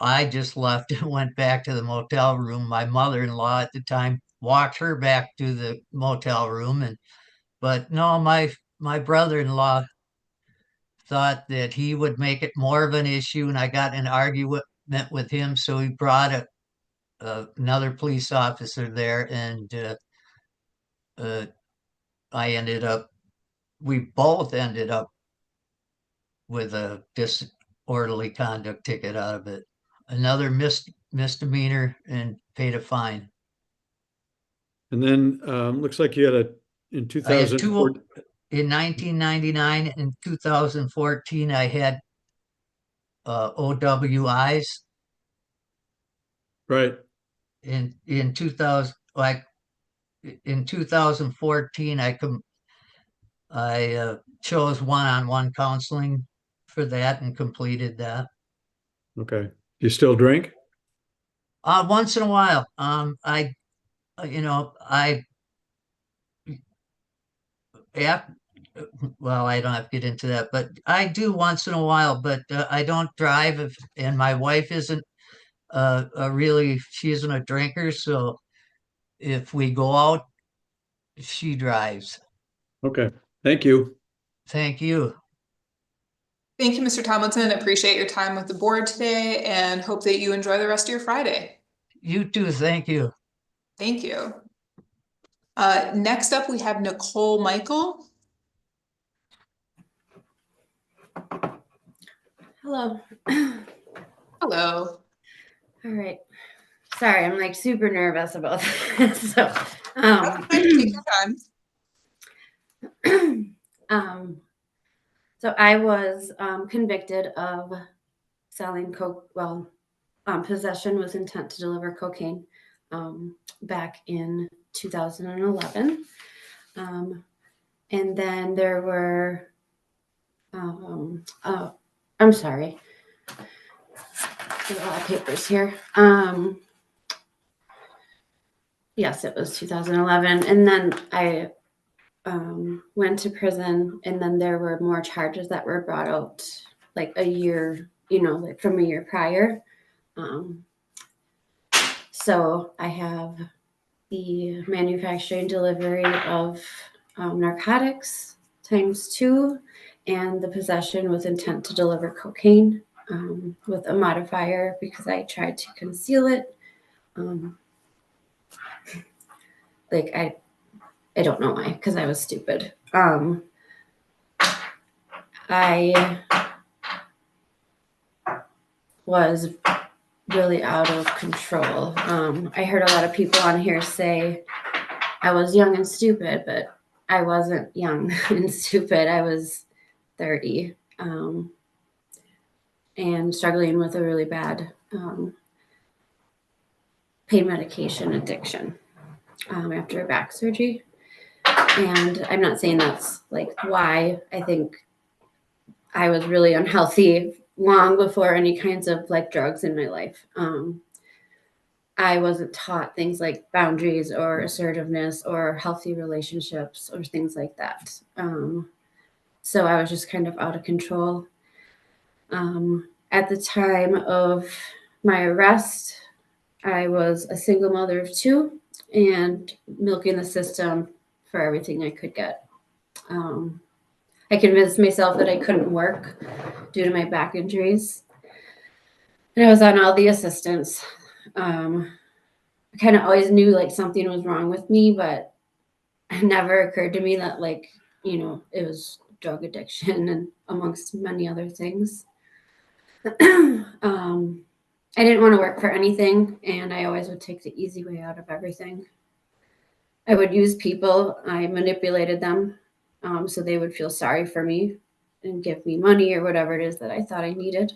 I just left and went back to the motel room. My mother-in-law at the time walked her back to the motel room, but no, my brother-in-law thought that he would make it more of an issue, and I got in an argument with him, so he brought another police officer there, and uh, we both ended up with a disorderly conduct ticket out of it. Another misdemeanor and paid a fine. And then looks like you had in I had 2004. In 1999 and 2014, I had OWIs. Right. In 2014, I chose one-on-one counseling for that and completed that. Okay. You still drink? Once in a while. Well, I don't have to get into that, but I do once in a while, but I don't drive and my wife isn't she isn't a drinker. So if we go out, she drives. Okay. Thank you. Thank you. Thank you, Mr. Tomlinson. Appreciate your time with the board today and hope that you enjoy the rest of your Friday. You too. Thank you. Thank you. Next up, we have Nicole Michael. Hello. Hello. All right. Sorry, I'm like super nervous about this. So, take your time. So I was convicted of selling possession with intent to deliver cocaine back in 2011. And then there were, I'm sorry. There's a lot of papers here. Yes, it was 2011. And then I went to prison, and then there were more charges that were brought out like a year, like from a year prior. So I have the manufacturing delivery of narcotics ×2 and the possession with intent to deliver cocaine with a modifier because I tried to conceal it. I don't know why, because I was stupid. I was really out of control. I heard a lot of people on here say I was young and stupid, but I wasn't young and stupid. I was 30 and struggling with a really bad pain medication addiction after a back surgery. And I'm not saying that's like why. I think I was really unhealthy long before any kinds of like drugs in my life. I wasn't taught things like boundaries or assertiveness or healthy relationships or things like that. So I was just kind of out of control. At the time of my arrest, I was a single mother of 2 and milking the system for everything I could get. I convinced myself that I couldn't work due to my back injuries. And I was on all the assistance. I kind of always knew like something was wrong with me, but it never occurred to me that it was drug addiction and amongst many other things. I didn't want to work for anything, and I always would take the easy way out of everything. I would use people. I manipulated them so they would feel sorry for me and give me money or whatever it is that I thought I needed.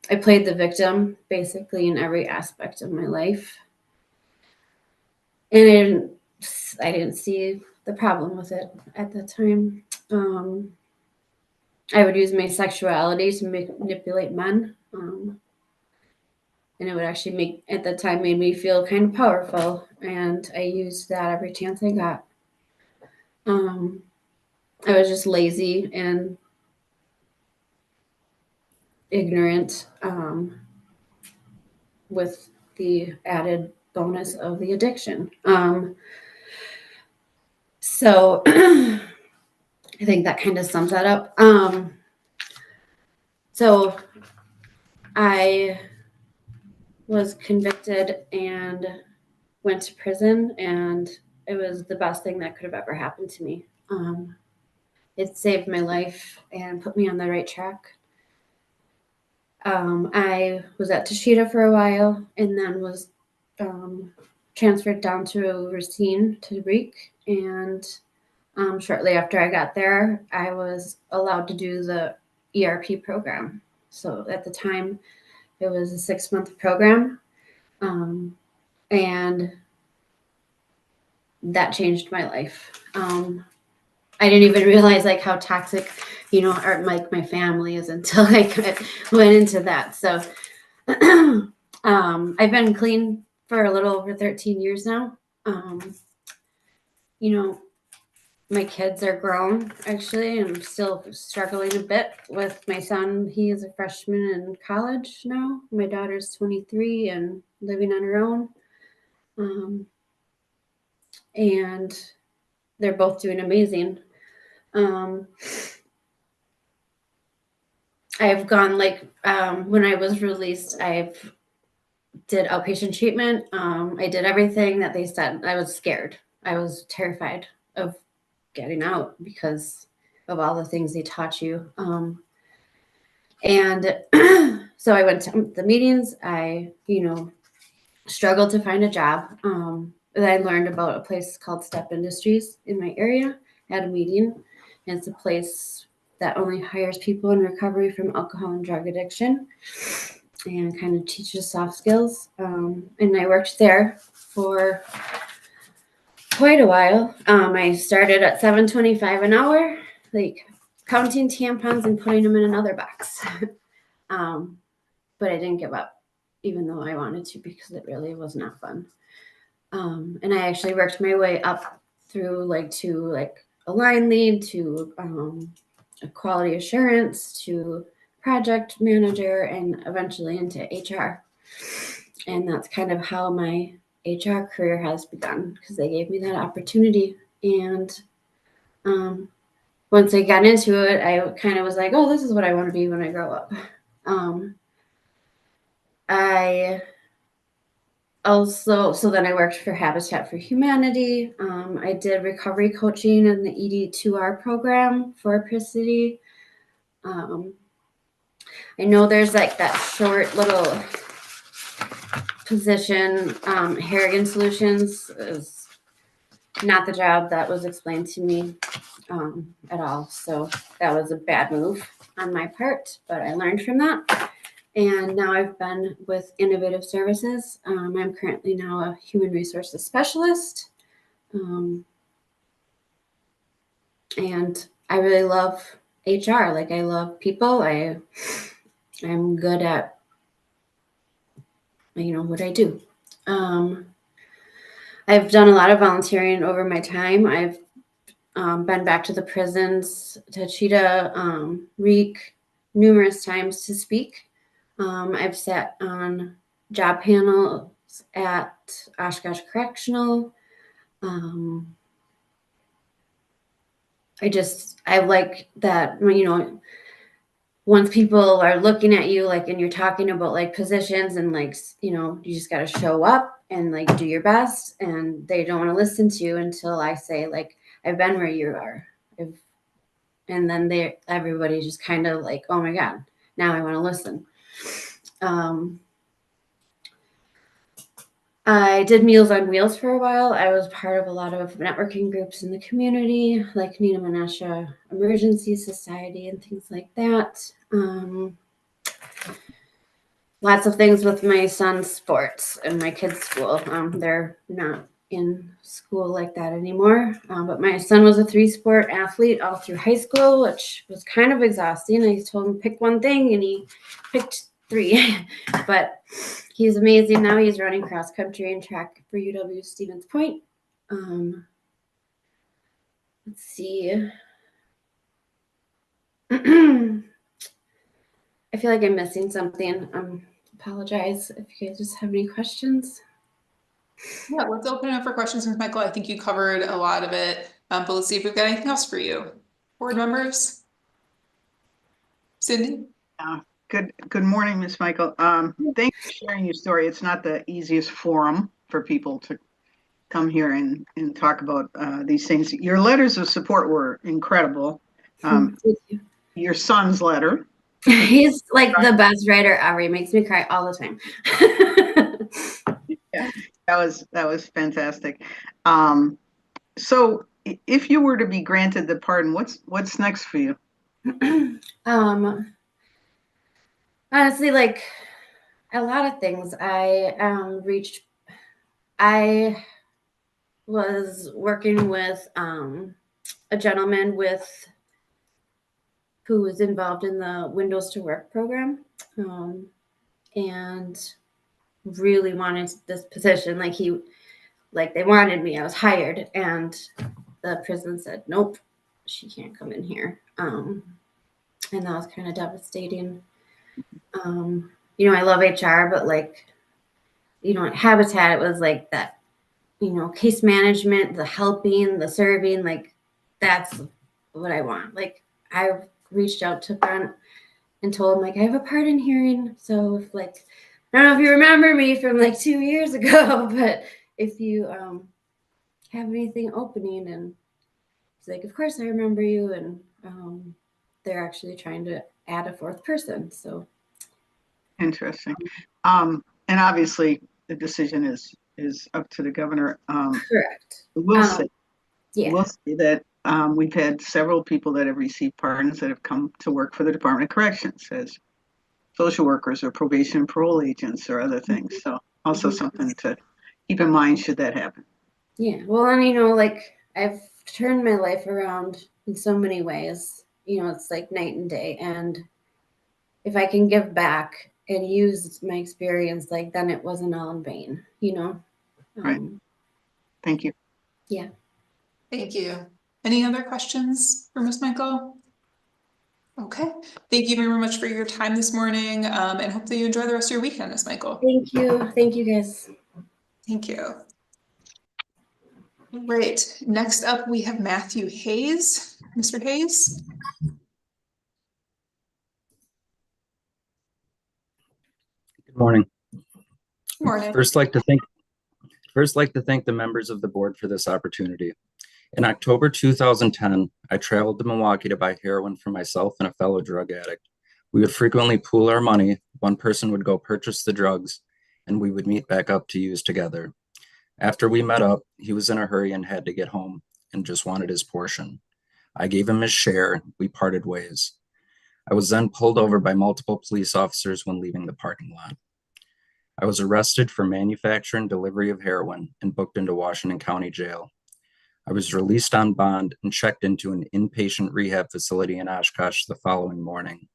I played the victim basically in every aspect of my life. And I didn't see the problem with it at the time. I would use my sexuality to manipulate men. And it would actually make, at the time, made me feel kind of powerful. And I used that every chance I got. I was just lazy and ignorant, with the added bonus of the addiction. So I think that kind of sums that up. So I was convicted and went to prison, and it was the best thing that could have ever happened to me. It saved my life and put me on the right track. I was at Tashida for a while and then was transferred down to Racine to Reek. And shortly after I got there, I was allowed to do the ERP program. So at the time, it was a 6-month program. And that changed my life. I didn't even realize like how toxic, like my family is until I went into that. So I've been clean for a little over 13 years now. My kids are grown, actually, and I'm still struggling a bit with my son. He is a freshman in college now. My daughter's 23 and living on her own. And they're both doing amazing. I've gone when I was released, I've did outpatient treatment. I did everything that they said. I was scared. I was terrified of getting out because of all the things they taught you. And so I went to the meetings. I, struggled to find a job. Then I learned about a place called Step Industries in my area. I had a meeting, and it's a place that only hires people in recovery from alcohol and drug addiction and kind of teaches soft skills. And I worked there for quite a while. I started at $7.25 an hour, like counting tampons and putting them in another box. But I didn't give up, even though I wanted to, because it really was not fun. And I actually worked my way up through to a line lead to a quality assurance to project manager and eventually into HR. And that's kind of how my HR career has begun, because they gave me that opportunity. And once I got into it, I kind of was like, oh, this is what I want to be when I grow up. Then I worked for Habitat for Humanity. I did recovery coaching in the ED2R program for Pricity. I know there's that short little position. Harrigan Solutions is not the job that was explained to me at all. So that was a bad move on my part, but I learned from that. And now I've been with Innovative Services. I'm currently now a human resources specialist. And I really love HR. I love people. I'm good at, what I do. I've done a lot of volunteering over my time. I've been back to the prisons, Tashida, Reek, numerous times to speak. I've sat on job panels at Oshkosh Correctional. I like that, once people are looking at you, and you're talking about positions and you just got to show up and do your best, and they don't want to listen to you until I say I've been where you are. And then everybody's just kind of oh my God, now I want to listen. I did Meals on Wheels for a while. I was part of a lot of networking groups in the community, like Nina Menasha Emergency Society and things like that. Lots of things with my son's sports and my kids' school. They're not in school like that anymore. But my son was a 3-sport athlete all through high school, which was kind of exhausting. I told him pick one thing and he picked 3. But he's amazing now. He's running cross country and track for UW Stevens Point. Let's see. I feel like I'm missing something. Apologize if you guys just have any questions. Yeah, let's open it up for questions, Ms. Michael. I think you covered a lot of it, but let's see if we've got anything else for you. Board members? Cindy? Good morning, Ms. Michael. Thanks for sharing your story. It's not the easiest forum for people to come here and talk about these things. Your letters of support were incredible. Your son's letter. He's like the best writer ever. He makes me cry all the time. Yeah, that was fantastic. So if you were to be granted the pardon, what's next for you? Honestly, like a lot of things. I was working with a gentleman who was involved in the Windows to Work program, and really wanted this position. Like they wanted me. I was hired, and the prison said, nope, she can't come in here. And that was kind of devastating. I love HR, but at Habitat, it was like that, case management, the helping, the serving, like that's what I want. Like I reached out to Brent and told him, like, I have a pardon hearing. So if I don't know if you remember me from 2 years ago, but if you have anything opening, and he's like, of course I remember you. And they're actually trying to add a 4th person. So interesting. And obviously the decision is up to the governor. Correct. We'll say that we've had several people that have received pardons that have come to work for the Department of Corrections as social workers or probation and parole agents or other things. So also something to keep in mind should that happen. Yeah. Well, and I've turned my life around in so many ways. It's like night and day. And if I can give back and use my experience, then it wasn't all in vain, Right. Thank you. Yeah. Thank you. Any other questions for Ms. Michael? Okay. Thank you very much for your time this morning, and hope that you enjoy the rest of your weekend, Ms. Michael. Thank you. Thank you, guys. Thank you. Great. Next up, we have Matthew Hayes. Mr. Hayes? Good morning. Good morning. First, like to thank the members of the board for this opportunity. In October 2010, I traveled to Milwaukee to buy heroin for myself and a fellow drug addict. We would frequently pool our money. One person would go purchase the drugs, and we would meet back up to use together. After we met up, he was in a hurry and had to get home and just wanted his portion. I gave him his share. We parted ways. I was then pulled over by multiple police officers when leaving the parking lot. I was arrested for manufacture and delivery of heroin and booked into Washington County Jail. I was released on bond and checked into an inpatient rehab facility in Oshkosh the following morning.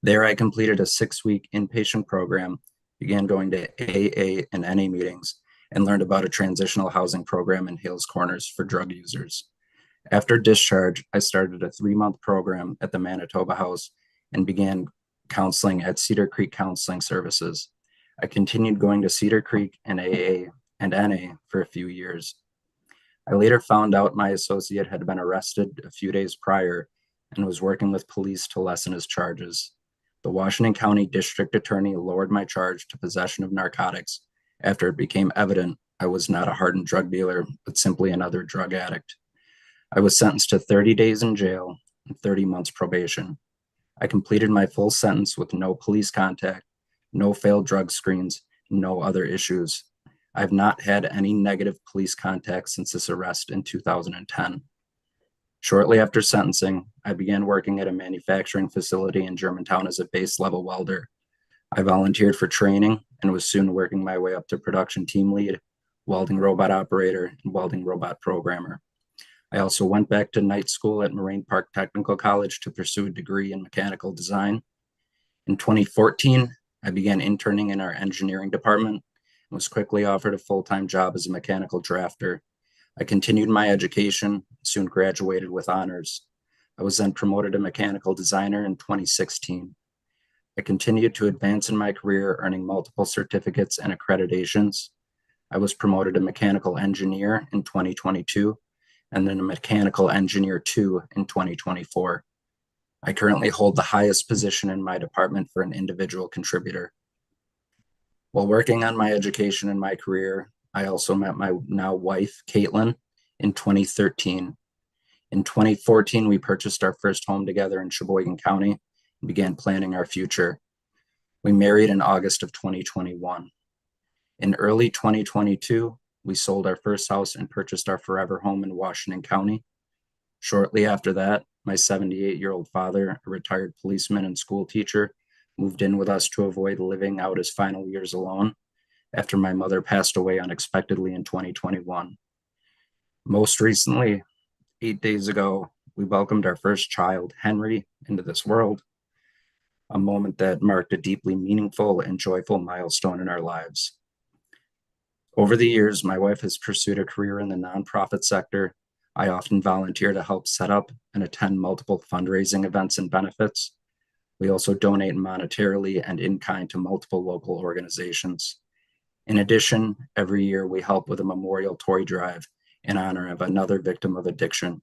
There, I completed a 6-week inpatient program, began going to AA and NA meetings, and learned about a transitional housing program in Hales Corners for drug users. After discharge, I started a 3-month program at the Manitoba House and began counseling at Cedar Creek Counseling Services. I continued going to Cedar Creek and AA and NA for a few years. I later found out my associate had been arrested a few days prior and was working with police to lessen his charges. The Washington County District Attorney lowered my charge to possession of narcotics after it became evident I was not a hardened drug dealer, but simply another drug addict. I was sentenced to 30 days in jail and 30 months probation. I completed my full sentence with no police contact, no failed drug screens, no other issues. I've not had any negative police contact since this arrest in 2010. Shortly after sentencing, I began working at a manufacturing facility in Germantown as a base level welder. I volunteered for training and was soon working my way up to production team lead, welding robot operator, and welding robot programmer. I also went back to night school at Moraine Park Technical College to pursue a degree in mechanical design. In 2014, I began interning in our engineering department and was quickly offered a full-time job as a mechanical drafter. I continued my education, soon graduated with honors. I was then promoted to mechanical designer in 2016. I continued to advance in my career, earning multiple certificates and accreditations. I was promoted to mechanical engineer in 2022, and then a mechanical engineer 2 in 2024. I currently hold the highest position in my department for an individual contributor. While working on my education and my career, I also met my now wife, Caitlin, in 2013. In 2014, we purchased our first home together in Sheboygan County and began planning our future. We married in August of 2021. In early 2022, we sold our first house and purchased our forever home in Washington County. Shortly after that, my 78-year-old father, a retired policeman and school teacher, moved in with us to avoid living out his final years alone after my mother passed away unexpectedly in 2021. Most recently, 8 days ago, we welcomed our first child, Henry, into this world, a moment that marked a deeply meaningful and joyful milestone in our lives. Over the years, my wife has pursued a career in the nonprofit sector. I often volunteer to help set up and attend multiple fundraising events and benefits. We also donate monetarily and in kind to multiple local organizations. In addition, every year we help with a memorial toy drive in honor of another victim of addiction.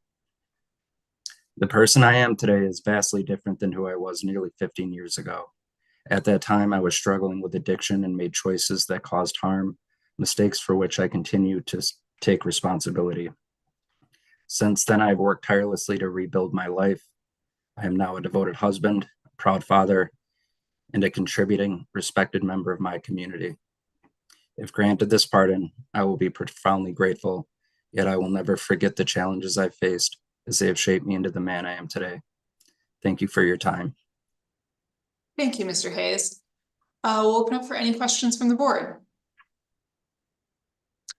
The person I am today is vastly different than who I was nearly 15 years ago. At that time, I was struggling with addiction and made choices that caused harm, mistakes for which I continue to take responsibility. Since then, I've worked tirelessly to rebuild my life. I am now a devoted husband, a proud father, and a contributing, respected member of my community. If granted this pardon, I will be profoundly grateful, yet I will never forget the challenges I've faced as they have shaped me into the man I am today. Thank you for your time. Thank you, Mr. Hayes. We'll open up for any questions from the board.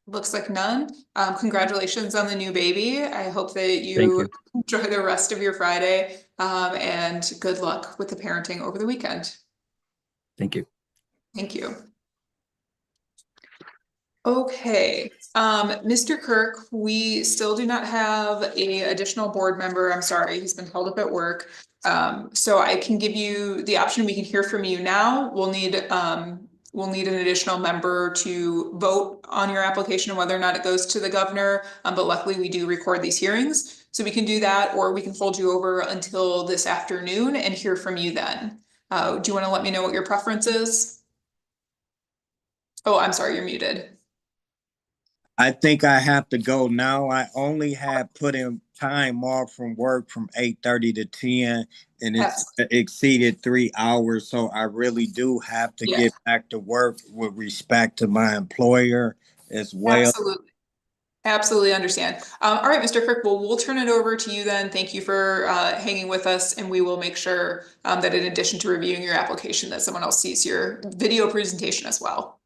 Looks like none. Congratulations on the new baby. I hope that you enjoy the rest of your Friday, and good luck with the parenting over the weekend. Thank you. Thank you. Okay, Mr. Kirk, we still do not have an additional board member. I'm sorry, he's been held up at work. So I can give you the option. We can hear from you now. We'll need an additional member to vote on your application and whether or not it goes to the governor. But luckily we do record these hearings. So we can do that, or we can hold you over until this afternoon and hear from you then. Do you want to let me know what your preference is? Oh, I'm sorry, you're muted. I think I have to go now. I only have put in time off from work from 8:30 to 10, and it's exceeded 3 hours. So I really do have to get back to work with respect to my employer as well. Absolutely. Absolutely understand. All right, Mr. Kirk, well, we'll turn it over to you then. Thank you for hanging with us, and we will make sure that in addition to reviewing your application, that someone else sees your video presentation as well.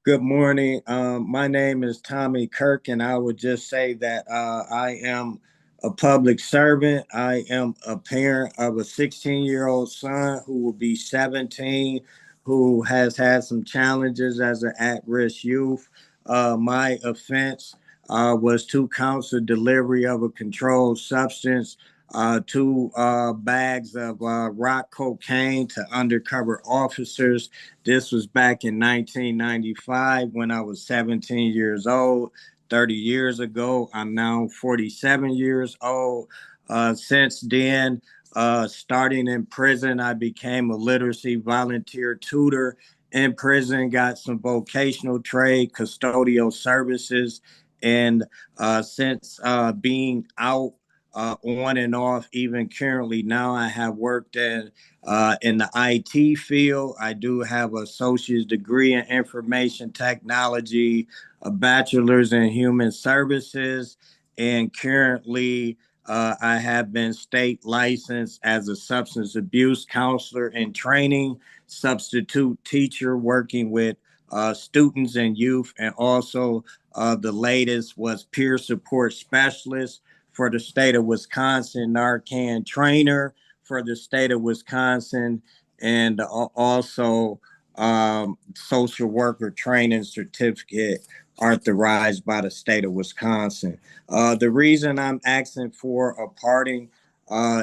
Good morning. My name is Tommy Kirk, and I would just say that I am a public servant. I am a parent of a 16-year-old son who will be 17, who has had some challenges as an at-risk youth. My offense was 2 counts of delivery of a controlled substance, 2 bags of rock cocaine to undercover officers. This was back in 1995 when I was 17 years old. 30 years ago, I'm now 47 years old. Since then, starting in prison, I became a literacy volunteer tutor in prison, got some vocational trade, custodial services, and since being out on and off, even currently now, I have worked in the IT field. I do have an associate's degree in information technology, a bachelor's in human services, and currently I have been state licensed as a substance abuse counselor in training, substitute teacher working with students and youth, and also the latest was peer support specialist for the state of Wisconsin, Narcan trainer for the state of Wisconsin, and also social worker training certificate authorized by the state of Wisconsin. The reason I'm asking for a pardon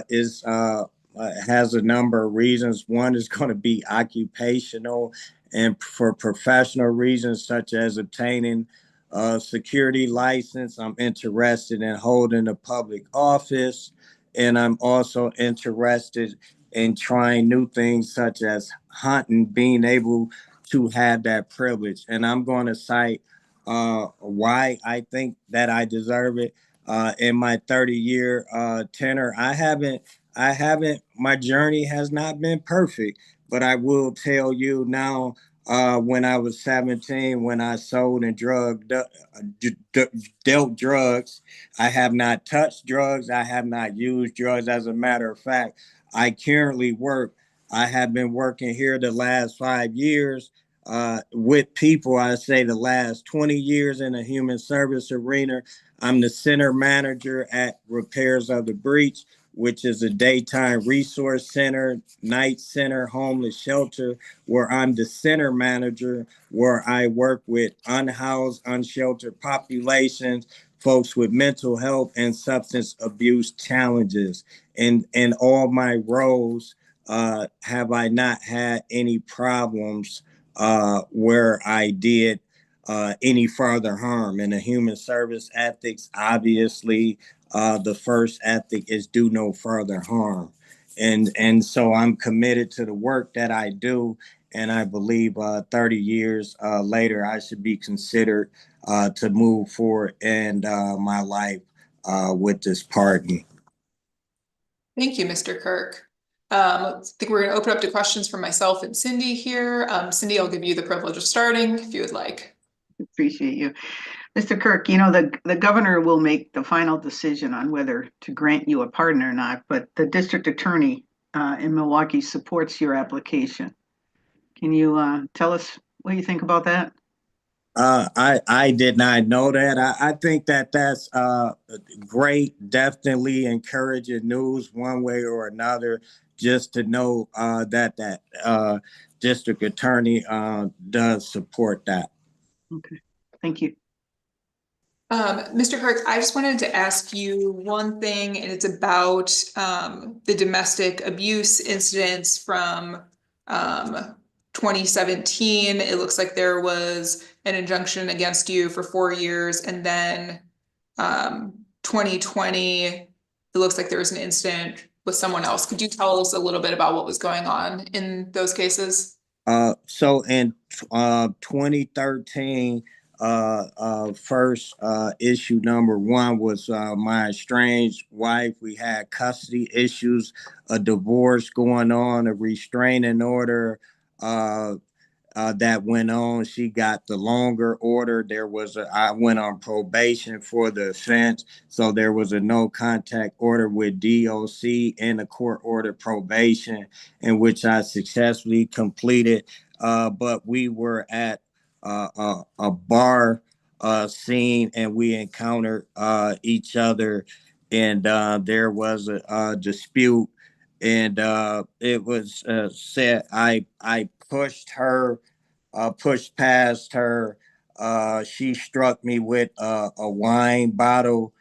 is has a number of reasons. One is going to be occupational and for professional reasons, such as obtaining a security license. I'm interested in holding a public office, and I'm also interested in trying new things such as hunting, being able to have that privilege. And I'm going to cite why I think that I deserve it. In my 30-year tenure, my journey has not been perfect, but I will tell you now, when I was 17, when I sold and dealt drugs, I have not touched drugs. I have not used drugs. As a matter of fact, I currently work. I have been working here the last 5 years with people. I say the last 20 years in the human service arena. I'm the center manager at Repairs of the Breach, which is a daytime resource center, night center, homeless shelter, where I'm the center manager, where I work with unhoused, unsheltered populations, folks with mental health and substance abuse challenges. And in all my roles, have I not had any problems where I did any further harm? In the human service ethics, obviously, the first ethic is do no further harm. And so I'm committed to the work that I do. And I believe 30 years later, I should be considered to move forward in my life with this party. Thank you, Mr. Kirk. I think we're going to open up to questions from myself and Cindy here. Cindy, I'll give you the privilege of starting if you would like. Appreciate you. Mr. Kirk, the governor will make the final decision on whether to grant you a pardon or not, but the district attorney in Milwaukee supports your application. Can you tell us what you think about that? I did not know that. I think that that's great, definitely encouraging news one way or another, just to know that district attorney does support that. Okay, thank you. Mr. Kirk, I just wanted to ask you one thing, and it's about the domestic abuse incidents from 2017. It looks like there was an injunction against you for 4 years, and then 2020, it looks like there was an incident with someone else. Could you tell us a little bit about what was going on in those cases? So in 2013, first issue number one was my estranged wife. We had custody issues, a divorce going on, a restraining order that went on. She got the longer order. I went on probation for the offense, so there was a no contact order with DOC and a court order probation, in which I successfully completed. But we were at a bar scene, and we encountered each other, and there was a dispute, and it was said I pushed past her. She struck me with a wine bottle,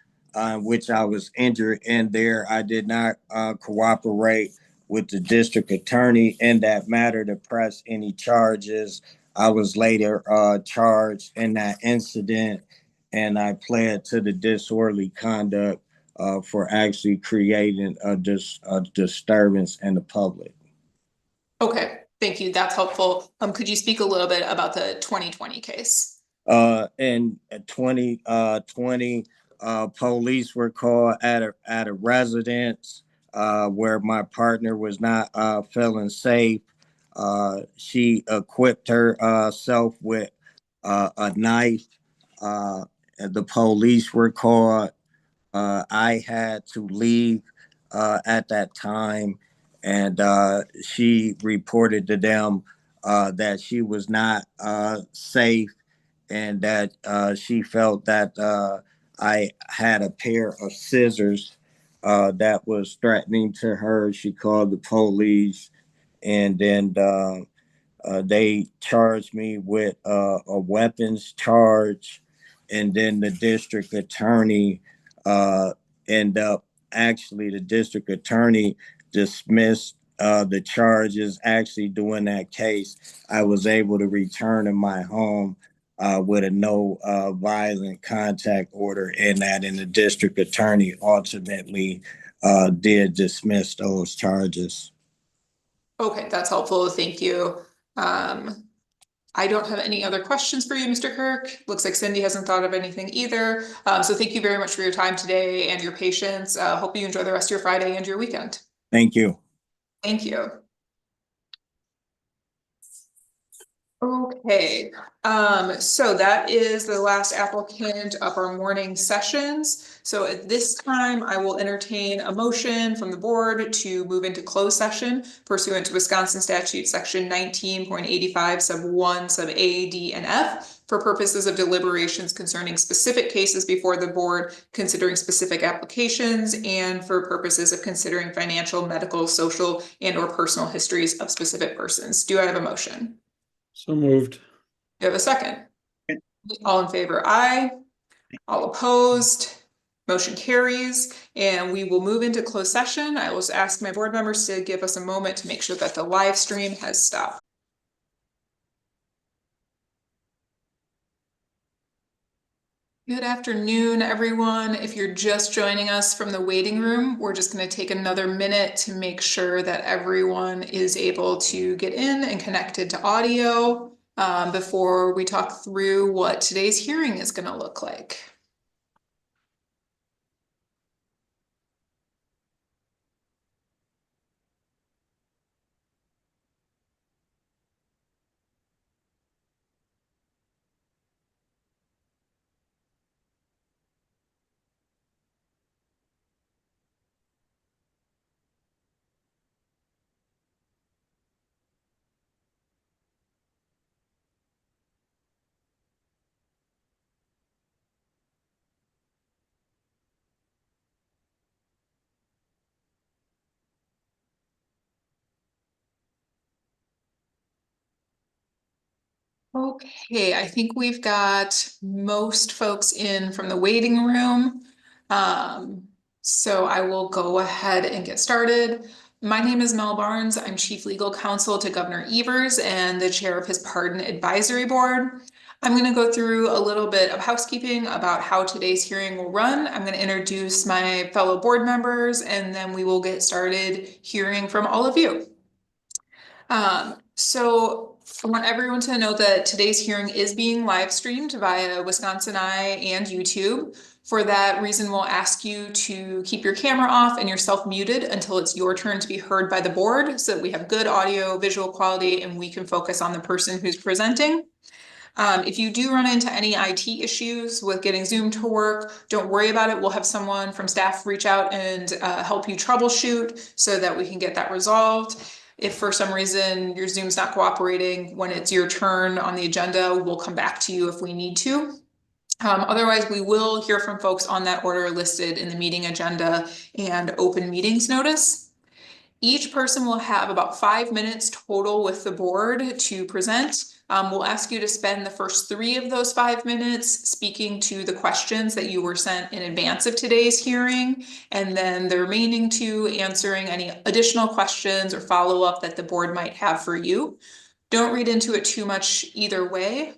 which I was injured in there. I did not cooperate with the district attorney in that matter to press any charges. I was later charged in that incident, and I pled to the disorderly conduct for actually creating a disturbance in the public. Okay, thank you. That's helpful. Could you speak a little bit about the 2020 case? In 2020, police were called at a residence where my partner was not feeling safe. She equipped herself with a knife. The police were called. I had to leave at that time, and she reported to them that she was not safe, and that she felt that I had a pair of scissors that was threatening to her. She called the police, and then they charged me with a weapons charge, and then the district attorney the district attorney dismissed the charges. Actually, during that case, I was able to return to my home with a no violent contact order, and the district attorney ultimately did dismiss those charges. Okay, that's helpful. Thank you. I don't have any other questions for you, Mr. Kirk. Looks like Cindy hasn't thought of anything either. So thank you very much for your time today and your patience. Hope you enjoy the rest of your Friday and your weekend. Thank you. Thank you. Okay, so that is the last applicant of our morning sessions. So at this time, I will entertain a motion from the board to move into closed session pursuant to Wisconsin statute section 19.85 sub 1 sub A, D, and F for purposes of deliberations concerning specific cases before the board, considering specific applications, and for purposes of considering financial, medical, social, and or personal histories of specific persons. Do I have a motion? So moved. You have a second? All in favor, aye. All opposed, motion carries, and we will move into closed session. I will just ask my board members to give us a moment to make sure that the live stream has stopped. Good afternoon, everyone. If you're just joining us from the waiting room, we're just going to take another minute to make sure that everyone is able to get in and connected to audio before we talk through what today's hearing is going to look like. Okay, I think we've got most folks in from the waiting room. So I will go ahead and get started. My name is Mel Barnes. I'm Chief Legal Counsel to Governor Evers and the chair of his Pardon Advisory Board. I'm going to go through a little bit of housekeeping about how today's hearing will run. I'm going to introduce my fellow board members, and then we will get started hearing from all of you. So I want everyone to know that today's hearing is being live streamed via Wisconsin Eye and YouTube. For that reason, we'll ask you to keep your camera off and yourself muted until it's your turn to be heard by the board, so that we have good audio visual quality and we can focus on the person who's presenting. If you do run into any IT issues with getting Zoom to work, don't worry about it. We'll have someone from staff reach out and help you troubleshoot so that we can get that resolved. If for some reason your Zoom's not cooperating, when it's your turn on the agenda, we'll come back to you if we need to. Otherwise, we will hear from folks on that order listed in the meeting agenda and open meetings notice. Each person will have about 5 minutes total with the board to present. We'll ask you to spend the first 3 of those 5 minutes speaking to the questions that you were sent in advance of today's hearing, and then the remaining 2 answering any additional questions or follow-up that the board might have for you. Don't read into it too much either way.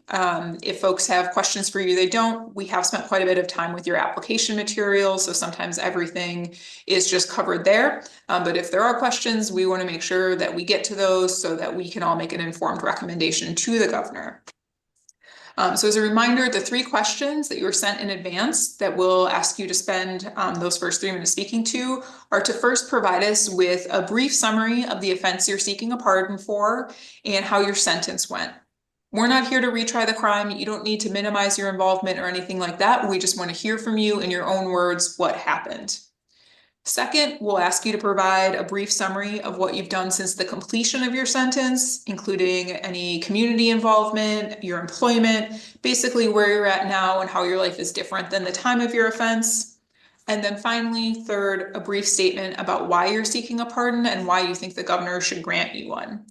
If folks have questions for you, they don't. We have spent quite a bit of time with your application material, so sometimes everything is just covered there. But if there are questions, we want to make sure that we get to those so that we can all make an informed recommendation to the governor. So as a reminder, the 3 questions that you were sent in advance that we'll ask you to spend those first 3 minutes speaking to are to first provide us with a brief summary of the offense you're seeking a pardon for and how your sentence went. We're not here to retry the crime. You don't need to minimize your involvement or anything like that. We just want to hear from you in your own words what happened. Second, we'll ask you to provide a brief summary of what you've done since the completion of your sentence, including any community involvement, your employment, basically where you're at now and how your life is different than the time of your offense. And then finally, third, a brief statement about why you're seeking a pardon and why you think the governor should grant you one.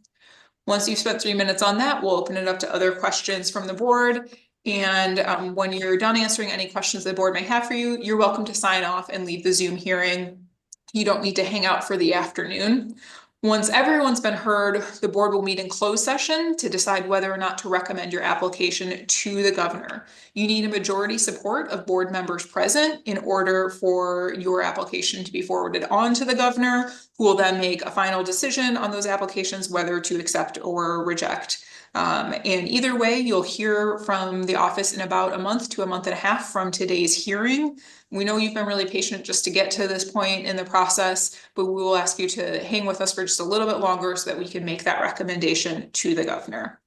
Once you've spent 3 minutes on that, we'll open it up to other questions from the board. And when you're done answering any questions the board may have for you, you're welcome to sign off and leave the Zoom hearing. You don't need to hang out for the afternoon. Once everyone's been heard, the board will meet in closed session to decide whether or not to recommend your application to the governor. You need a majority support of board members present in order for your application to be forwarded on to the governor, who will then make a final decision on those applications, whether to accept or reject. And either way, you'll hear from the office in about a month to a month and a half from today's hearing. We know you've been really patient just to get to this point in the process, but we will ask you to hang with us for just a little bit longer so that we can make that recommendation to the governor.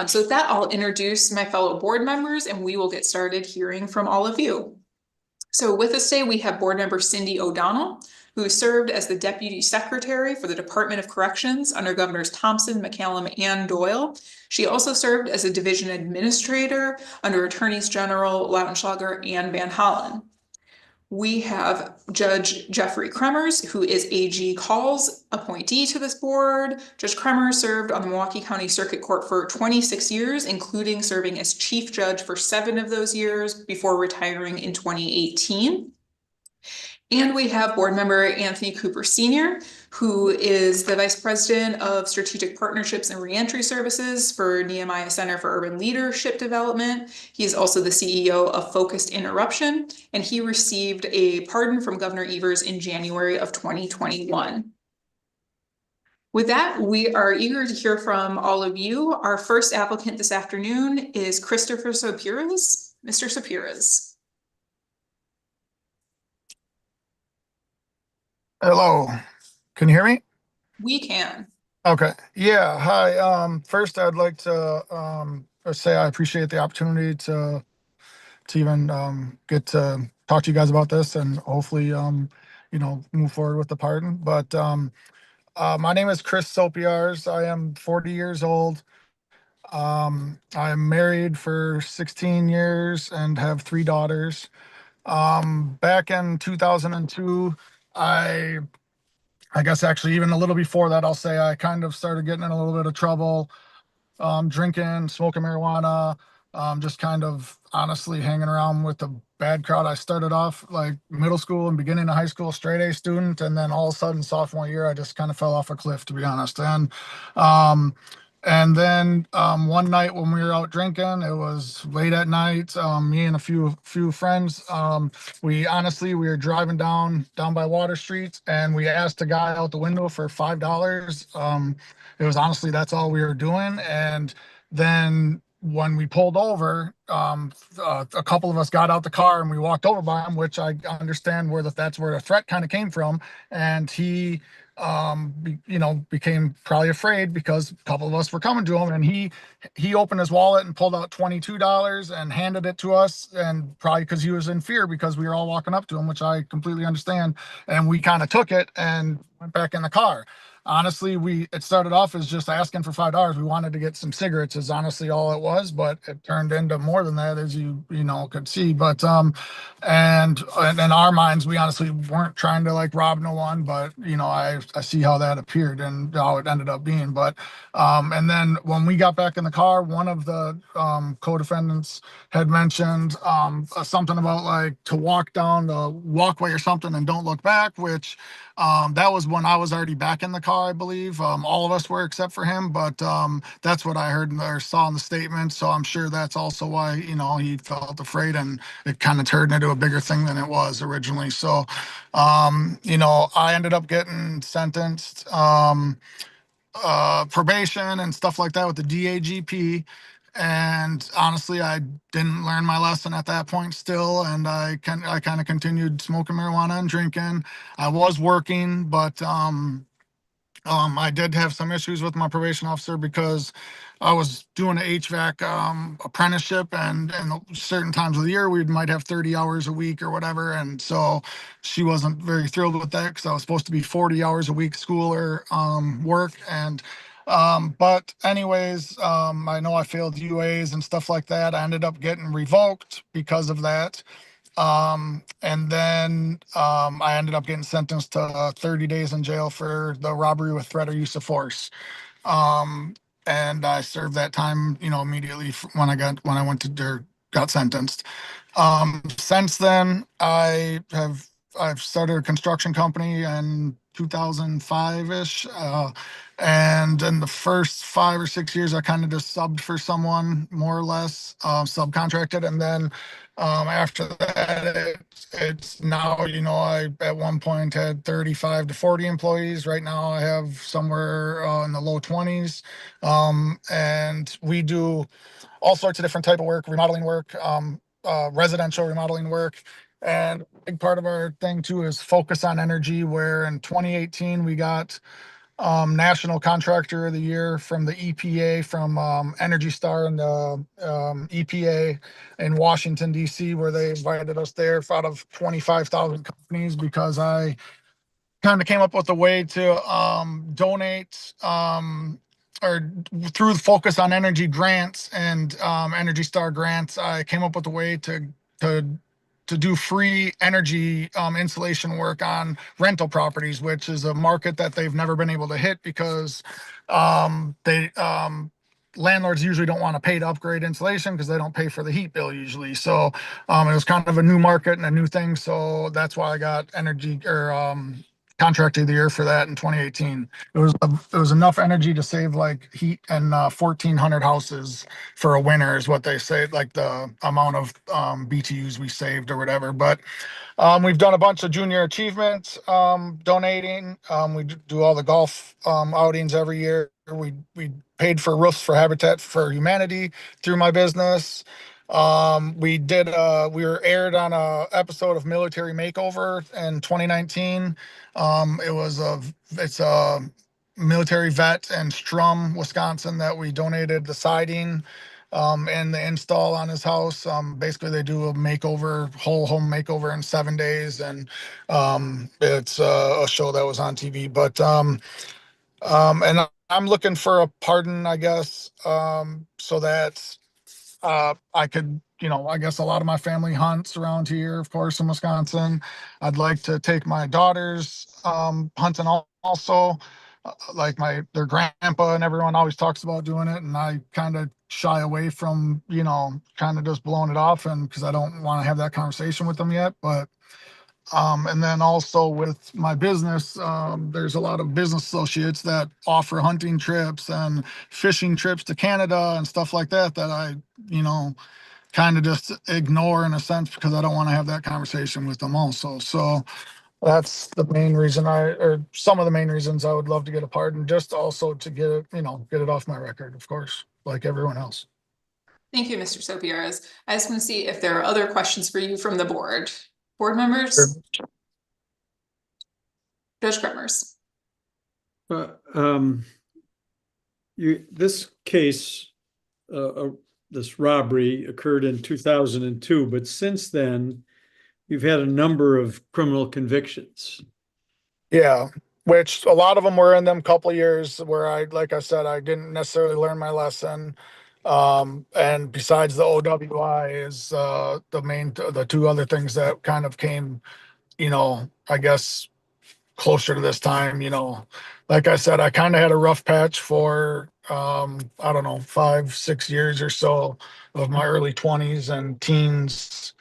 So with that, I'll introduce my fellow board members and we will get started hearing from all of you. So with us today, we have board member Cindy O'Donnell, who served as the Deputy Secretary for the Department of Corrections under Governors Thompson, McCallum, and Doyle. She also served as a Division Administrator under Attorneys General Lautenschlager and Van Hollen. We have Judge Jeffrey Kremers, who is AG Call's appointee to this board. Judge Kremers served on the Milwaukee County Circuit Court for 26 years, including serving as Chief Judge for 7 of those years before retiring in 2018. And we have board member Anthony Cooper Sr., who is the Vice President of Strategic Partnerships and Reentry Services for Nehemiah Center for Urban Leadership Development. He is also the CEO of Focused Interruption, and he received a pardon from Governor Evers in January of 2021. With that, we are eager to hear from all of you. Our first applicant this afternoon is Christopher Sopiras. Mr. Sopiras. Hello, can you hear me? We can. Okay, yeah, hi. First I'd like to say I appreciate the opportunity to even get to talk to you guys about this and hopefully you know, move forward with the pardon. But my name is Chris Sopiars. I am 40 years old. I am married for 16 years and have 3 daughters. Back in 2002, I guess actually even a little before that, I'll say I kind of started getting in a little bit of trouble, drinking, smoking marijuana, just kind of honestly hanging around with a bad crowd. I started off like middle school and beginning of high school, straight A student. And then all of a sudden sophomore year, I just kind of fell off a cliff, to be honest. And then one night when we were out drinking, it was late at night, me and a few friends, we were driving down by Water Street, and we asked a guy out the window for $5. It was honestly, that's all we were doing. And then when we pulled over, a couple of us got out the car and we walked over by him, which I understand that's where the threat kind of came from. And he became probably afraid because a couple of us were coming to him, and he opened his wallet and pulled out $22 and handed it to us, and probably because he was in fear because we were all walking up to him, which I completely understand. And we kind of took it and went back in the car. Honestly, it started off as just asking for $5. We wanted to get some cigarettes is honestly all it was, but it turned into more than that, as you could see. But and in our minds, we honestly weren't trying to like rob no one, but I see how that appeared and how it ended up being. But and then when we got back in the car, one of the co-defendants had mentioned something about like to walk down the walkway or something and don't look back, which that was when I was already back in the car, I believe. All of us were except for him, but that's what I heard or saw in the statement. So I'm sure that's also why, he felt afraid, and it kind of turned into a bigger thing than it was originally. So, I ended up getting sentenced, probation and stuff like that with the DAGP. And honestly, I didn't learn my lesson at that point still. And I kind of continued smoking marijuana and drinking. I was working, but I did have some issues with my probation officer because I was doing an HVAC apprenticeship, and certain times of the year we might have 30 hours a week or whatever. And so she wasn't very thrilled with that because I was supposed to be 40 hours a week school or work. And but anyways, I know I failed UAs and stuff like that. I ended up getting revoked because of that. And then I ended up getting sentenced to 30 days in jail for the robbery with threat or use of force. And I served that time, immediately when I went to or got sentenced. Since then, I've started a construction company in 2005-ish. And in the first 5 or 6 years, I kind of just subbed for someone, more or less, subcontracted. And then after that, it's now, I at one point had 35 to 40 employees. Right now, I have somewhere in the low 20s. And we do all sorts of different type of work, remodeling work, residential remodeling work. And a big part of our thing too is focus on energy, where in 2018 we got National Contractor of the Year from the EPA, from Energy Star and the EPA in Washington, D.C., where they invited us there out of 25,000 companies, because I kind of came up with a way to donate or through the Focus on Energy grants and Energy Star grants. I came up with a way to do free energy installation work on rental properties, which is a market that they've never been able to hit because landlords usually don't want to pay to upgrade insulation because they don't pay for the heat bill usually. So it was kind of a new market and a new thing. So that's why I got energy or contract of the year for that in 2018. It was enough energy to save like heat and 1,400 houses for a winter is what they say, like the amount of BTUs we saved or whatever. But we've done a bunch of junior achievements donating. We do all the golf outings every year. We paid for roofs for Habitat for Humanity through my business. We were aired on a episode of Military Makeover in 2019. It's a military vet in Strum, Wisconsin, that we donated the siding and the install on his house. Basically they do a makeover, whole home makeover in 7 days. And it's a show that was on TV, but and I'm looking for a pardon, I guess, so that I could, I guess a lot of my family hunts around here, of course, in Wisconsin. I'd like to take my daughters hunting also. Like their grandpa and everyone always talks about doing it, and I kind of shy away from, kind of just blowing it off, and because I don't want to have that conversation with them yet. But and then also with my business, there's a lot of business associates that offer hunting trips and fishing trips to Canada and stuff like that I, kind of just ignore in a sense because I don't want to have that conversation with them also. So that's the main reason or some of the main reasons I would love to get a pardon, just also to get it, get it off my record, of course, like everyone else. Thank you, Mr. Sopiras. I just want to see if there are other questions for you from the board. Board members? Sure. Judge Kremers. This case, this robbery occurred in 2002, but since then, you've had a number of criminal convictions. Yeah, which a lot of them were in them couple of years where like I said, I didn't necessarily learn my lesson. And besides the OWI is the two other things that kind of came, I guess closer to this time, like I said, I kind of had a rough patch for, I don't know, 5-6 years or so of my early 20s and teens.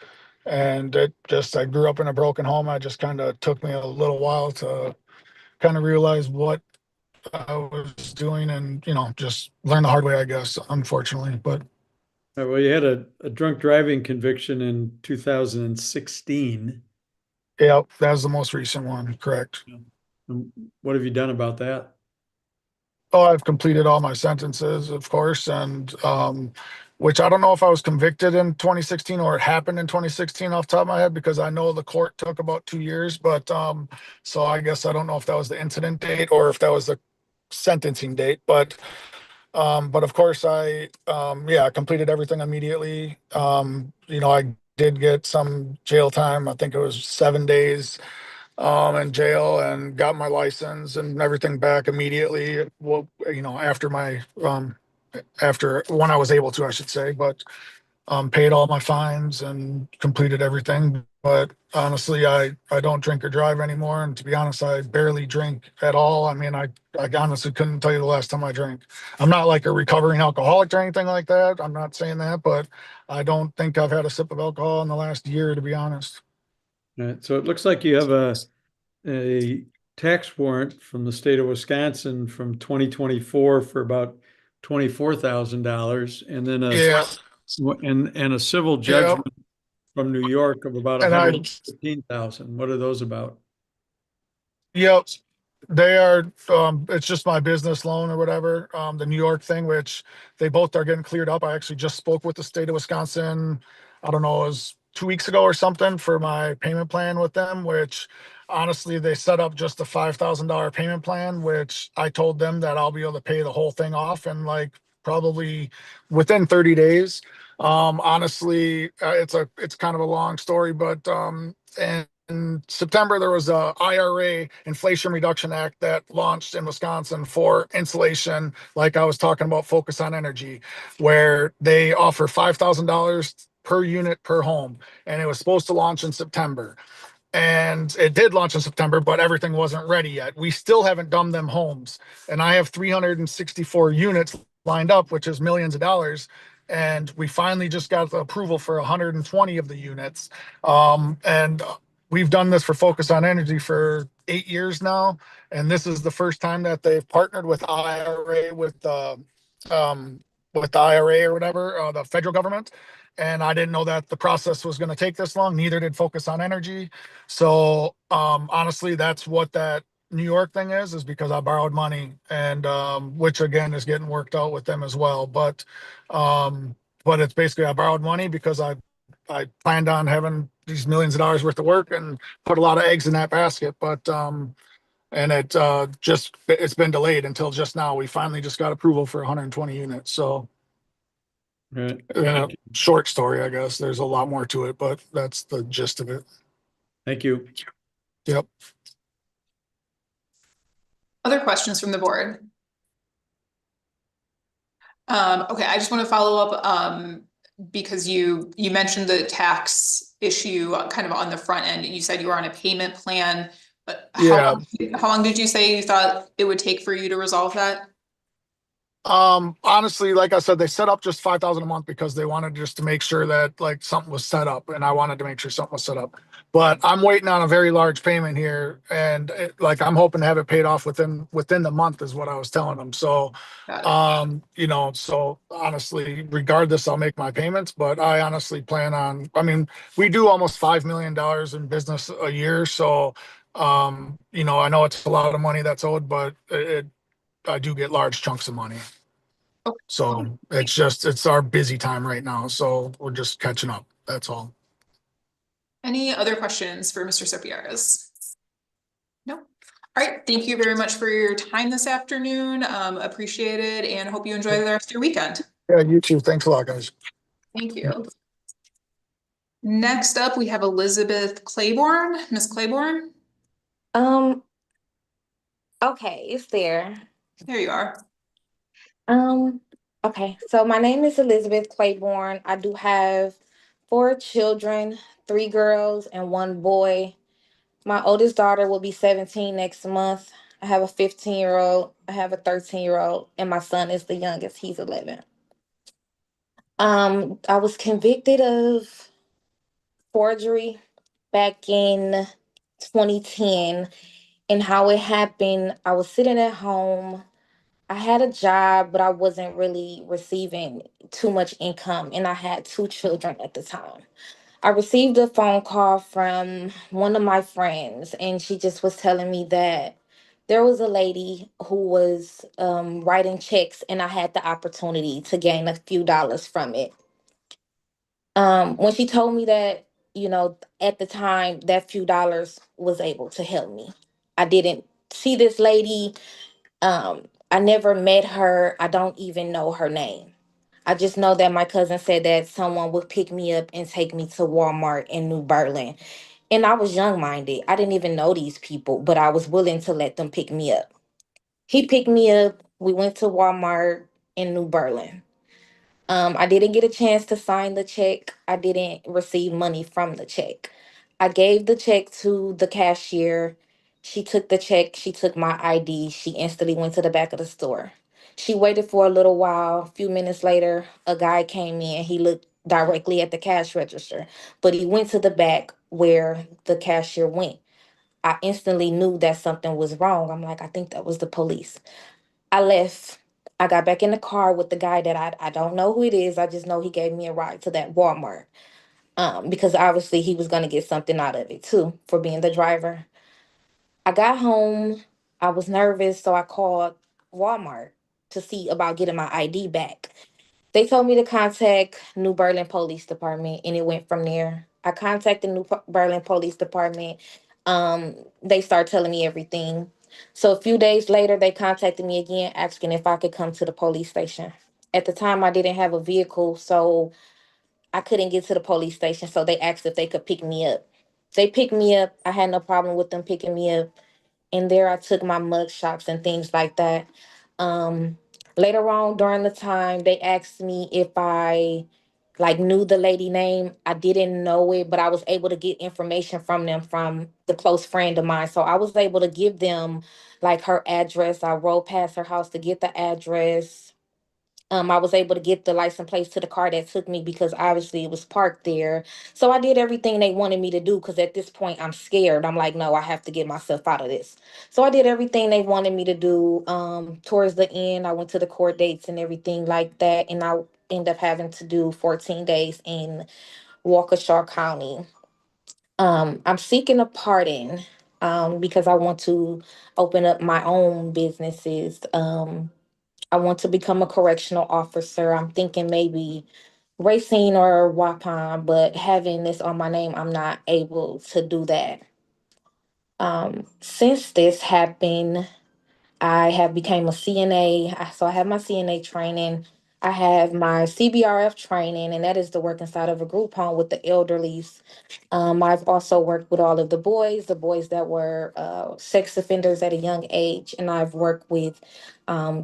And I grew up in a broken home. I just kind of took me a little while to kind of realize what I was doing and, just learn the hard way, I guess, unfortunately. But well, you had a drunk driving conviction in 2016. Yeah, that was the most recent one, correct. What have you done about that? Oh, I've completed all my sentences, of course, and which I don't know if I was convicted in 2016 or it happened in 2016 off the top of my head, because I know the court took about 2 years, but so I guess I don't know if that was the incident date or if that was the sentencing date, but But of course I completed everything immediately. I did get some jail time. I think it was 7 days in jail, and got my license and everything back immediately. Well, after my after when I was able to, I should say, but paid all my fines and completed everything. But honestly, I don't drink or drive anymore. And to be honest, I barely drink at all. I mean, I honestly couldn't tell you the last time I drank. I'm not like a recovering alcoholic or anything like that. I'm not saying that, but I don't think I've had a sip of alcohol in the last year, to be honest. All right, so it looks like you have a tax warrant from the state of Wisconsin from 2024 for about $24,000, and then Yeah. and a civil Yeah. judgment from New York of about And I, 115,000. What are those about? yep. They are, it's just my business loan or whatever, the New York thing, which they both are getting cleared up. I actually just spoke with the state of Wisconsin, I don't know, it was 2 weeks ago or something, for my payment plan with them, which honestly, they set up just a $5,000 payment plan, which I told them that I'll be able to pay the whole thing off in like probably within 30 days. Honestly, it's kind of a long story, but, and in September, there was a IRA, Inflation Reduction Act, that launched in Wisconsin for insulation, like I was talking about, Focus on Energy, where they offer $5,000 per unit per home. And it was supposed to launch in September. And it did launch in September, but everything wasn't ready yet. We still haven't done them homes. And I have 364 units lined up, which is millions of dollars. And we finally just got the approval for 120 of the units. And we've done this for Focus on Energy for 8 years now. And this is the first time that they've partnered with IRA, with the IRA or whatever, the federal government. And I didn't know that the process was going to take this long. Neither did Focus on Energy. So honestly, that's what that New York thing is because I borrowed money, and which again is getting worked out with them as well. But it's basically I borrowed money because I planned on having these millions of dollars worth of work and put a lot of eggs in that basket. But and it's been delayed until just now. We finally just got approval for 120 units. So Right. short story, I guess. There's a lot more to it, but that's the gist of it. Thank you. Yep. Other questions from the board? Okay, I just want to follow up because you mentioned the tax issue kind of on the front end. You said you were on a payment plan, but how long did you say you thought it would take for you to resolve that? Honestly, like I said, they set up just 5,000 a month because they wanted just to make sure that like something was set up, and I wanted to make sure something was set up. But I'm waiting on a very large payment here, and I'm hoping to have it paid off within the month is what I was telling them. So, so honestly, regardless, I'll make my payments, but I honestly plan on, I mean, we do almost $5 million in business a year. So, I know it's a lot of money that's owed, but I do get large chunks of money. So it's our busy time right now. So we're just catching up. That's all. Any other questions for Mr. Sopierres? No. All right. Thank you very much for your time this afternoon. Appreciate it, and hope you enjoy the rest of your weekend. Yeah, you too. Thanks a lot, guys. Thank you. Next up, we have Elizabeth Claiborne. Miss Claiborne? Okay, it's there. There you are. Okay, so my name is Elizabeth Claiborne. I do have 4 children, 3 girls and 1 boy. My oldest daughter will be 17 next month. I have a 15-year-old, I have a 13-year-old, and my son is the youngest. He's 11. I was convicted of forgery back in 2010, and how it happened, I was sitting at home. I had a job, but I wasn't really receiving too much income, and I had 2 children at the time. I received a phone call from one of my friends, and she just was telling me that there was a lady who was writing checks, and I had the opportunity to gain a few dollars from it. When she told me that, at the time, that few dollars was able to help me. I didn't see this lady I never met her. I don't even know her name. I just know that my cousin said that someone would pick me up and take me to Walmart in New Berlin. And I was young minded. I didn't even know these people, but I was willing to let them pick me up. He picked me up. We went to Walmart in New Berlin. I didn't get a chance to sign the check. I didn't receive money from the check. I gave the check to the cashier. She took the check. She took my ID. She instantly went to the back of the store. She waited for a little while. A few minutes later, a guy came in. He looked directly at the cash register, but he went to the back where the cashier went. I instantly knew that something was wrong. I'm like, I think that was the police. I left. I got back in the car with the guy that I don't know who it is. I just know he gave me a ride to that Walmart. Because obviously he was gonna get something out of it too for being the driver. I got home. I was nervous, so I called Walmart to see about getting my ID back. They told me to contact New Berlin Police Department, and it went from there. I contacted Berlin Police Department. They start telling me everything. So a few days later, they contacted me again, asking if I could come to the police station. At the time, I didn't have a vehicle, so I couldn't get to the police station. So they asked if they could pick me up. They picked me up. I had no problem with them picking me up. And there I took my mug shots and things like that. Um, Later on during the time, they asked me if I like knew the lady name. I didn't know it, but I was able to get information from them from the close friend of mine. So I was able to give them like her address. I rode past her house to get the address. I was able to get the license plates to the car that took me because obviously it was parked there. So I did everything they wanted me to do because at this point I'm scared. I'm like, no, I have to get myself out of this. So I did everything they wanted me to do. Towards the end, I went to the court dates and everything like that. And I ended up having to do 14 days in Waukesha County. I'm seeking a pardon because I want to open up my own businesses. I want to become a correctional officer. I'm thinking maybe Racine or Waupun, but having this on my name, I'm not able to do that. Since this happened, I have become a CNA. So I have my CNA training. I have my CBRF training, and that is to work inside of a group home with the elderlies. I've also worked with all of the boys that were sex offenders at a young age, and I've worked with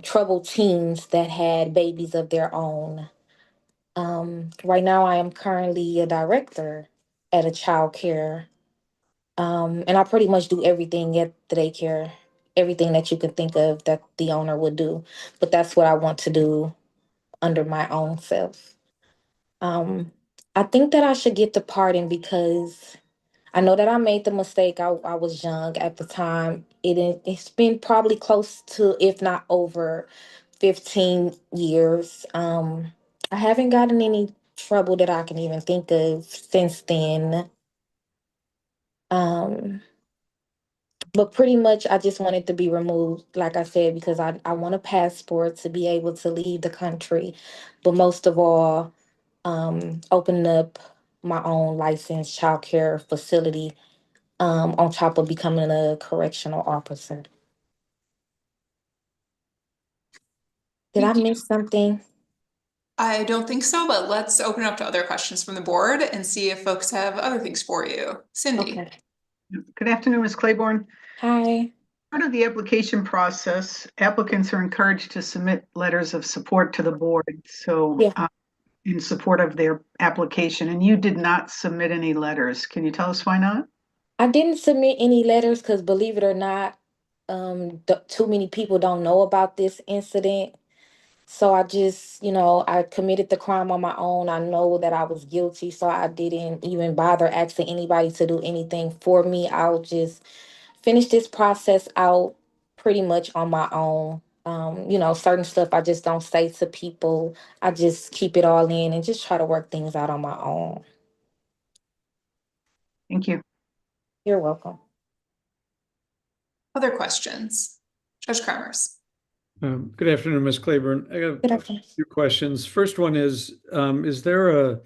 troubled teens that had babies of their own. Right now, I am currently a director at a child care, and I pretty much do everything at the daycare, everything that you can think of that the owner would do. But that's what I want to do under my own self. Um, I think that I should get the pardon because I know that I made the mistake. I was young at the time. It's been probably close to, if not over, 15 years. I haven't gotten any trouble that I can even think of since then. Um, but pretty much I just wanted to be removed, like I said, because I want a passport to be able to leave the country. But most of all, opening up my own licensed childcare facility on top of becoming a correctional officer. Did I miss something? I don't think so, but let's open up to other questions from the board and see if folks have other things for you. Cindy. Okay. Good afternoon, Ms. Claiborne. Hi. Part of the application process, applicants are encouraged to submit letters of support to the board. So in support of their application, and you did not submit any letters. Can you tell us why not? I didn't submit any letters because, believe it or not, too many people don't know about this incident. So I just, I committed the crime on my own. I know that I was guilty, so I didn't even bother asking anybody to do anything for me. I'll just finish this process out pretty much on my own. Certain stuff I just don't say to people. I just keep it all in and just try to work things out on my own. Thank you. You're welcome. Other questions? Judge Kremers. Good afternoon, Ms. Claiborne. I got a few questions. First one is there a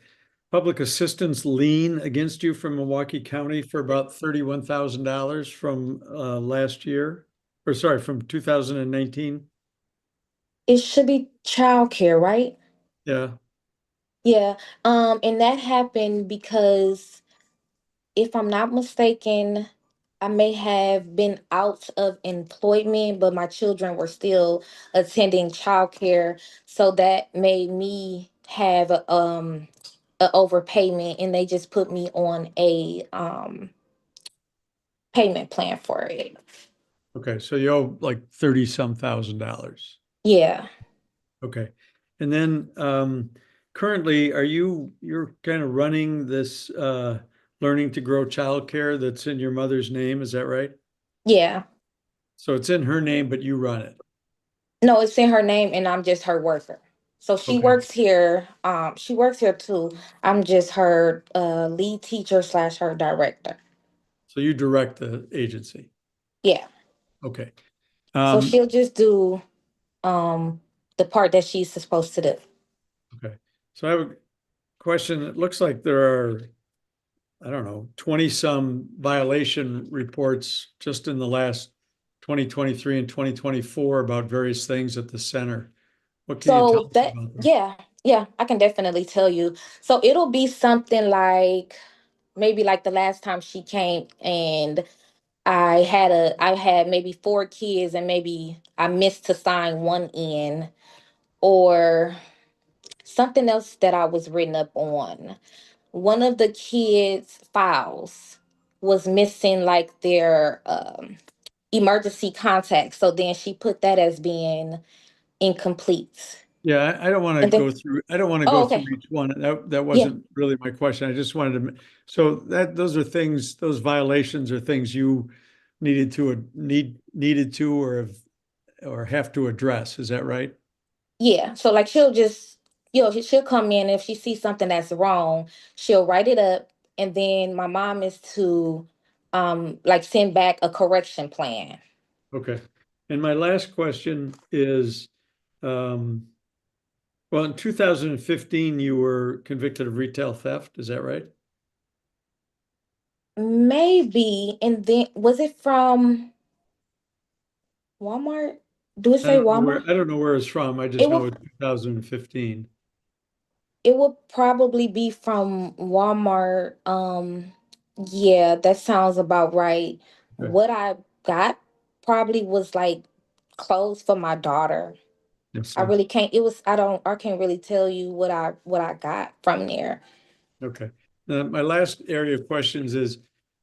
public assistance lien against you from Milwaukee County for about $31,000 from last year? Or sorry, from 2019? It should be childcare, right? Yeah. Yeah. And that happened because if I'm not mistaken, I may have been out of employment, but my children were still attending childcare. So that made me have a overpayment, and they just put me on a payment plan for it. Okay, so you owe like 30-some thousand dollars. Yeah. Okay. And then currently you're kind of running this Learning to Grow childcare that's in your mother's name, is that right? Yeah. So it's in her name, but you run it. No, it's in her name and I'm just her worker. So she Okay. works here. She works here too. I'm just her lead teacher / her director. So you direct the agency. Yeah. Okay. So she'll just do the part that she's supposed to do. Okay. So I have a question. It looks like there are, I don't know, 20-some violation reports just in the last 2023 and 2024 about various things at the center. What can you tell So us that, about them? yeah, I can definitely tell you. So it'll be something like maybe like the last time she came and I had maybe 4 kids and maybe I missed to sign one in, or something else that I was written up on. One of the kids' files was missing like their emergency contact. So then she put that as being incomplete. Yeah, I don't want to And then, go through, I don't want to oh, go through okay. each one. That Yeah. wasn't really my question. I just wanted to, so those are things, those violations are things you needed to or have to address. Is that right? Yeah. So like she'll just, she'll come in. If she sees something that's wrong, she'll write it up. And then my mom is to like send back a correction plan. Okay. And my last question is, well, in 2015, you were convicted of retail theft. Is that right? Maybe. And then was it from Walmart? Do it I say don't know where, Walmart? I don't know where it's from. I just It know will it's 2015. it will probably be from Walmart. Yeah, that sounds about right. Okay. What I got probably was like clothes for my daughter. Yes, I sir. really can't, I can't really tell you what I got from there. Okay. My last area of questions is,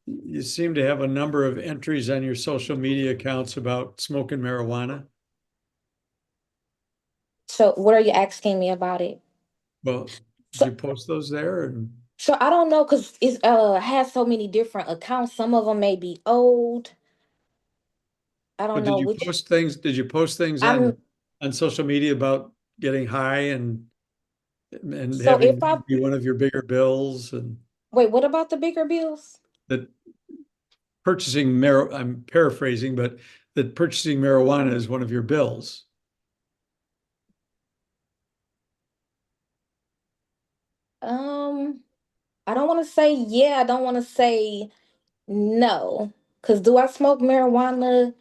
you seem to have a number of entries on your social media accounts about smoking marijuana. So what are you asking me about it? Well, did So you post those there? And so I don't know because it's has so many different accounts. Some of them may be old. I don't but know which. did you post things I'm on social media about getting high and so having if I that be one of your bigger bills, and wait, what about the bigger bills? that I'm paraphrasing, but that purchasing marijuana is one of your bills? I don't want to say yeah, I don't want to say no. Cause do I smoke marijuana?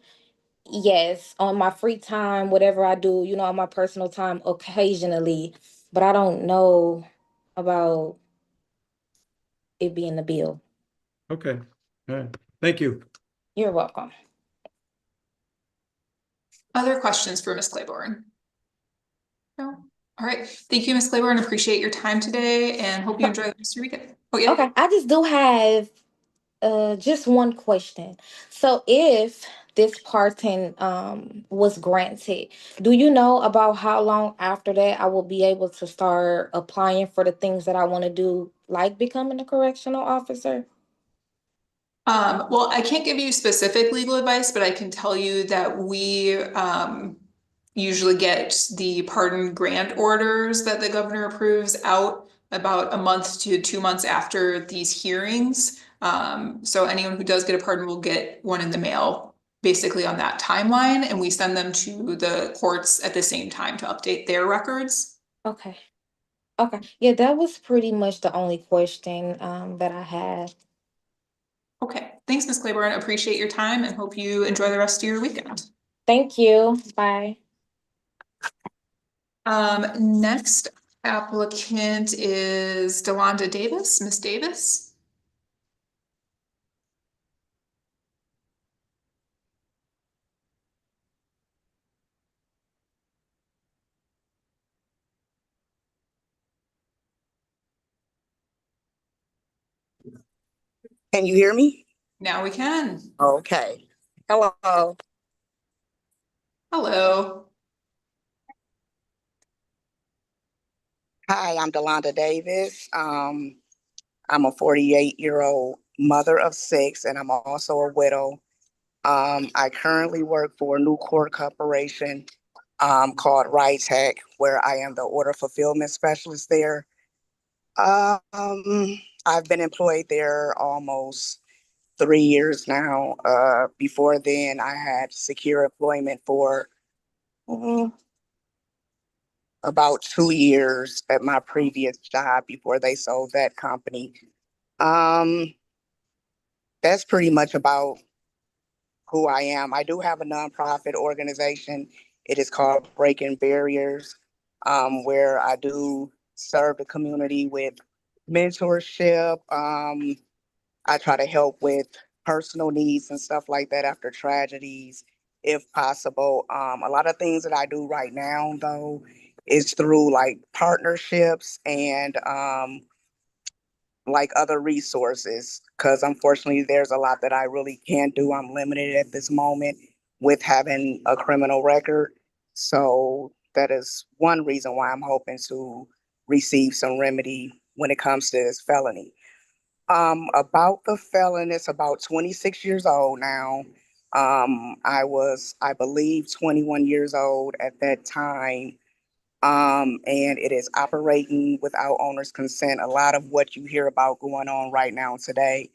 Yes, on my free time, whatever I do, on my personal time occasionally, but I don't know about it being a bill. Okay. All right. Thank you. You're welcome. Other questions for Ms. Claiborne? No? All right. Thank you, Ms. Claiborne. Appreciate your time today and hope you enjoy the rest of your weekend. Oh, yeah. Okay, I just do have just one question. So if this pardon was granted, do you know about how long after that I will be able to start applying for the things that I want to do, like becoming a correctional officer? Well, I can't give you specific legal advice, but I can tell you that we usually get the pardon grant orders that the governor approves out about a month to 2 months after these hearings. So anyone who does get a pardon will get one in the mail basically on that timeline, and we send them to the courts at the same time to update their records. Okay. Okay. Yeah, that was pretty much the only question that I had. Okay, thanks, Ms. Claiborne. Appreciate your time and hope you enjoy the rest of your weekend. Thank you. Bye. Next applicant is Delonda Davis. Miss Davis? Can you hear me? Now we can. Okay. Hello. Hello. Hi, I'm Delonda Davis. I'm a 48-year-old mother of 6, and I'm also a widow. I currently work for a new court corporation called RightTech, where I am the order fulfillment specialist there. I've been employed there almost 3 years now. Before then, I had secure employment for about 2 years at my previous job before they sold that company. That's pretty much about who I am. I do have a nonprofit organization. It is called Breaking Barriers, where I do serve the community with mentorship. I try to help with personal needs and stuff like that after tragedies, if possible. A lot of things that I do right now, though, is through like partnerships and like other resources, because unfortunately there's a lot that I really can't do. I'm limited at this moment with having a criminal record. So that is one reason why I'm hoping to receive some remedy when it comes to this felony. About the felon, it's about 26 years old now. I was, I believe, 21 years old at that time. And it is operating without owner's consent. A lot of what you hear about going on right now today.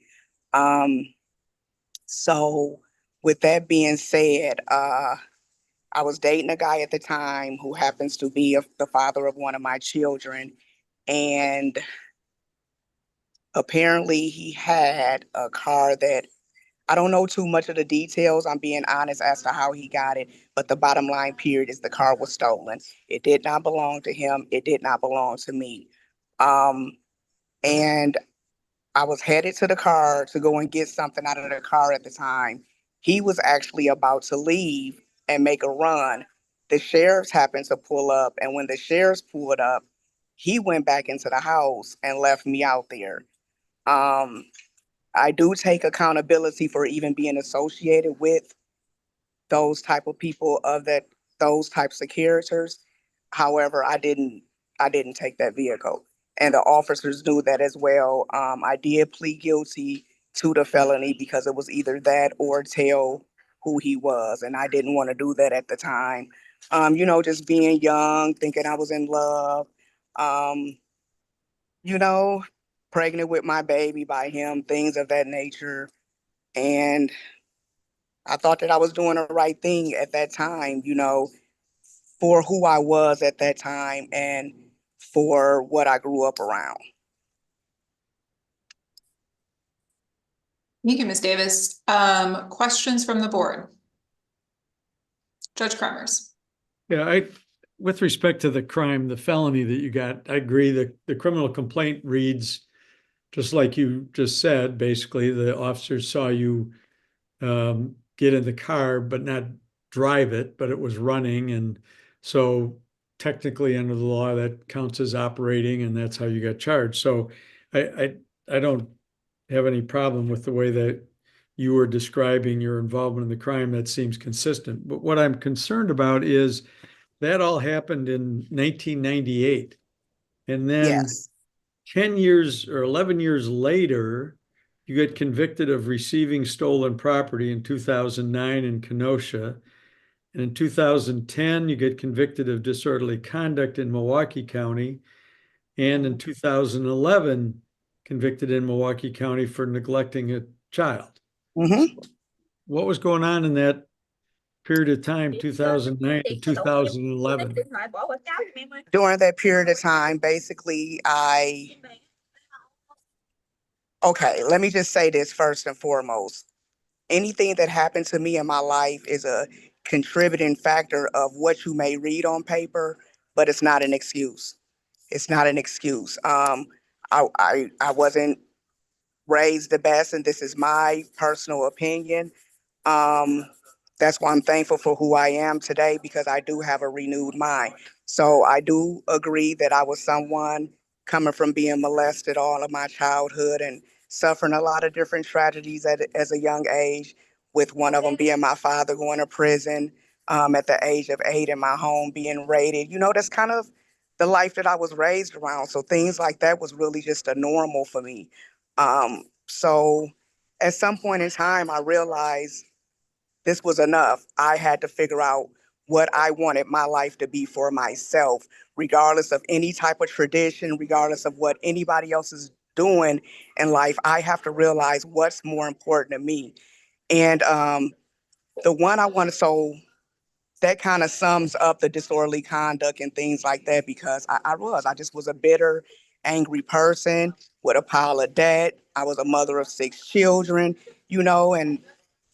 So with that being said, I was dating a guy at the time who happens to be the father of one of my children. And apparently he had a car that I don't know too much of the details. I'm being honest as to how he got it. But the bottom line period is the car was stolen. It did not belong to him. It did not belong to me. And I was headed to the car to go and get something out of the car at the time. He was actually about to leave and make a run. The sheriffs happened to pull up. And when the sheriffs pulled up, he went back into the house and left me out there. I do take accountability for even being associated with those type of people those types of characters. However, I didn't take that vehicle. And the officers knew that as well. I did plead guilty to the felony because it was either that or tell who he was. And I didn't want to do that at the time. Just being young, thinking I was in love. Um, you know, Pregnant with my baby by him, things of that nature. And I thought that I was doing the right thing at that time, for who I was at that time and for what I grew up around. Thank you, Ms. Davis. Questions from the board? Judge Kremers. Yeah, with respect to the crime, the felony that you got, I agree that the criminal complaint reads just like you just said. Basically, the officers saw you get in the car, but not drive it, but it was running. And so technically under the law, that counts as operating, and that's how you got charged. So I don't have any problem with the way that you were describing your involvement in the crime. That seems consistent. But what I'm concerned about is that all happened in 1998. And then Yes. 10 years or 11 years later, you get convicted of receiving stolen property in 2009 in Kenosha. And in 2010, you get convicted of disorderly conduct in Milwaukee County. And in 2011, convicted in Milwaukee County for neglecting a child. Mm-hmm. What was going on in that period of time, 2009 to 2011? During that period of time, basically, okay, let me just say this first and foremost. Anything that happened to me in my life is a contributing factor of what you may read on paper, but it's not an excuse. It's not an excuse. I wasn't raised the best, and this is my personal opinion. Um, that's why I'm thankful for who I am today, because I do have a renewed mind. So I do agree that I was someone coming from being molested all of my childhood and suffering a lot of different tragedies as a young age, with one of them being my father going to prison at the age of 8, in my home being raided. You know, that's kind of the life that I was raised around. So things like that was really just a normal for me. So at some point in time, I realized this was enough. I had to figure out what I wanted my life to be for myself, regardless of any type of tradition, regardless of what anybody else is doing in life. I have to realize what's more important to me. And the one I want to, so that kind of sums up the disorderly conduct and things like that, because I just was a bitter, angry person with a pile of debt. I was a mother of 6 children, you know, and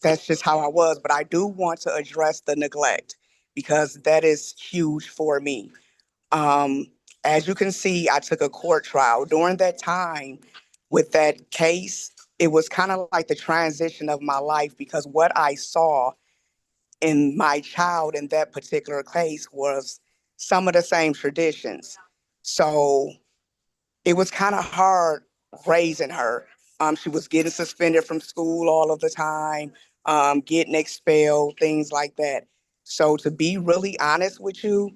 that's just how I was. But I do want to address the neglect, because that is huge for me. As you can see, I took a court trial. During that time with that case, it was kind of like the transition of my life, because what I saw in my child in that particular case was some of the same traditions. So it was kind of hard raising her. She was getting suspended from school all of the time, getting expelled, things like that. So to be really honest with you,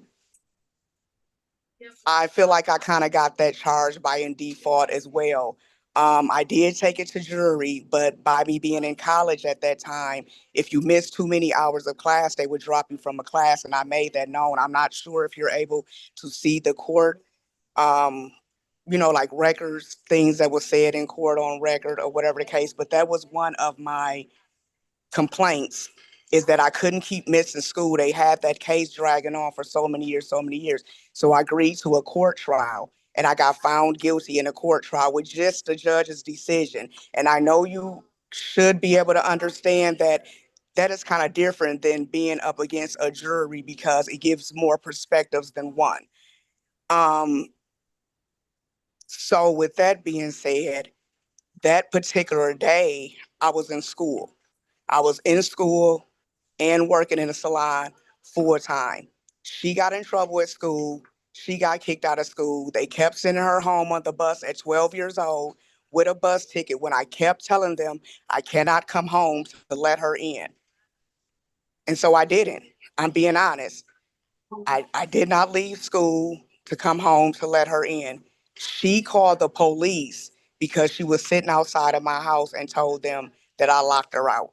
I feel like I kind of got that charge by in default as well. I did take it to jury, but by me being in college at that time, if you missed too many hours of class, they would drop you from a class, and I made that known. I'm not sure if you're able to see the court, you know, like records, things that were said in court on record or whatever the case, but that was one of my complaints, is that I couldn't keep missing school. They had that case dragging on for so many years, so many years. So I agreed to a court trial, and I got found guilty in a court trial with just the judge's decision. And I know you should be able to understand that that is kind of different than being up against a jury, because it gives more perspectives than one. So with that being said, that particular day, I was in school. I was in school and working in a salon full time. She got in trouble at school. She got kicked out of school. They kept sending her home on the bus at 12 years old with a bus ticket, when I kept telling them I cannot come home to let her in. And so I didn't. I'm being honest. I did not leave school to come home to let her in. She called the police because she was sitting outside of my house and told them that I locked her out.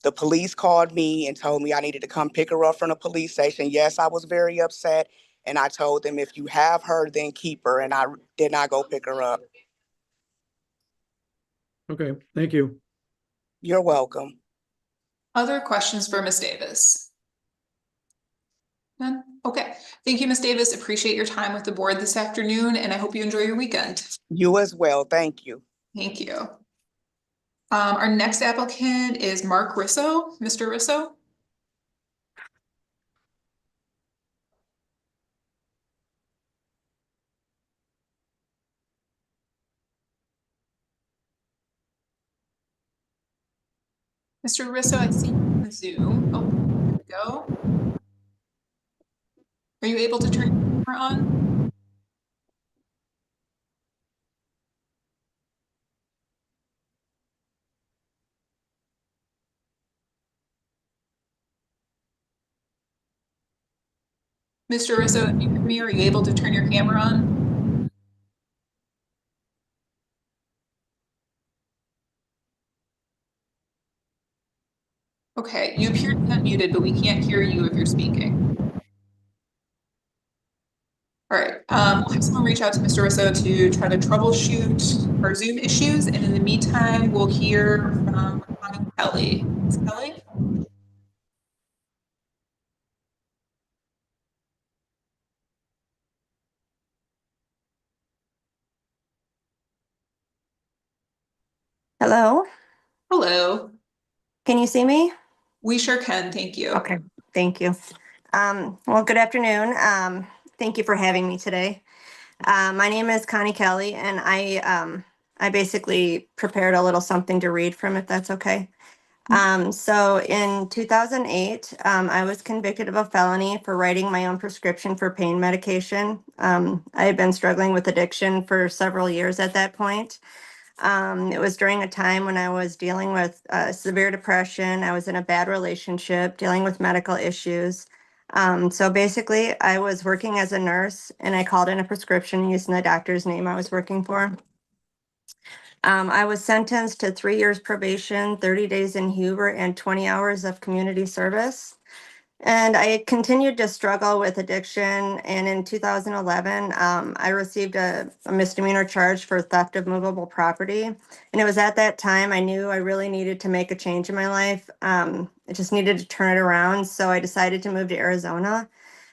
The police called me and told me I needed to come pick her up from the police station. Yes, I was very upset. And I told them, if you have her, then keep her. And I did not go pick her up. Okay, thank you. You're welcome. Other questions for Ms. Davis? None? Okay. Thank you, Ms. Davis. Appreciate your time with the board this afternoon, and I hope you enjoy your weekend. You as well. Thank you. Thank you. Our next applicant is Mark Risso. Mr. Risso? Mr. Risso, I see you on Zoom. Oh, there we go. Are you able to turn your camera on? Mr. Risso, if you hear me, are you able to turn your camera on? Okay, you appear to be unmuted, but we can't hear you if you're speaking. All right, we'll have someone reach out to Mr. Risso to try to troubleshoot our Zoom issues, and in the meantime, we'll hear from Connie Kelly. Ms. Kelly? Hello, Hello. can you see me? We sure can, thank you. Okay, thank you. Well, good afternoon. Thank you for having me today. My name is Connie Kelly, and I basically prepared a little something to read from, if that's okay. So in 2008, I was convicted of a felony for writing my own prescription for pain medication. I had been struggling with addiction for several years at that point. It was during a time when I was dealing with severe depression. I was in a bad relationship, dealing with medical issues. So basically, I was working as a nurse, and I called in a prescription using the doctor's name I was working for. I was sentenced to 3 years probation, 30 days in Huber, and 20 hours of community service. And I continued to struggle with addiction. And in 2011, I received a misdemeanor charge for theft of movable property. And it was at that time I knew I really needed to make a change in my life. I just needed to turn it around. So I decided to move to Arizona.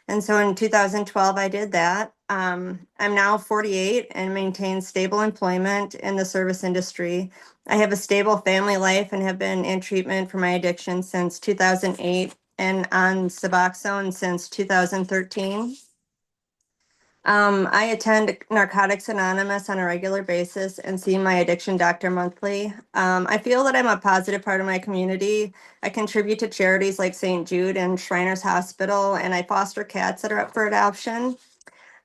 And so in 2012, I did that. I'm now 48 and maintain stable employment in the service industry. I have a stable family life and have been in treatment for my addiction since 2008 and on Suboxone since 2013. I attend Narcotics Anonymous on a regular basis and see my addiction doctor monthly. I feel that I'm a positive part of my community. I contribute to charities like St. Jude and Shriners Hospital, and I foster cats that are up for adoption.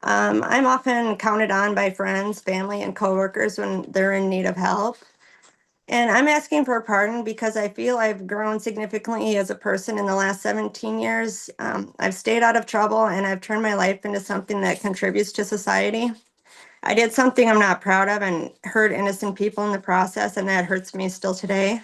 I'm often counted on by friends, family, and coworkers when they're in need of help. And I'm asking for a pardon because I feel I've grown significantly as a person in the last 17 years. I've stayed out of trouble and I've turned my life into something that contributes to society. I did something I'm not proud of and hurt innocent people in the process, and that hurts me still today.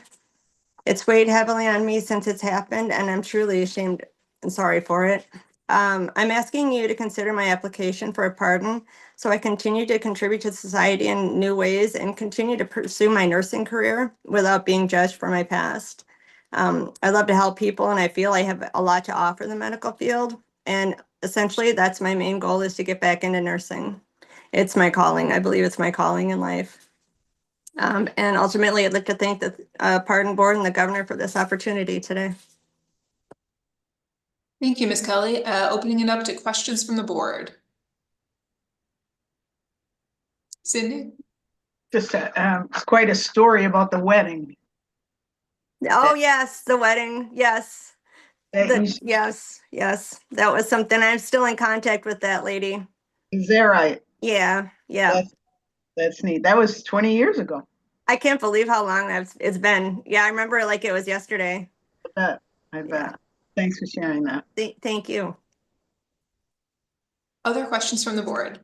It's weighed heavily on me since it's happened, and I'm truly ashamed and sorry for it. I'm asking you to consider my application for a pardon so I continue to contribute to society in new ways and continue to pursue my nursing career without being judged for my past. I love to help people, and I feel I have a lot to offer the medical field. And essentially, that's my main goal, is to get back into nursing. It's my calling. I believe it's my calling in life. And ultimately, I'd like to thank the Pardon Board and the governor for this opportunity today. Thank you, Ms. Kelly. Opening it up to questions from the board. Cindy? Just it's quite a story about the wedding. Oh, yes, the wedding. Yes. Yes. That was something. I'm still in contact with that lady. Is that right? Yeah. That's neat. That was 20 years ago. I can't believe how long it's been. Yeah, I remember it like it was yesterday. I bet. Thanks for sharing that. Thank you. Other questions from the board?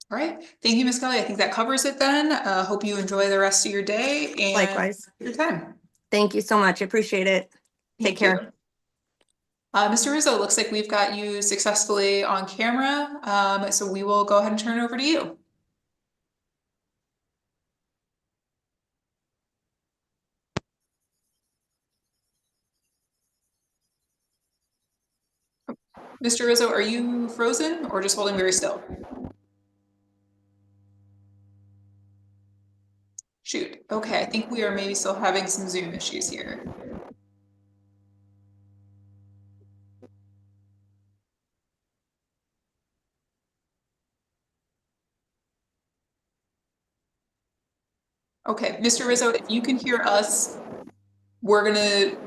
All right. Thank you, Ms. Kelly. I think that covers it then. Hope you enjoy the rest of your day and Likewise. your time. Thank you so much. Appreciate it. Take care. Mr. Rizzo, looks like we've got you successfully on camera. So we will go ahead and turn it over to you. Mr. Rizzo, are you frozen or just holding very still? Shoot. Okay, I think we are maybe still having some Zoom issues here. Okay, Mr. Rizzo, if you can hear us, we're gonna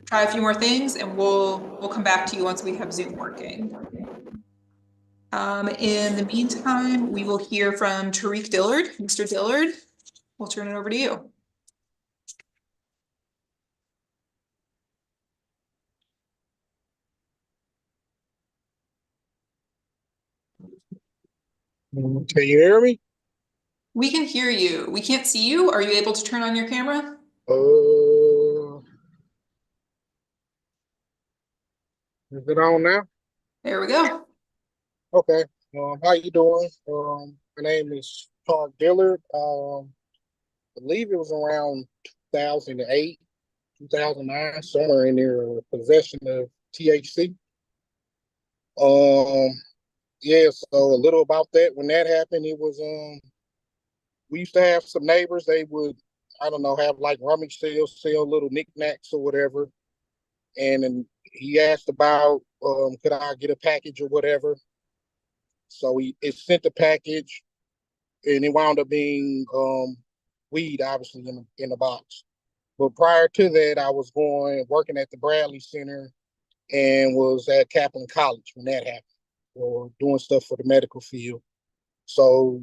try a few more things and we'll come back to you once we have Zoom working. In the meantime, we will hear from Tariq Dillard. Mr. Dillard, we'll turn it over to you. Can you hear me? We can hear you. We can't see you. Are you able to turn on your camera? Is it on now? There we go. Okay. How you doing? My name is Todd Dillard. I believe it was around 2008, 2009, somewhere in there, possession of THC. Yeah, so a little about that. When that happened, it was we used to have some neighbors. They would, I don't know, have like rummage sales, sell little knickknacks or whatever. And he asked about could I get a package or whatever. So it sent the package, and it wound up being weed, obviously in the box. But prior to that, I was working at the Bradley Center and was at Kaplan College when that happened, or doing stuff for the medical field. So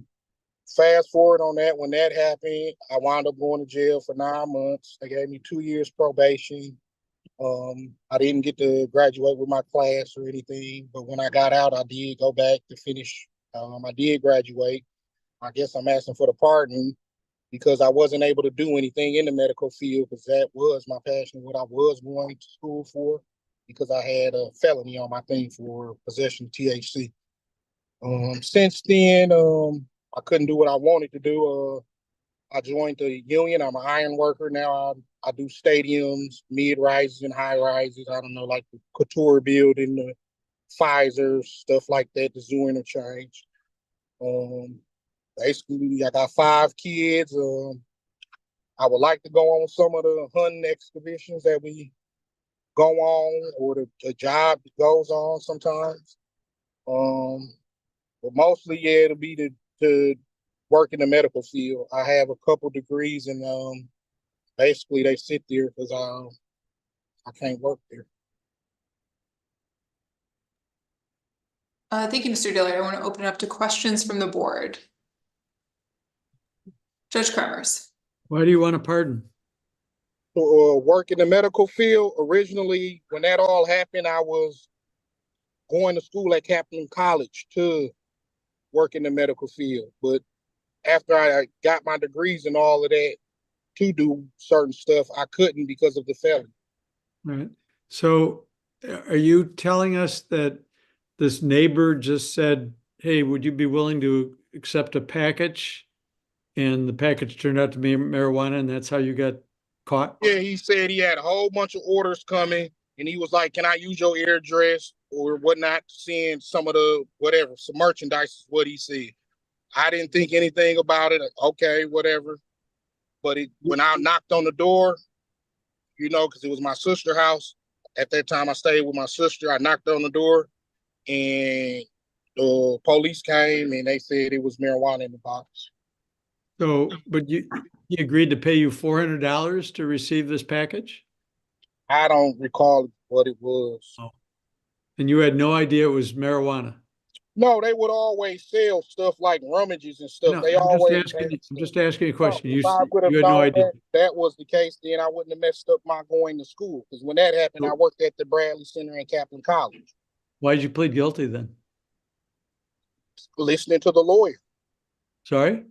fast forward on that, when that happened, I wound up going to jail for 9 months. They gave me 2 years probation. I didn't get to graduate with my class or anything, but when I got out, I did go back to finish. I did graduate. I guess I'm asking for the pardon because I wasn't able to do anything in the medical field because that was my passion, what I was going to school for, because I had a felony on my thing for possession of THC. Since then, I couldn't do what I wanted to do. I joined the union. I'm an iron worker now. I do stadiums, mid-rises and high-rises. I don't know, like the Couture building, the Pfizer, stuff like that, the Zoo Interchange. Basically, I got 5 kids. I would like to go on some of the hunting expeditions that we go on, or the job that goes on sometimes. But mostly, yeah, it'll be to work in the medical field. I have a couple degrees, and basically they sit there because I can't work there. Thank you, Mr. Dillard. I want to open it up to questions from the board. Judge Kremers. Why do you want a pardon? To work in the medical field. Originally, when that all happened, I was going to school at Kaplan College to work in the medical field. But after I got my degrees and all of that to do certain stuff, I couldn't because of the felony. All right. So are you telling us that this neighbor just said, hey, would you be willing to accept a package? And the package turned out to be marijuana, and that's how you got caught? Yeah, he said he had a whole bunch of orders coming, and he was like, can I use your address or whatnot to send some of the, whatever, some merchandise is what he said. I didn't think anything about it. Okay, whatever. But when I knocked on the door, because it was my sister's house. At that time, I stayed with my sister. I knocked on the door, and the police came, and they said it was marijuana in the box. So, but he agreed to pay you $400 to receive this package? I don't recall what it was. Oh. And you had no idea it was marijuana? No, they would always sell stuff like rummages and stuff. No, They I'm just always asking a question. If I would have you had no known idea. that was the case, then I wouldn't have messed up my going to school. Because when that happened, I worked at the Bradley Center and Kaplan College. Why did you plead guilty then? Listening to the lawyer. Sorry?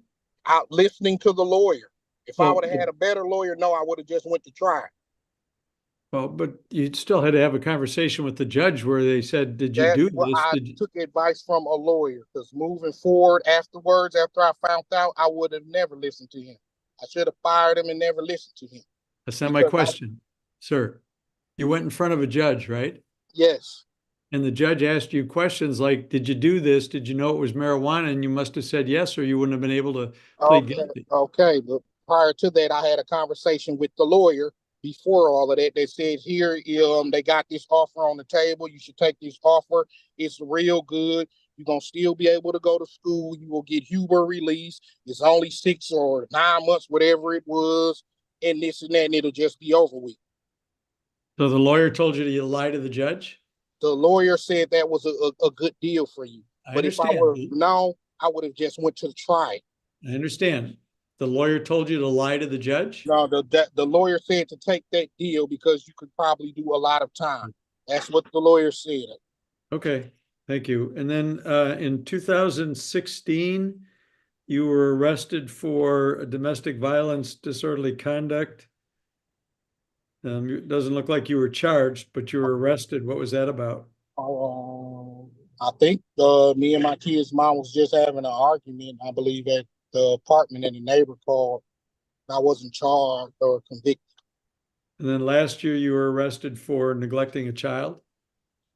Listening to the lawyer. If I would have had a better lawyer, no, I would have just went to trial. Well, but you still had to have a conversation with the judge where they said, did you That's do what this? I took advice from a lawyer, because moving forward afterwards, after I found out, I would have never listened to him. I should have fired him and never listened to him. That's not my question, sir. You went in front of a judge, right? Yes. And the judge asked you questions like, did you do this? Did you know it was marijuana? And you must have said yes, or you wouldn't have been able to plead guilty. Okay, but prior to that, I had a conversation with the lawyer. Before all of that, they said here, they got this offer on the table. You should take this offer. It's real good. You're going to still be able to go to school. You will get Huber release. It's only 6 or 9 months, whatever it was, and this and that, and it'll just be over with. So the lawyer told you to lie to the judge? The lawyer said that was a good deal for you. But if I were known, I would have just went to the trial. I understand. The lawyer told you to lie to the judge? No, the lawyer said to take that deal because you could probably do a lot of time. That's what the lawyer said. Okay, thank you. And then in 2016, you were arrested for domestic violence, disorderly conduct. It doesn't look like you were charged, but you were arrested. What was that about? I think me and my kid's mom was just having an argument, I believe, at the apartment, and the neighbor called. I wasn't charged or convicted. And then last year you were arrested for neglecting a child?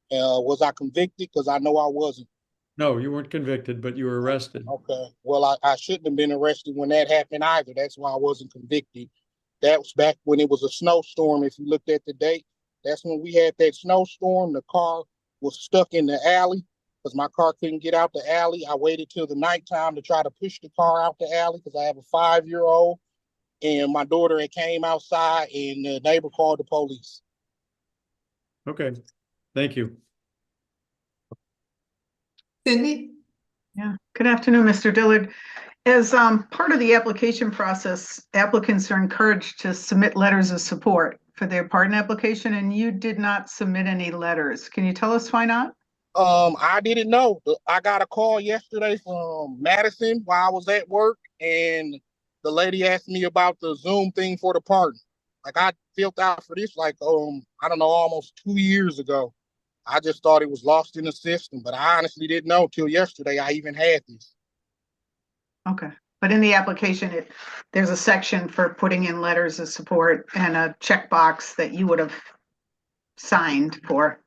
Was I convicted? Because I know I wasn't. No, you weren't convicted, but you were arrested. Okay. Well, I shouldn't have been arrested when that happened either. That's why I wasn't convicted. That was back when it was a snowstorm. If you looked at the date, That's when we had that snowstorm. The car was stuck in the alley because my car couldn't get out the alley. I waited till the nighttime to try to push the car out the alley because I have a 5-year-old, and my daughter had came outside, and the neighbor called the police. Okay, thank you. Cindy? Yeah. Good afternoon, Mr. Dillard. As part of the application process, applicants are encouraged to submit letters of support for their pardon application, and you did not submit any letters. Can you tell us why not? I didn't know. I got a call yesterday from Madison while I was at work, and the lady asked me about the Zoom thing for the pardon. Like, I filled out for this like I don't know, almost 2 years ago. I just thought it was lost in the system, but I honestly didn't know till yesterday I even had this. Okay. But in the application, there's a section for putting in letters of support and a checkbox that you would have signed for.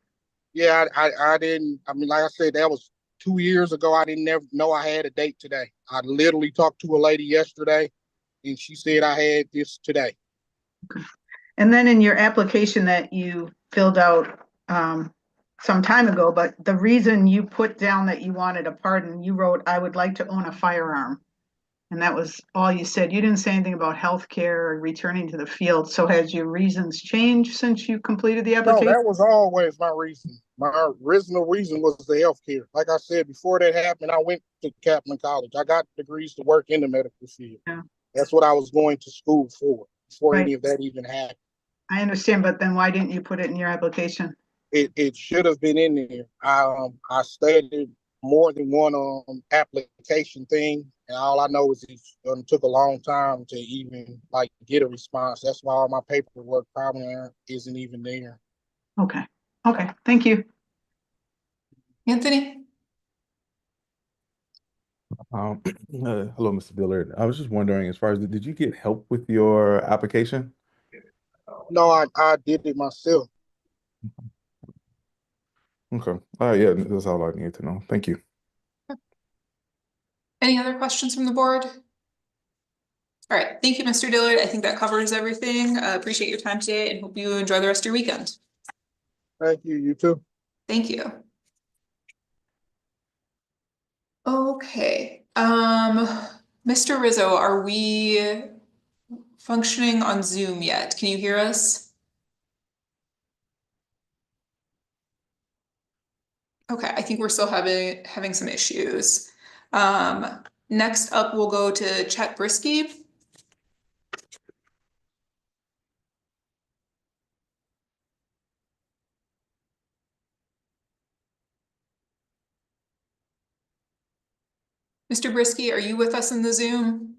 Yeah, I didn't. I mean, like I said, that was 2 years ago. I didn't ever know I had a date today. I literally talked to a lady yesterday, and she said I had this today. Okay. And then in your application that you filled out some time ago, but the reason you put down that you wanted a pardon, you wrote, "I would like to own a firearm." And that was all you said. You didn't say anything about healthcare or returning to the field. So has your reasons changed since you completed the No, application? that was always my reason. My original reason was the healthcare. Like I said, before that happened, I went to Kaplan College. I got degrees to work in the medical field. Yeah. That's what I was going to school for before Right. any of that even happened. I understand, but then why didn't you put it in your application? It should have been in there. I studied more than one application thing, and all I know is it took a long time to even like get a response. That's why all my paperwork probably isn't even there. Okay. Okay. Thank you. Anthony? Hello, Mr. Dillard. I was just wondering, as far as did you get help with your application? No, I did it myself. Okay. Yeah, that's all I need to know. Thank you. Any other questions from the board? All right, thank you, Mr. Dillard. I think that covers everything. Appreciate your time today and hope you enjoy the rest of your weekend. Thank you. You too. Thank you. Okay, Mr. Rizzo, are we functioning on Zoom yet? Can you hear us? Okay, I think we're still having some issues. Next up, we'll go to Chet Brisky. Mr. Brisky, are you with us in the Zoom?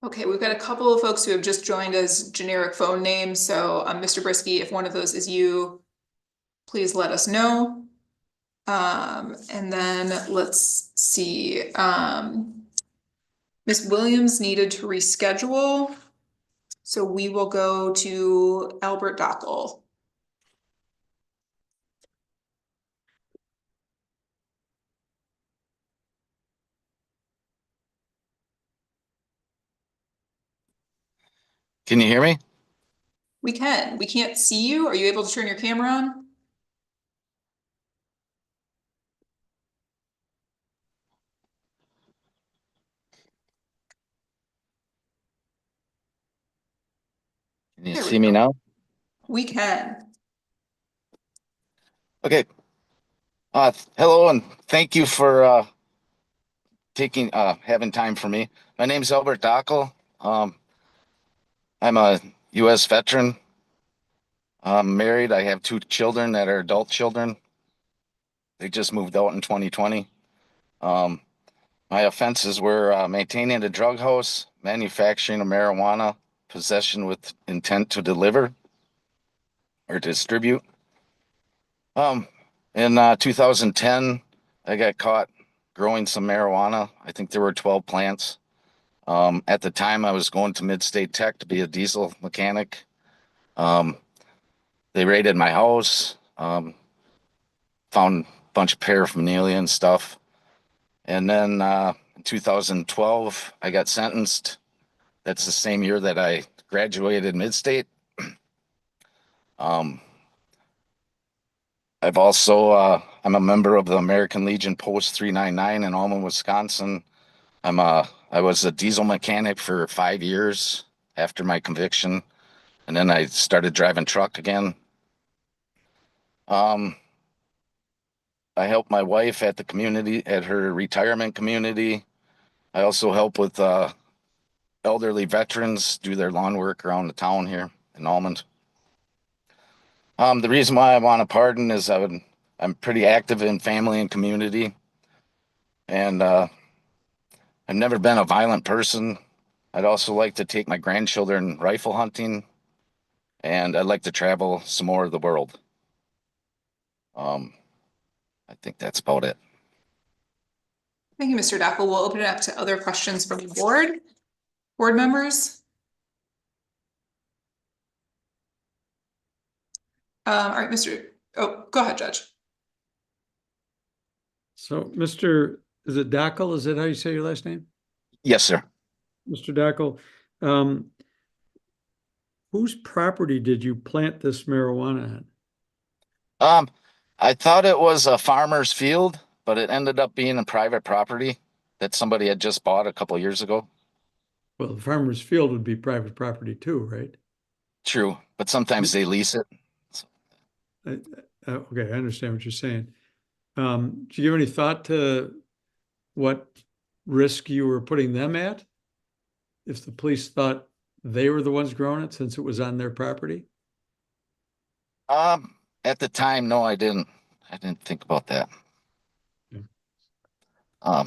Okay, we've got a couple of folks who have just joined as generic phone names. So Mr. Brisky, if one of those is you, please let us know. And then let's see. Ms. Williams needed to reschedule. So we will go to Albert Dockel. Can you hear me? We can. We can't see you. Are you able to turn your camera on? Can you There we see me go. now? We can. Okay. Hello, and thank you for having time for me. My name's Albert Dockel. I'm a U.S. veteran. I'm married. I have 2 children that are adult children. They just moved out in 2020. My offenses were maintaining a drug house, manufacturing of marijuana, possession with intent to deliver or distribute. In 2010, I got caught growing some marijuana. I think there were 12 plants. At the time, I was going to Mid-State Tech to be a diesel mechanic. They raided my house, found a bunch of paraphernalia and stuff. And then in 2012, I got sentenced. That's the same year that I graduated mid-state. I've also, I'm a member of the American Legion Post 399 in Alma, Wisconsin. I was a diesel mechanic for 5 years after my conviction, and then I started driving truck again. I help my wife at the community, at her retirement community. I also help with elderly veterans do their lawn work around the town here in Almond. The reason why I want a pardon is I'm pretty active in family and community, and I've never been a violent person. I'd also like to take my grandchildren rifle hunting, and I'd like to travel some more of the world. I think that's about it. Thank you, Mr. Dackel. We'll open it up to other questions from the board. Board members? All right, go ahead, Judge. So, is it Dackel? Is that how you say your last name? Yes, sir. Mr. Dackel, whose property did you plant this marijuana on? I thought it was a farmer's field, but it ended up being a private property that somebody had just bought a couple of years ago. Well, the farmer's field would be private property too, right? True, but sometimes they lease it. Okay, I understand what you're saying. Do you give any thought to what risk you were putting them at? If the police thought they were the ones growing it since it was on their property? At the time, no, I didn't. I didn't think about that. Yeah.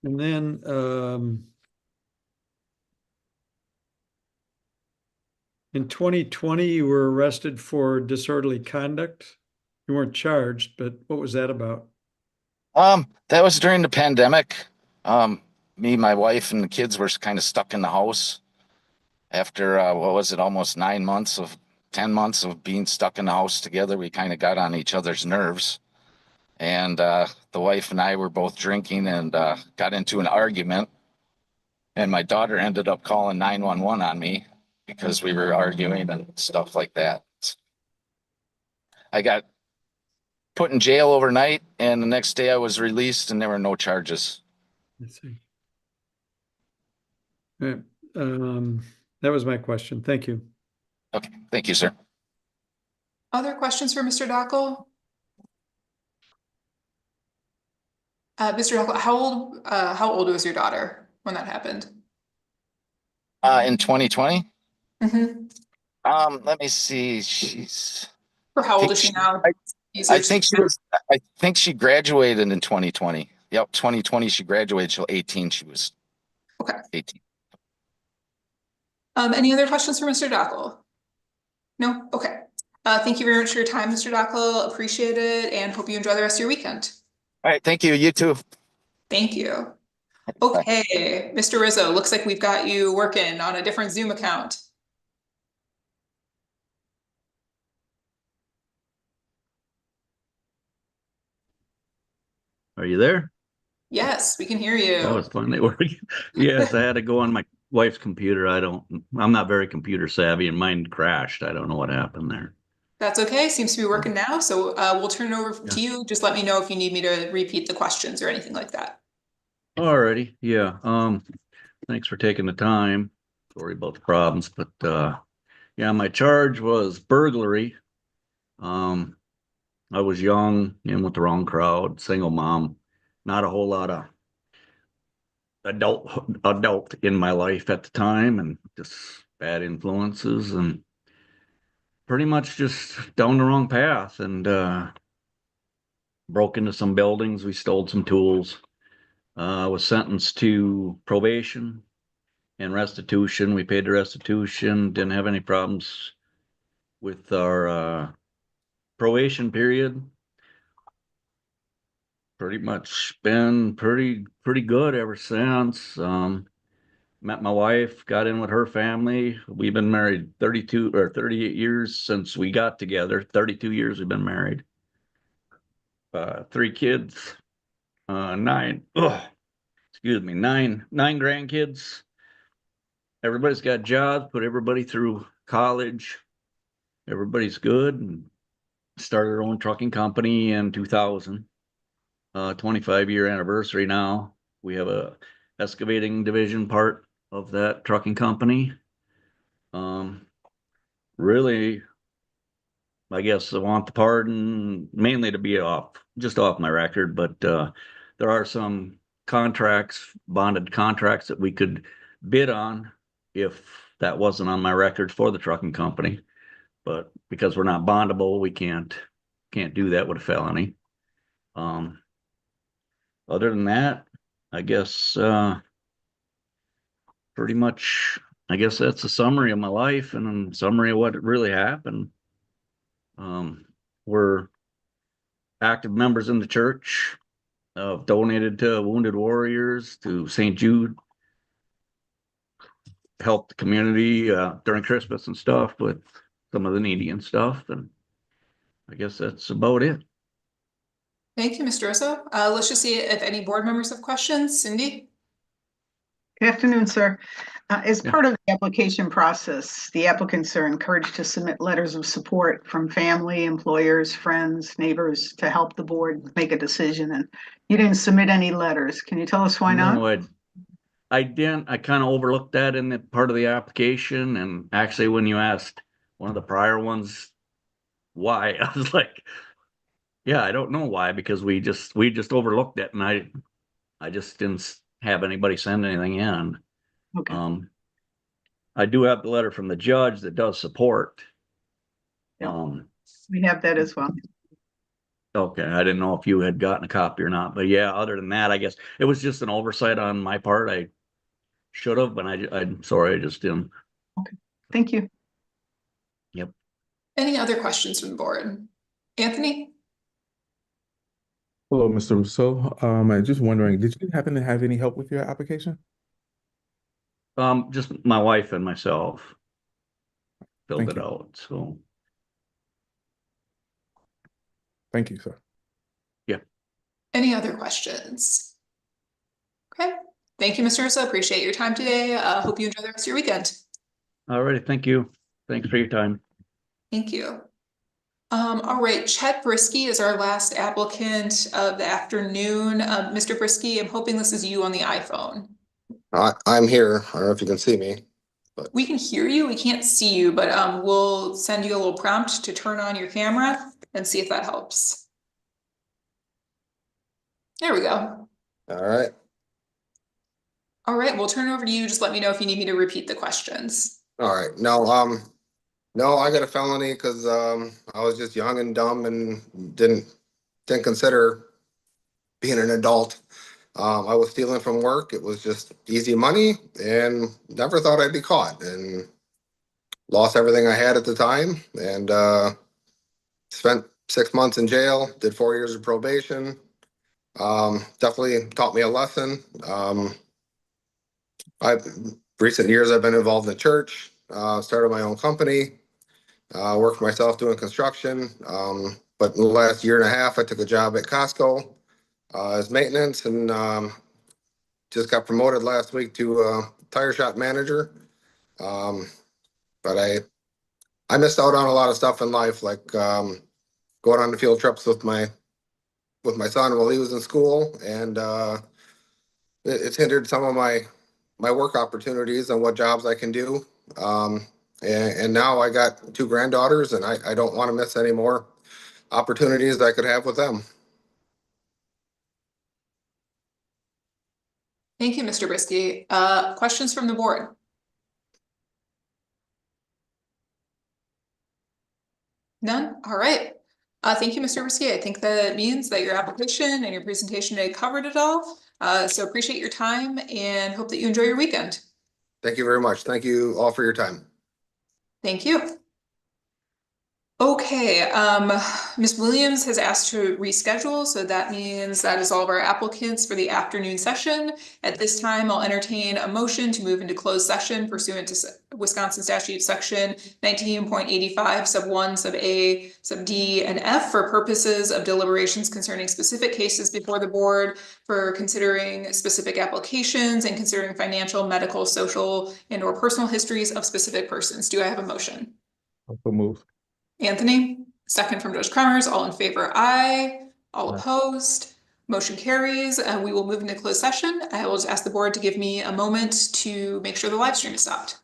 And then in 2020, you were arrested for disorderly conduct. You weren't charged, but what was that about? That was during the pandemic. Me, my wife, and the kids were kind of stuck in the house after what was it, almost 10 months of being stuck in the house together. We kind of got on each other's nerves. And the wife and I were both drinking and got into an argument. And my daughter ended up calling 911 on me because we were arguing and stuff like that. I got put in jail overnight, and the next day I was released and there were no charges. Let's see. All right. That was my question. Thank you. Okay, thank you, sir. Other questions for Mr. Dackel? Mr. Dackel, how old was your daughter when that happened? In 2020? Mm-hmm. Let me see. She's Or how old is she now? I think she graduated in 2020. Yep, 2020 she graduated. She'll 18. She was 18. Any other questions for Mr. Dackel? No? Okay. Thank you very much for your time, Mr. Dackel. Appreciate it and hope you enjoy the rest of your weekend. All right, thank you. You too. Thank you. Okay, Mr. Rizzo, looks like we've got you working on a different Zoom account. Are you there? Yes, we can hear you. Oh, it's finally working. Yes, I had to go on my wife's computer. I'm not very computer savvy and mine crashed. I don't know what happened there. That's okay. Seems to be working now. So we'll turn it over to you. Just let me know if you need me to repeat the questions or anything like that. Alrighty. Yeah. Thanks for taking the time. Sorry about the problems, but yeah, my charge was burglary. I was young and with the wrong crowd, single mom, not a whole lot of adult in my life at the time, and just bad influences and pretty much just down the wrong path, and broke into some buildings. We stole some tools. Was sentenced to probation and restitution. We paid the restitution, didn't have any problems with our probation period. Pretty much been pretty good ever since. Met my wife, got in with her family. We've been married 32 or 38 years since we got together. 32 years we've been married. 3 kids, nine grandkids. Everybody's got jobs, put everybody through college. Everybody's good, and started our own trucking company in 2000. 25-year anniversary now. We have a excavating division part of that trucking company. Really, I guess I want the pardon mainly to be just off my record, but there are some bonded contracts that we could bid on if that wasn't on my record for the trucking company. But because we're not bondable, we can't do that with a felony. Other than that, I guess pretty much, I guess that's a summary of my life and a summary of what really happened. We're active members in the church, donated to Wounded Warriors, to St. Jude, helped the community during Christmas and stuff with some of the needy and stuff. And I guess that's about it. Thank you, Mr. Russo. Let's just see if any board members have questions. Cindy? Good afternoon, sir. As part of the application process, the applicants are encouraged to submit letters of support from family, employers, friends, neighbors to help the board make a decision. And you didn't submit any letters. Can you tell us why not? No, I didn't. I kind of overlooked that in the part of the application. And actually, when you asked one of the prior ones why, I was like, yeah, I don't know why, because we just overlooked it, and I just didn't have anybody send anything in. Okay. I do have the letter from the judge that does support. We have that as well. Okay, I didn't know if you had gotten a copy or not, but yeah, other than that, I guess it was just an oversight on my part. I should have, but I'm sorry, I just didn't. Okay, thank you. Yep. Any other questions from the board? Anthony? Hello, Mr. Rousseau. I'm just wondering, did you happen to have any help with your application? Just my wife and myself filled Thank it you. out, so. Thank you, sir. Yeah. Any other questions? Okay. Thank you, Mr. Russo. Appreciate your time today. Hope you enjoy the rest of your weekend. All righty, thank you. Thanks for your time. Thank you. All right, Chet Brisky is our last applicant of the afternoon. Mr. Brisky, I'm hoping this is you on the iPhone. I'm here. I don't know if you can see me. We can hear you, we can't see you, but we'll send you a little prompt to turn on your camera and see if that helps. There we go. All right. All right, we'll turn it over to you. Just let me know if you need me to repeat the questions. All right. No, I got a felony because I was just young and dumb and didn't consider being an adult. I was stealing from work. It was just easy money and never thought I'd be caught, and lost everything I had at the time, and spent 6 months in jail, did 4 years of probation. Definitely taught me a lesson. Recent years I've been involved in church, started my own company, worked for myself doing construction. But in the last year and a half, I took a job at Costco as maintenance, and just got promoted last week to tire shop manager. But I missed out on a lot of stuff in life, like going on the field trips with my son while he was in school, and it's hindered some of my work opportunities and what jobs I can do. And now I got 2 granddaughters, and I don't want to miss any more opportunities I could have with them. Thank you, Mr. Brisky. Questions from the board? None? All right. Thank you, Mr. Brisky. I think that means that your application and your presentation today covered it all. So appreciate your time and hope that you enjoy your weekend. Thank you very much. Thank you all for your time. Thank you. Okay, Ms. Williams has asked to reschedule, so that means that is all of our applicants for the afternoon session. At this time, I'll entertain a motion to move into closed session pursuant to Wisconsin statute section 19.85 sub 1 sub A sub D and F for purposes of deliberations concerning specific cases before the board, for considering specific applications and considering financial, medical, social, and or personal histories of specific persons. Do I have a motion? Also move. Anthony, second from Judge Kremers, all in favor, aye. All opposed, motion carries. We will move into closed session. I will just ask the board to give me a moment to make sure the live stream is stopped.